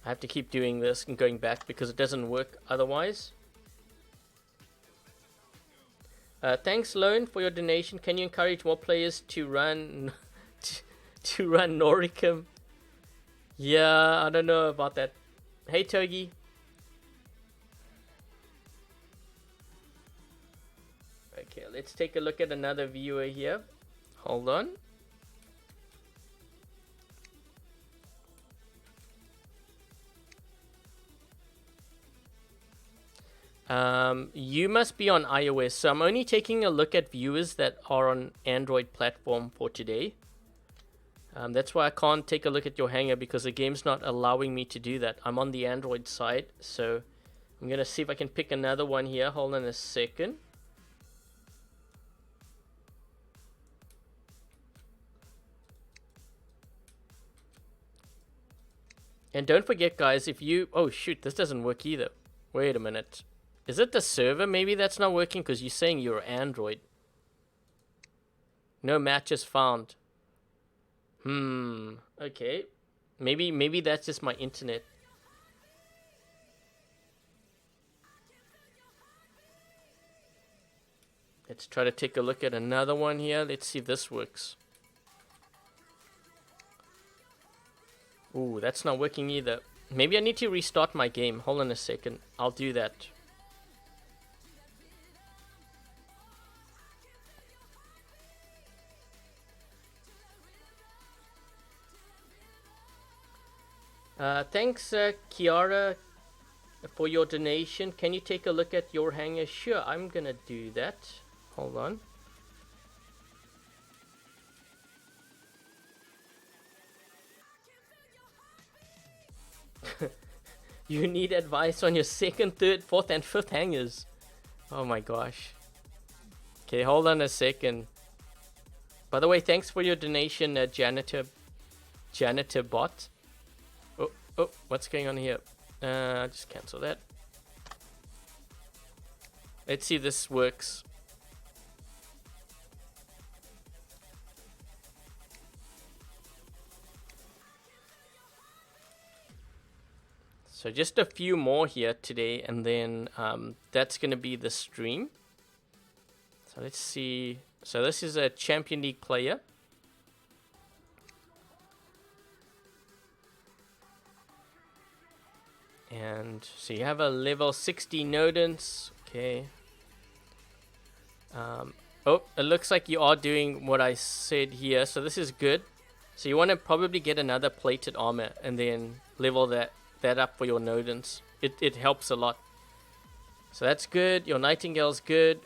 I have to keep doing this and going back because it doesn't work otherwise. Thanks, Lone, for your donation. Can you encourage more players to run to run Noricum? Yeah, I don't know about that. Hey, Togi. Okay, let's take a look at another viewer here. Hold on. You must be on iOS, so I'm only taking a look at viewers that are on Android platform for today. That's why I can't take a look at your hanger, because the game's not allowing me to do that. I'm on the Android side, so I'm going to see if I can pick another one here. Hold on a second. And don't forget, guys, if you... Oh, shoot, this doesn't work either. Wait a minute. Is it the server maybe that's not working? Because you're saying you're Android. No matches found. Okay. Maybe that's just my internet. Let's try to take a look at another one here. Let's see if this works. Ooh, that's not working either. Maybe I need to restart my game. Hold on a second. I'll do that. Thanks, Kiara, for your donation. Can you take a look at your hanger? Sure, I'm gonna do that. Hold on. You need advice on your second, third, fourth, and fifth hangers. Oh my gosh. Okay, hold on a second. By the way, thanks for your donation, janitor bot. Oh, what's going on here? Just cancel that. Let's see if this works. So just a few more here today, and then that's going to be the stream. So let's see. So this is a Champion League player. And so you have a level 60 Nodens. Okay. Oh, it looks like you are doing what I said here. So this is good. So you want to probably get another plated armor and then level that up for your Nodens. It helps a lot. So that's good. Your Nightingale's good.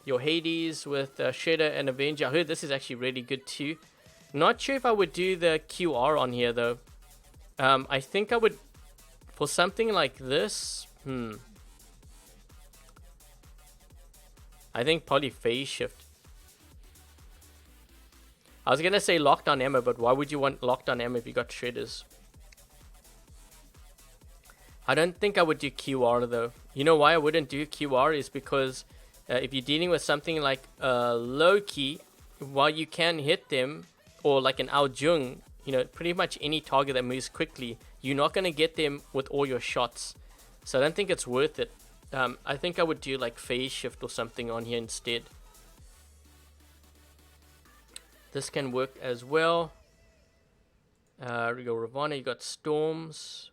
Your Hades with Shredder and Avenger. I heard this is actually really good too. Not sure if I would do the QR on here though. I think I would... For something like this, I think probably phase shift. I was gonna say lockdown ammo, but why would you want lockdown ammo if you got shredders? I don't think I would do QR though. You know why I wouldn't do QR is because if you're dealing with something like Loki, while you can hit them, or like an Ao Jung, you know, pretty much any target that moves quickly, you're not going to get them with all your shots. So I don't think it's worth it. I think I would do like phase shift or something on here instead. This can work as well. We go Ravana, you got Storms.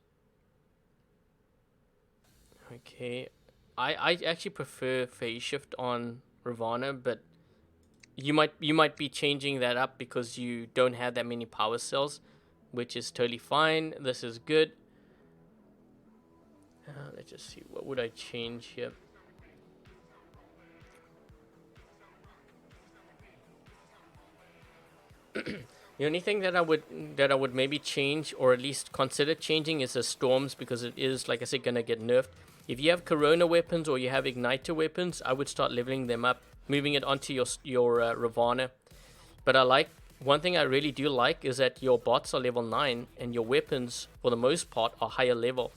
Okay. I actually prefer phase shift on Ravana, but you might be changing that up because you don't have that many power cells, which is totally fine. This is good. Let's just see, what would I change here? The only thing that I would maybe change, or at least consider changing, is the Storms, because it is, like I said, gonna get nerfed. If you have Corona weapons or you have Igniter weapons, I would start leveling them up, moving it onto your Ravana. But one thing I really do like is that your bots are level 9 and your weapons, for the most part, are higher level.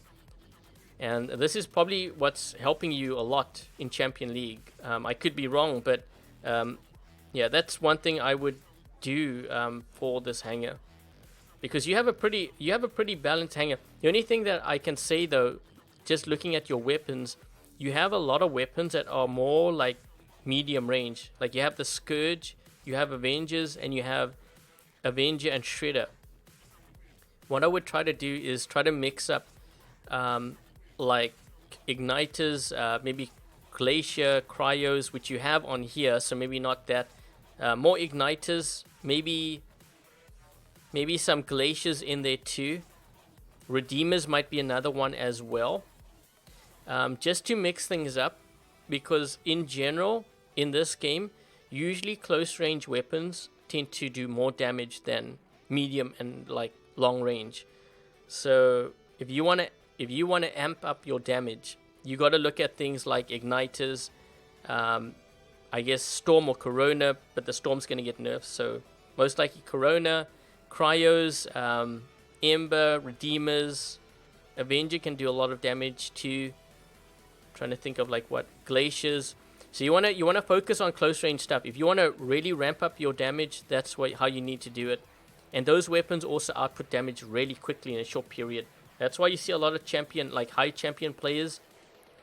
And this is probably what's helping you a lot in Champion League. I could be wrong, but yeah, that's one thing I would do for this hanger, because you have a pretty balanced hanger. The only thing that I can say though, just looking at your weapons, you have a lot of weapons that are more like medium range. Like you have the Scourge, you have Avengers, and you have Avenger and Shredder. What I would try to do is try to mix up like Igniters, maybe Glacier, Cryos, which you have on here, so maybe not that. More Igniters, maybe some Glaciers in there too. Redeemers might be another one as well. Just to mix things up, because in general, in this game, usually close range weapons tend to do more damage than medium and like long range. So if you want to amp up your damage, you got to look at things like Igniters, I guess Storm or Corona, but the Storm's going to get nerfed, so most likely Corona, Cryos, Ember, Redeemers. Avenger can do a lot of damage too. Trying to think of like what Glaciers. So you wanna focus on close range stuff. If you wanna really ramp up your damage, that's how you need to do it. And those weapons also output damage really quickly in a short period. That's why you see a lot of champion, like high champion players,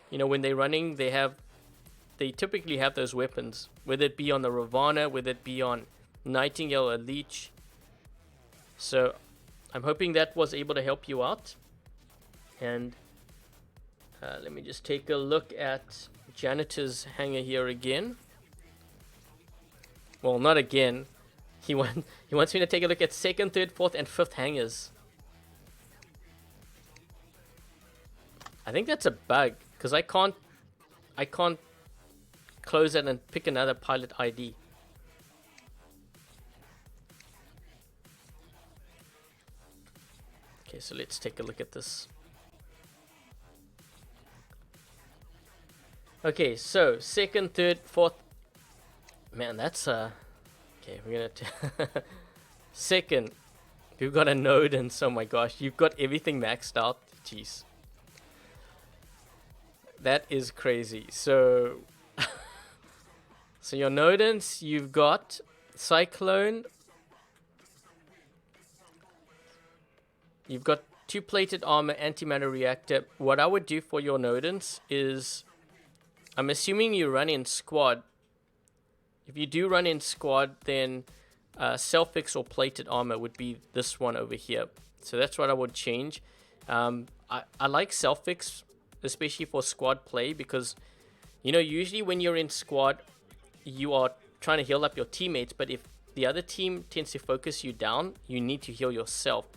you know, when they're running, they typically have those weapons, whether it be on the Ravana, whether it be on Nightingale or Leech. So I'm hoping that was able to help you out. And let me just take a look at Janitor's hangar here again. Well, not again. He wants me to take a look at 2nd, 3rd, 4th, and 5th hangars. I think that's a bug, because I can't close it and pick another pilot ID. Okay, so let's take a look at this. Okay, so 2nd, 3rd, 4th. Man, that's okay, we're gonna 2nd. You've got a node, and oh my gosh, you've got everything maxed out. Jeez. That is crazy. So so your Nodens, you've got Cyclone. You've got 2 plated armor, antimatter reactor. What I would do for your Nodens is, I'm assuming you run in squad. If you do run in squad, then Selfix or plated armor would be this one over here. So that's what I would change. I like Selfix, especially for squad play, because, you know, usually when you're in squad, you are trying to heal up your teammates, but if the other team tends to focus you down, you need to heal yourself.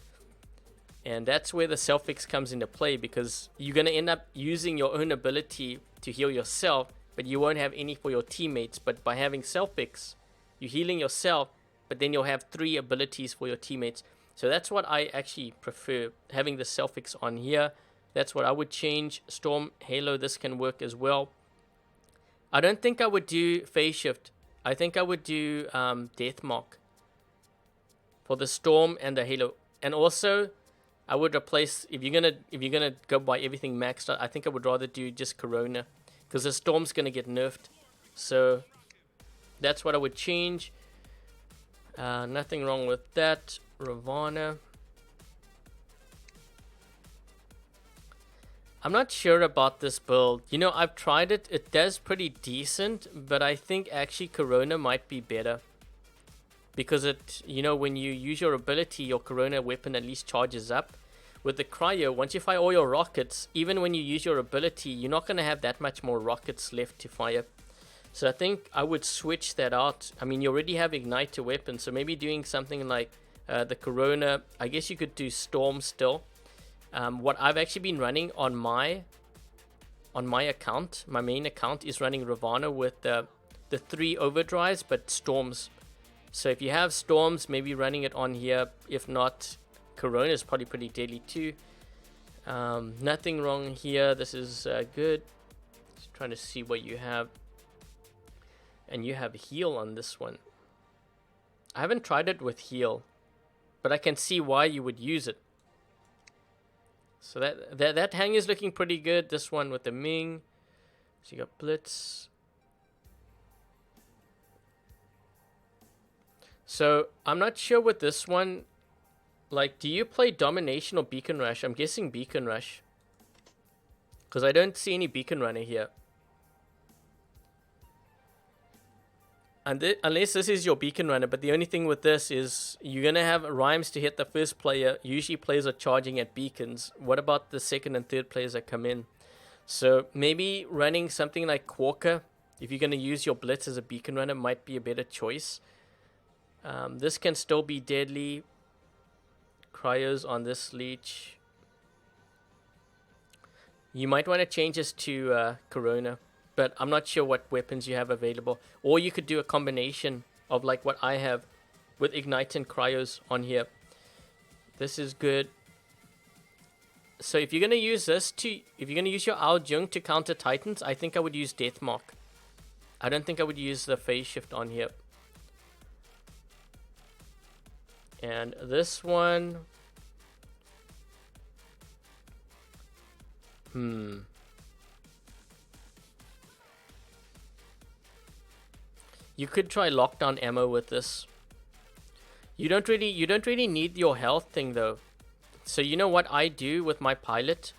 And that's where the Selfix comes into play, because you're going to end up using your own ability to heal yourself, but you won't have any for your teammates. But by having Selfix, you're healing yourself, but then you'll have 3 abilities for your teammates. So that's what I actually prefer, having the Selfix on here. That's what I would change. Storm, Halo, this can work as well. I don't think I would do Phase Shift. I think I would do Deathmark for the Storm and the Halo. And also, I would replace, if you're gonna go by everything maxed out, I think I would rather do just Corona, because the Storm's gonna get nerfed. So that's what I would change. Nothing wrong with that. Ravana. I'm not sure about this build. You know, I've tried it. It does pretty decent, but I think actually Corona might be better. Because it, you know, when you use your ability, your Corona weapon at least charges up. With the Cryo, once you fire all your rockets, even when you use your ability, you're not going to have that much more rockets left to fire. So I think I would switch that out. I mean, you already have Igniter weapon, so maybe doing something like the Corona. I guess you could do Storm still. What I've actually been running on my account, my main account, is running Ravana with the 3 overdrives, but Storms. So if you have Storms, maybe running it on here. If not, Corona is probably pretty deadly too. Nothing wrong here. This is good. Just trying to see what you have. And you have heal on this one. I haven't tried it with heal, but I can see why you would use it. So that hang is looking pretty good. This one with the Ming. So you got Blitz. So I'm not sure with this one. Like, do you play Domination or Beacon Rush? I'm guessing Beacon Rush, because I don't see any Beacon Runner here. And unless this is your Beacon Runner, but the only thing with this is you're going to have rhymes to hit the first player. Usually players are charging at beacons. What about the second and third players that come in? So maybe running something like Quokka, if you're going to use your Blitz as a Beacon Runner, might be a better choice. This can still be deadly. Cryos on this Leech. You might want to change this to Corona, but I'm not sure what weapons you have available. Or you could do a combination of like what I have with Ignite and Cryos on here. This is good. So if you're going to use this if you're going to use your Ao Jung to counter Titans, I think I would use Deathmark. I don't think I would use the Phase Shift on here. And this one, You could try lockdown ammo with this. You don't really need your health thing though. So you know what I do with my pilot?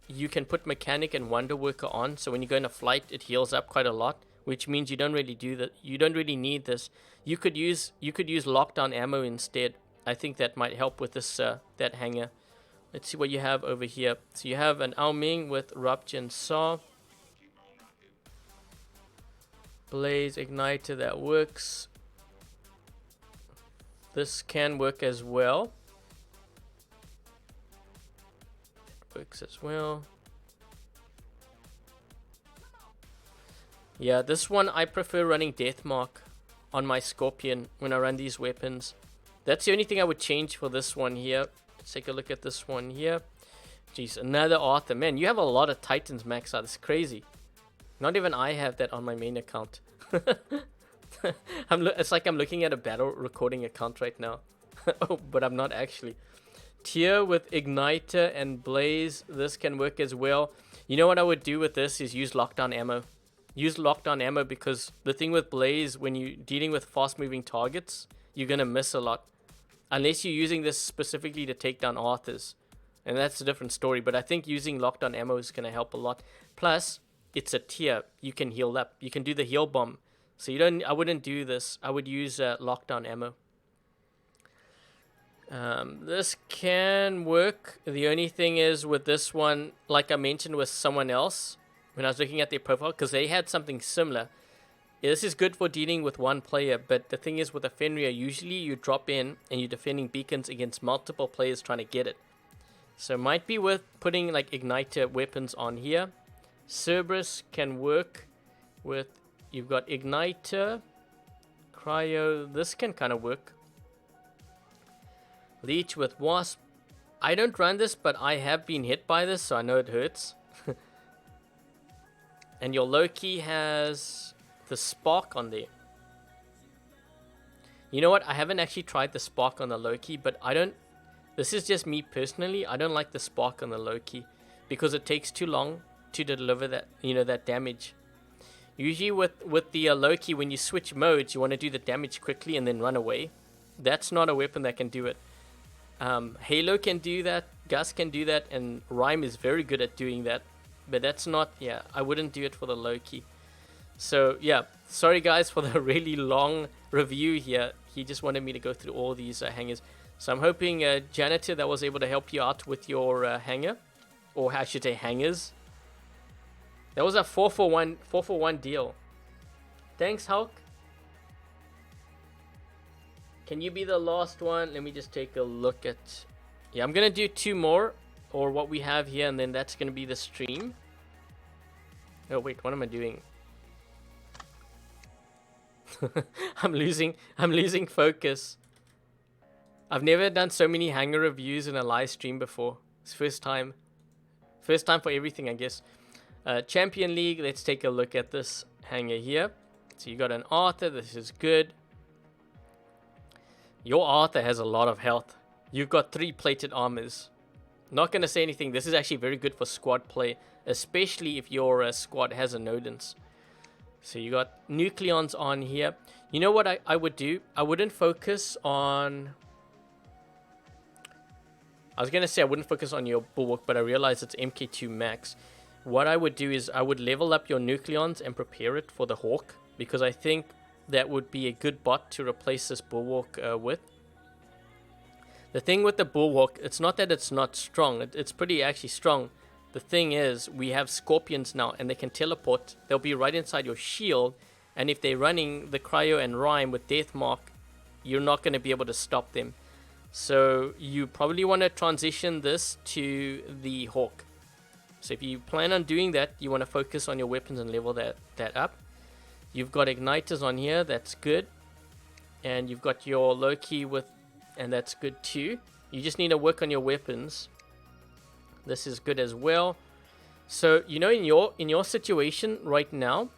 You can put mechanic and wonder worker on, so when you go in a flight it heals up quite a lot, which means you don't really do that. You don't really need this. You could use lockdown ammo instead. I think that might help with this that hanger. Let's see what you have over here. So you have an Ao Ming with Rupture and Saw. Blaze Igniter, that works. This can work as well. Works as well. Yeah, this one I prefer running Deathmark on my Scorpion when I run these weapons. That's the only thing I would change for this one here. Let's take a look at this one here. Jeez, another Arthur. Man, you have a lot of Titans max out. It's crazy. Not even I have that on my main account. It's like I'm looking at a battle recording account right now. Oh, but I'm not actually. Tier with Igniter and Blaze. This can work as well. You know what I would do with this is use lockdown ammo. Use lockdown ammo because the thing with Blaze, when you're dealing with fast moving targets, you're going to miss a lot. Unless you're using this specifically to take down Arthurs. And that's a different story. But I think using lockdown ammo is going to help a lot. Plus, it's a tier. You can heal up. You can do the heal bomb. So I wouldn't do this. I would use lockdown ammo. This can work. The only thing is with this one, like I mentioned with someone else, when I was looking at their profile, because they had something similar. Yeah, this is good for dealing with one player, but the thing is with a Fenrir, usually you drop in and you're defending beacons against multiple players trying to get it. So it might be worth putting like Igniter weapons on here. Cerberus can work with, you've got Igniter, Cryo, this can kind of work. Leech with Wasp. I don't run this, but I have been hit by this, so I know it hurts. And your Loki has the Spark on there. You know what? I haven't actually tried the Spark on the Loki, but I don't... This is just me personally. I don't like the Spark on the Loki because it takes too long to deliver that, that damage. Usually with the Loki, when you switch modes, you want to do the damage quickly and then run away. That's not a weapon that can do it. Halo can do that, Gust can do that, and Rhyme is very good at doing that. But that's not, I wouldn't do it for the Loki. So, sorry guys for the really long review here. He just wanted me to go through all these hangers. So I'm hoping, Janitor, that was able to help you out with your hanger. Or I should say hangers. That was a 4-for-1 deal. Thanks, Hulk. Can you be the last one? Let me just take a look at... Yeah, I'm going to do 2 more. Or what we have here, and then that's going to be the stream. Oh, wait, what am I doing? I'm losing focus. I've never done so many hanger reviews in a live stream before. It's first time. First time for everything, I guess. Champion League, let's take a look at this hanger here. So you got an Arthur, this is good. Your Arthur has a lot of health. You've got 3 plated armors. Not going to say anything. This is actually very good for squad play, especially if your squad has a Nodens. So you got Nucleons on here. You know what I would do? I wouldn't focus on... I was going to say I wouldn't focus on your Bulwark, but I realized it's MK2 max. What I would do is I would level up your Nucleons and prepare it for the Hawk, because I think that would be a good bot to replace this Bulwark with. The thing with the Bulwark, it's not that it's not strong. It's pretty actually strong. The thing is, we have Scorpions now, and they can teleport. They'll be right inside your shield. And if they're running the Cryo and Rhyme with Deathmark, you're not going to be able to stop them. So you probably want to transition this to the Hawk. So if you plan on doing that, you want to focus on your weapons and level that up. You've got Igniters on here. That's good. And you've got your Loki with... And that's good too. You just need to work on your weapons. This is good as well. So, in your situation right now,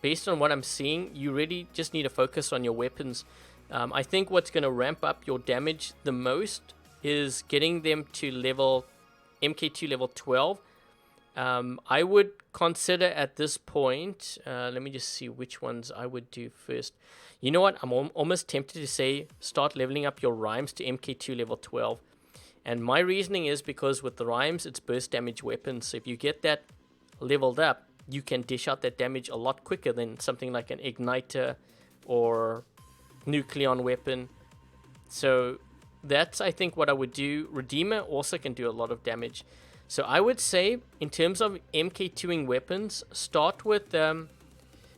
based on what I'm seeing, you really just need to focus on your weapons. I think what's going to ramp up your damage the most is getting them to MK2 level 12. I would consider at this point, let me just see which ones I would do first. You know what? I'm almost tempted to say start leveling up your rhymes to MK2 level 12. And my reasoning is because with the rhymes, it's burst damage weapons. So if you get that leveled up, you can dish out that damage a lot quicker than something like an igniter or nucleon weapon. So that's, I think, what I would do. Redeemer also can do a lot of damage. So I would say, in terms of MK2ing weapons, start with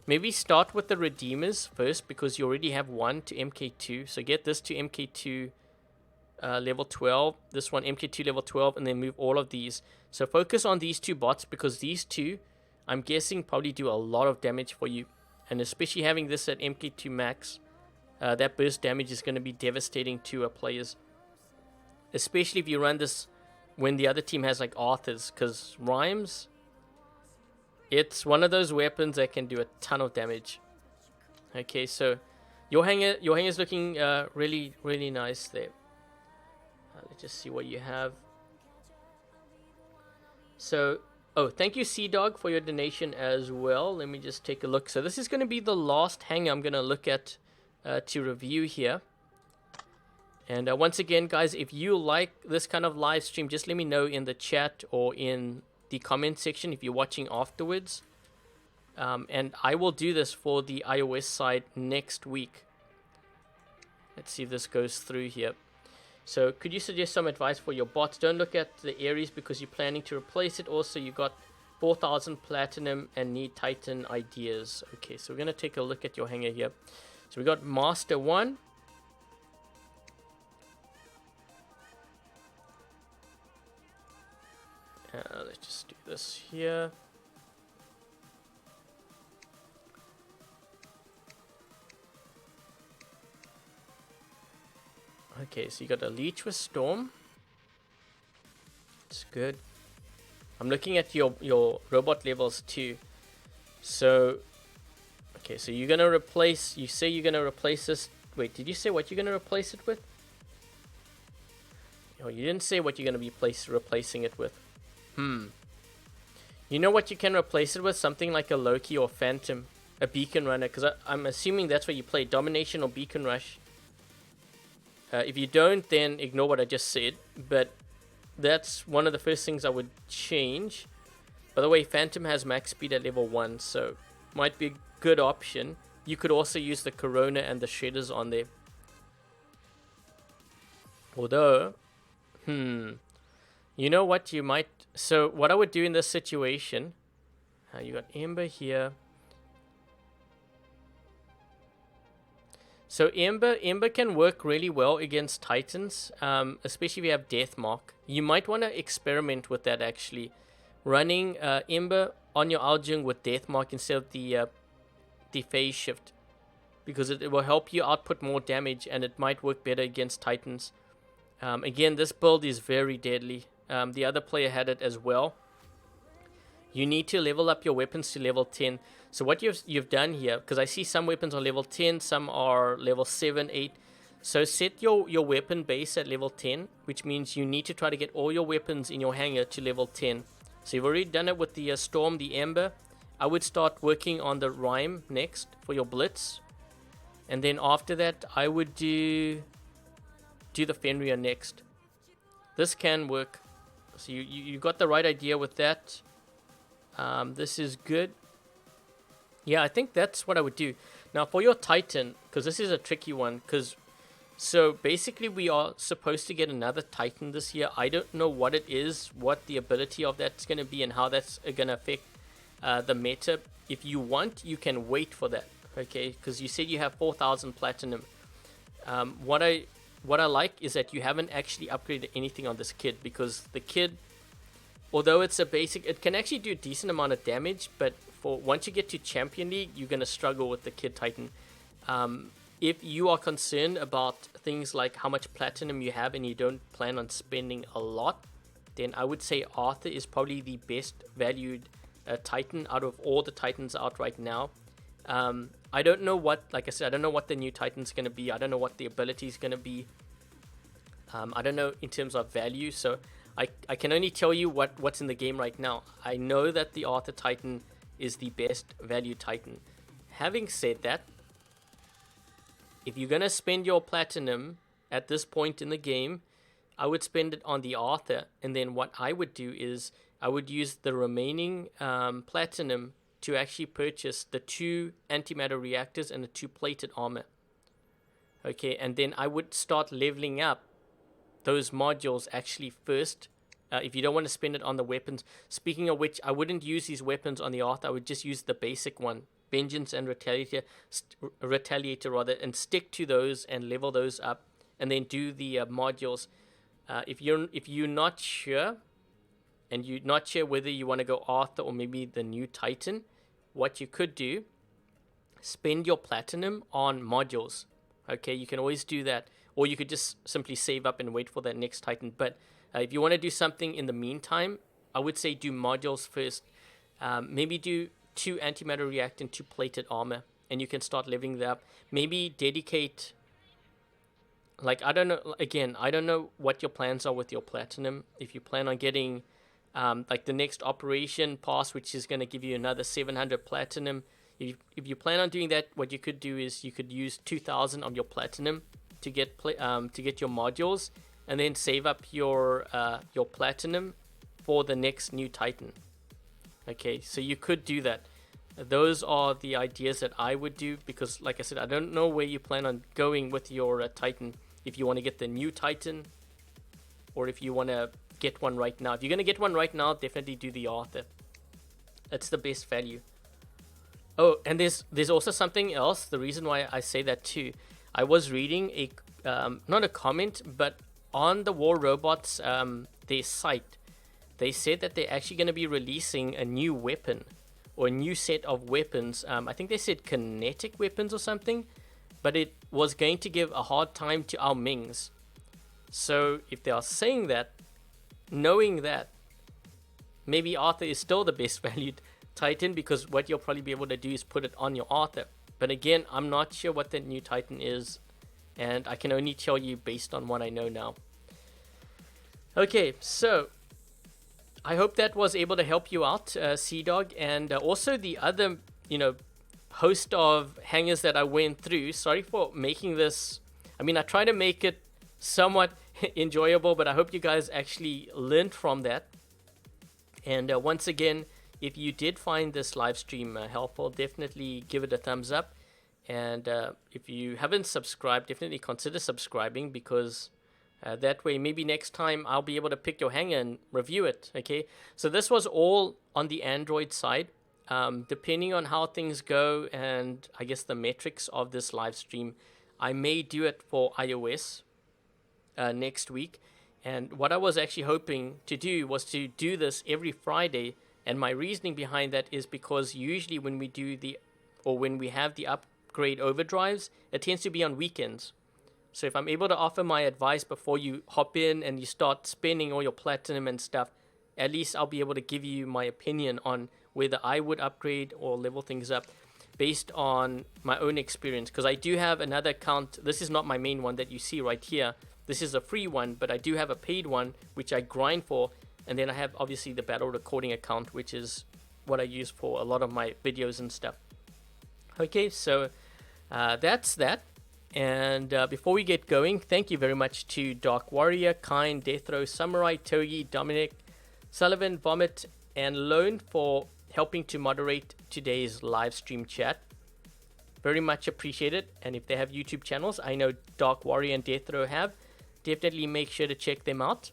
maybe start with the Redeemers first, because you already have one to MK2. So get this to MK2 level 12, this one MK2 level 12, and then move all of these. So focus on these two bots, because these two, I'm guessing, probably do a lot of damage for you. And especially having this at MK2 max, that burst damage is going to be devastating to players. Especially if you run this when the other team has like Arthurs, because Rhymes, it's one of those weapons that can do a ton of damage. Okay, so your hanger is looking really, really nice there. Let's just see what you have. So, oh, thank you, Sea Dog, for your donation as well. Let me just take a look. So this is going to be the last hanger I'm going to look at to review here. And once again, guys, if you like this kind of live stream, just let me know in the chat or in the comment section if you're watching afterwards. And I will do this for the iOS side next week. Let's see if this goes through here. So could you suggest some advice for your bots? Don't look at the Ares because you're planning to replace it. Also, you got 4,000 platinum and need Titan ideas. Okay, so we're going to take a look at your hanger here. So we got Master 1. Let's just do this here. Okay, so you got a Leech with Storm. It's good. I'm looking at your robot levels too. So, okay, so you're gonna replace. You say you're gonna replace this. Wait, did you say what you're gonna replace it with? Oh, you didn't say what you're gonna be replacing it with. You know what you can replace it with? Something like a Loki or Phantom, a Beacon Runner, because I'm assuming that's what you play, Domination or Beacon Rush. If you don't, then ignore what I just said, but that's one of the first things I would change. By the way, Phantom has max speed at level 1, so might be a good option. You could also use the Corona and the Shredders on there. Although, you know what you might... So what I would do in this situation, you got Ember here. So Ember can work really well against Titans, especially if you have Death Mark. You might want to experiment with that actually. Running Ember on your Aljung with Death Mark instead of the phase shift. Because it will help you output more damage and it might work better against Titans. Again, this build is very deadly. The other player had it as well. You need to level up your weapons to level 10. So what you've done here, because I see some weapons are level 10, some are level 7, 8. So set your weapon base at level 10, which means you need to try to get all your weapons in your hanger to level 10. So you've already done it with the Storm, the Ember. I would start working on the Rhyme next for your Blitz. And then after that, I would do the Fenrir next. This can work. So you got the right idea with that. This is good. Yeah, I think that's what I would do. Now for your Titan, because this is a tricky one, so basically we are supposed to get another Titan this year. I don't know what it is, what the ability of that's going to be, and how that's going to affect the meta. If you want, you can wait for that, okay? Because you said you have 4,000 platinum. What I like is that you haven't actually upgraded anything on this kid, because the kid, although it's a basic, it can actually do a decent amount of damage, but for once you get to Champion League, you're going to struggle with the kid Titan. If you are concerned about things like how much platinum you have and you don't plan on spending a lot, then I would say Arthur is probably the best valued Titan out of all the Titans out right now. I don't know what, like I said, I don't know what the new Titan's going to be. I don't know what the ability is going to be. I don't know in terms of value. So I can only tell you what's in the game right now. I know that the Arthur Titan is the best value Titan. Having said that, if you're going to spend your platinum at this point in the game, I would spend it on the Arthur, and then what I would do is I would use the remaining platinum to actually purchase the 2 antimatter reactors and the 2 plated armor. Okay, and then I would start leveling up those modules actually first. If you don't want to spend it on the weapons. Speaking of which, I wouldn't use these weapons on the Arthur. I would just use the basic one, Vengeance and Retaliator rather, and stick to those and level those up, and then do the modules. If you're not sure, and you're not sure whether you want to go Arthur or maybe the new Titan, what you could do, spend your platinum on modules. Okay, you can always do that, or you could just simply save up and wait for that next Titan. But if you want to do something in the meantime, I would say do modules first. Maybe do 2 antimatter reactor and 2 plated armor, and you can start leveling that up. Maybe dedicate, like, I don't know, again, I don't know what your plans are with your platinum. If you plan on getting like the next operation pass, which is going to give you another 700 platinum. If you plan on doing that, what you could do is you could use 2,000 of your platinum to get your modules, and then save up your platinum for the next new Titan. Okay, so you could do that. Those are the ideas that I would do, because like I said, I don't know where you plan on going with your Titan. If you want to get the new Titan, or if you want to get one right now. If you're going to get one right now, definitely do the Arthur. That's the best value. Oh, and there's also something else. The reason why I say that too, I was reading a not a comment, but on the War Robots their site, they said that they're actually going to be releasing a new weapon, or a new set of weapons. I think they said kinetic weapons or something, but it was going to give a hard time to our Mings. So if they are saying that, knowing that, maybe Arthur is still the best valued Titan, because what you'll probably be able to do is put it on your Arthur. But again, I'm not sure what the new Titan is, and I can only tell you based on what I know now. Okay, so I hope that was able to help you out, Sea-Dog, and also the other, host of hangers that I went through. Sorry for making this. I mean, I try to make it somewhat enjoyable, but I hope you guys actually learned from that. And once again, if you did find this live stream helpful, definitely give it a thumbs up. And if you haven't subscribed, definitely consider subscribing, because that way maybe next time I'll be able to pick your hanger and review it. Okay, so this was all on the Android side. Depending on how things go and I guess the metrics of this live stream, I may do it for iOS next week. And what I was actually hoping to do was to do this every Friday. And my reasoning behind that is because usually when we do when we have the upgrade overdrives, it tends to be on weekends. So if I'm able to offer my advice before you hop in and you start spending all your platinum and stuff, at least I'll be able to give you my opinion on whether I would upgrade or level things up based on my own experience. Because I do have another account. This is not my main one that you see right here. This is a free one, but I do have a paid one, which I grind for. And then I have obviously the battle recording account, which is what I use for a lot of my videos and stuff. Okay, so that's that. And before we get going, thank you very much to Dark Warrior, Kind, Deathrow, Samurai, Togi, Dominic, Sullivan, Vomit, and Lone for helping to moderate today's live stream chat. Very much appreciated. And if they have YouTube channels, I know Dark Warrior and Deathrow have, definitely make sure to check them out.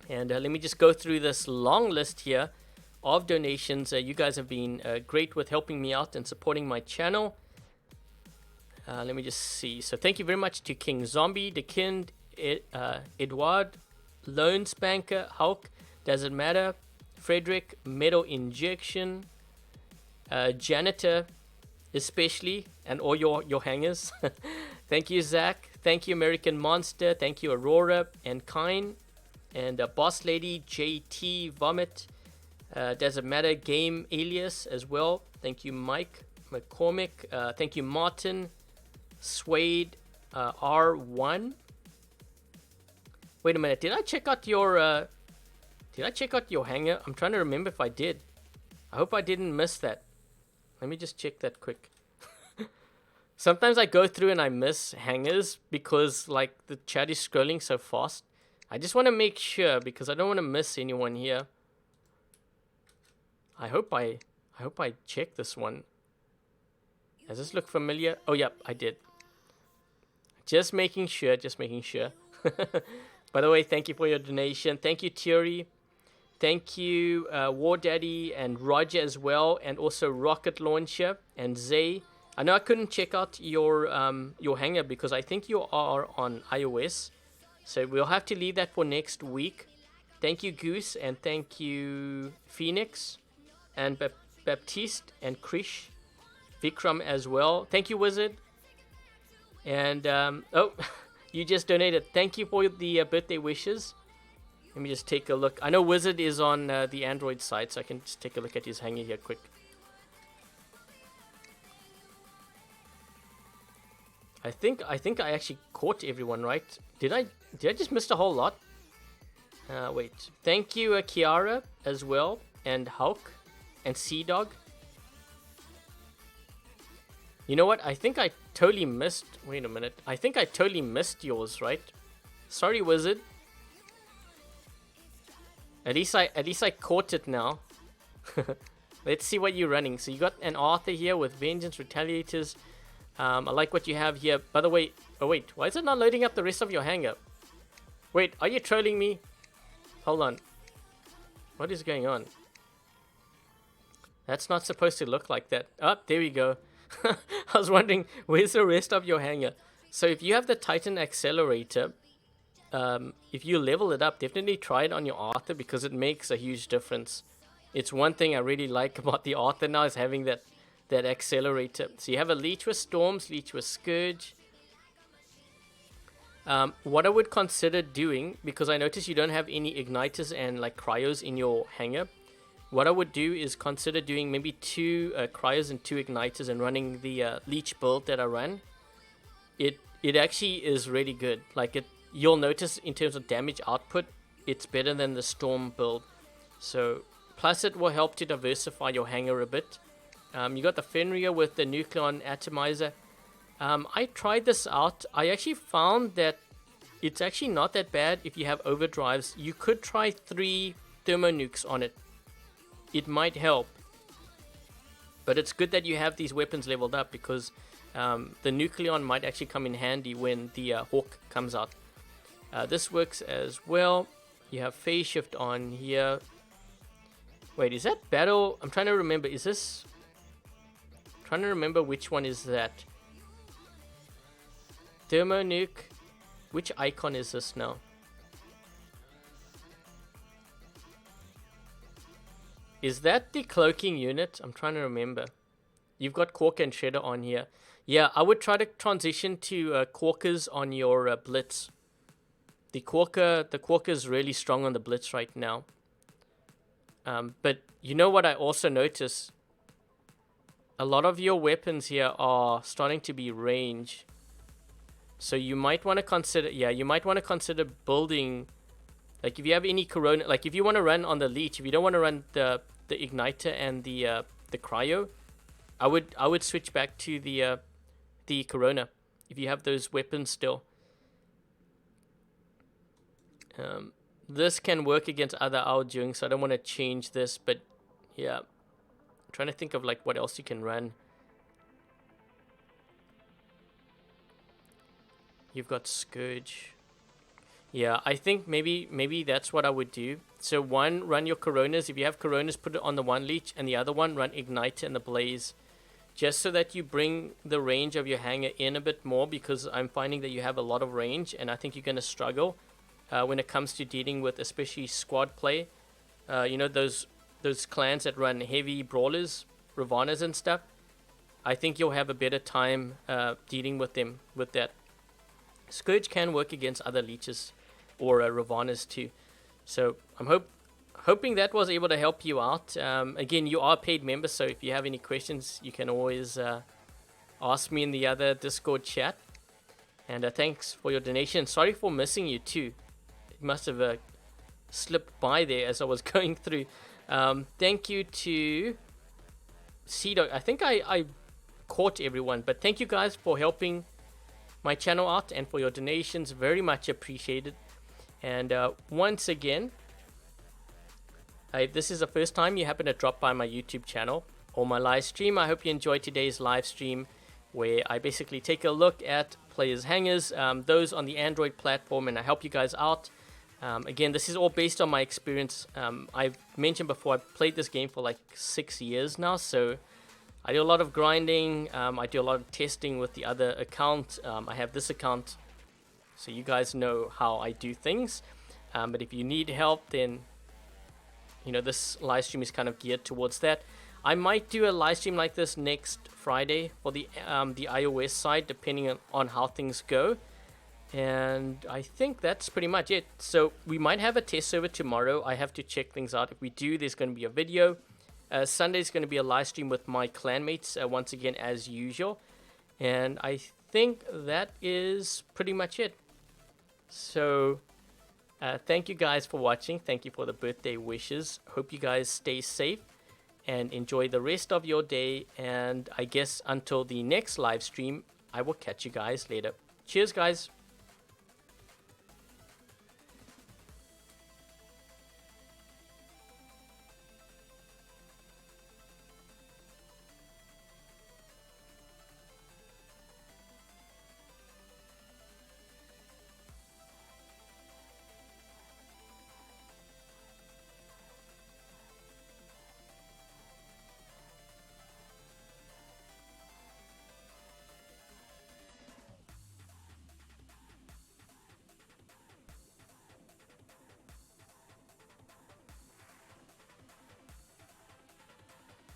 And let me just go through this long list here of donations. You guys have been great with helping me out and supporting my channel. Let me just see. So thank you very much to King Zombie, The Kind, Edward, Lone Spanker, Hulk, Doesn't Matter, Frederick, Metal Injection, Janitor especially, and all your hangers. Thank you, Zach. Thank you, American Monster. Thank you, Aurora and Kine. And Boss Lady, JT, Vomit, Doesn't Matter, Game Alias as well. Thank you, Mike McCormick. Thank you, Martin, Suede, R1. Wait a minute. Did I check out your hanger? I'm trying to remember if I did. I hope I didn't miss that. Let me just check that quick. Sometimes I go through and I miss hangers because like the chat is scrolling so fast. I just want to make sure because I don't want to miss anyone here. I hope I check this one. Does this look familiar? Oh, yep, I did. Just making sure, just making sure. By the way, thank you for your donation. Thank you, Thierry. Thank you, War Daddy and Roger as well, and also Rocket Launcher and Zay. I know I couldn't check out your hanger because I think you are on iOS, so we'll have to leave that for next week. Thank you, Goose, and thank you, Phoenix, and Baptiste, and Krish, Vikram as well. Thank you, Wizard. And, oh, you just donated. Thank you for the birthday wishes. Let me just take a look. I know Wizard is on the Android side, so I can just take a look at his hanger here quick. I think I actually caught everyone, right? Did I just miss a whole lot? Wait. Thank you, Kiara, as well, and Hulk, and Sea Dog. You know what? I think I totally missed. Wait a minute. I think I totally missed yours, right? Sorry, Wizard. At least I caught it now. Let's see what you're running. So you got an Arthur here with Vengeance, Retaliators. I like what you have here. By the way, oh wait, why is it not loading up the rest of your hanger? Wait, are you trolling me? Hold on. What is going on? That's not supposed to look like that. Oh, there we go. I was wondering, where's the rest of your hanger? So if you have the Titan Accelerator, if you level it up, definitely try it on your Arthur because it makes a huge difference. It's one thing I really like about the Arthur now is having that accelerator. So you have a Leech with Storms, Leech with Scourge. What I would consider doing, because I notice you don't have any Igniters and like Cryos in your hanger, what I would do is consider doing maybe 2 Cryos and 2 Igniters and running the Leech build that I run. It actually is really good. Like you'll notice in terms of damage output, it's better than the Storm build. So, plus it will help to diversify your hanger a bit. You got the Fenrir with the Nucleon Atomizer. I tried this out. I actually found that it's actually not that bad if you have overdrives. You could try 3 thermonukes on it. It might help. But it's good that you have these weapons leveled up because the Nucleon might actually come in handy when the Hawk comes out. This works as well. You have Phase Shift on here. Wait, is that Battle? I'm trying to remember. Is this... I'm trying to remember which one is that. Thermonuke. Which icon is this now? Is that the cloaking unit? I'm trying to remember. You've got Quark and Shredder on here. Yeah, I would try to transition to Quarkers on your Blitz. The Quarker is really strong on the Blitz right now. But you know what I also notice? A lot of your weapons here are starting to be range. So you might want to consider, you might want to consider building, like if you have any Corona, like if you want to run on the Leech, if you don't want to run the Igniter and the Cryo, I would switch back to the Corona if you have those weapons still. This can work against other Aoljung, so I don't want to change this, but yeah. I'm trying to think of like what else you can run. You've got Scourge. Yeah, I think maybe that's what I would do. So one, run your Coronas. If you have Coronas, put it on the one Leech, and the other one, run Ignite and the Blaze. Just so that you bring the range of your hanger in a bit more, because I'm finding that you have a lot of range, and I think you're going to struggle when it comes to dealing with especially squad play. You know, those clans that run heavy brawlers, Ravanas and stuff. I think you'll have a better time dealing with them with that. Scourge can work against other leeches or Ravanas too. So I'm hoping that was able to help you out. Again, you are a paid member, so if you have any questions, you can always ask me in the other Discord chat. And thanks for your donation. Sorry for missing you too. It must have slipped by there as I was going through. Thank you to C-Dog. I think I caught everyone, but thank you guys for helping my channel out and for your donations. Very much appreciated. And once again, if this is the first time you happen to drop by my YouTube channel or my live stream, I hope you enjoyed today's live stream where I basically take a look at players' hangars, those on the Android platform, and I help you guys out. Again, this is all based on my experience. I've mentioned before, I've played this game for like 6 years now, so I do a lot of grinding, I do a lot of testing with the other account. I have this account, so you guys know how I do things. But if you need help, then you know, this live stream is kind of geared towards that. I might do a live stream like this next Friday for the iOS side, depending on how things go. And I think that's pretty much it. So we might have a test server tomorrow. I have to check things out. If we do, there's going to be a video. Sunday is going to be a live stream with my clanmates, once again as usual. And I think that is pretty much it. So thank you guys for watching. Thank you for the birthday wishes. Hope you guys stay safe and enjoy the rest of your day. And I guess until the next live stream, I will catch you guys later. Cheers, guys.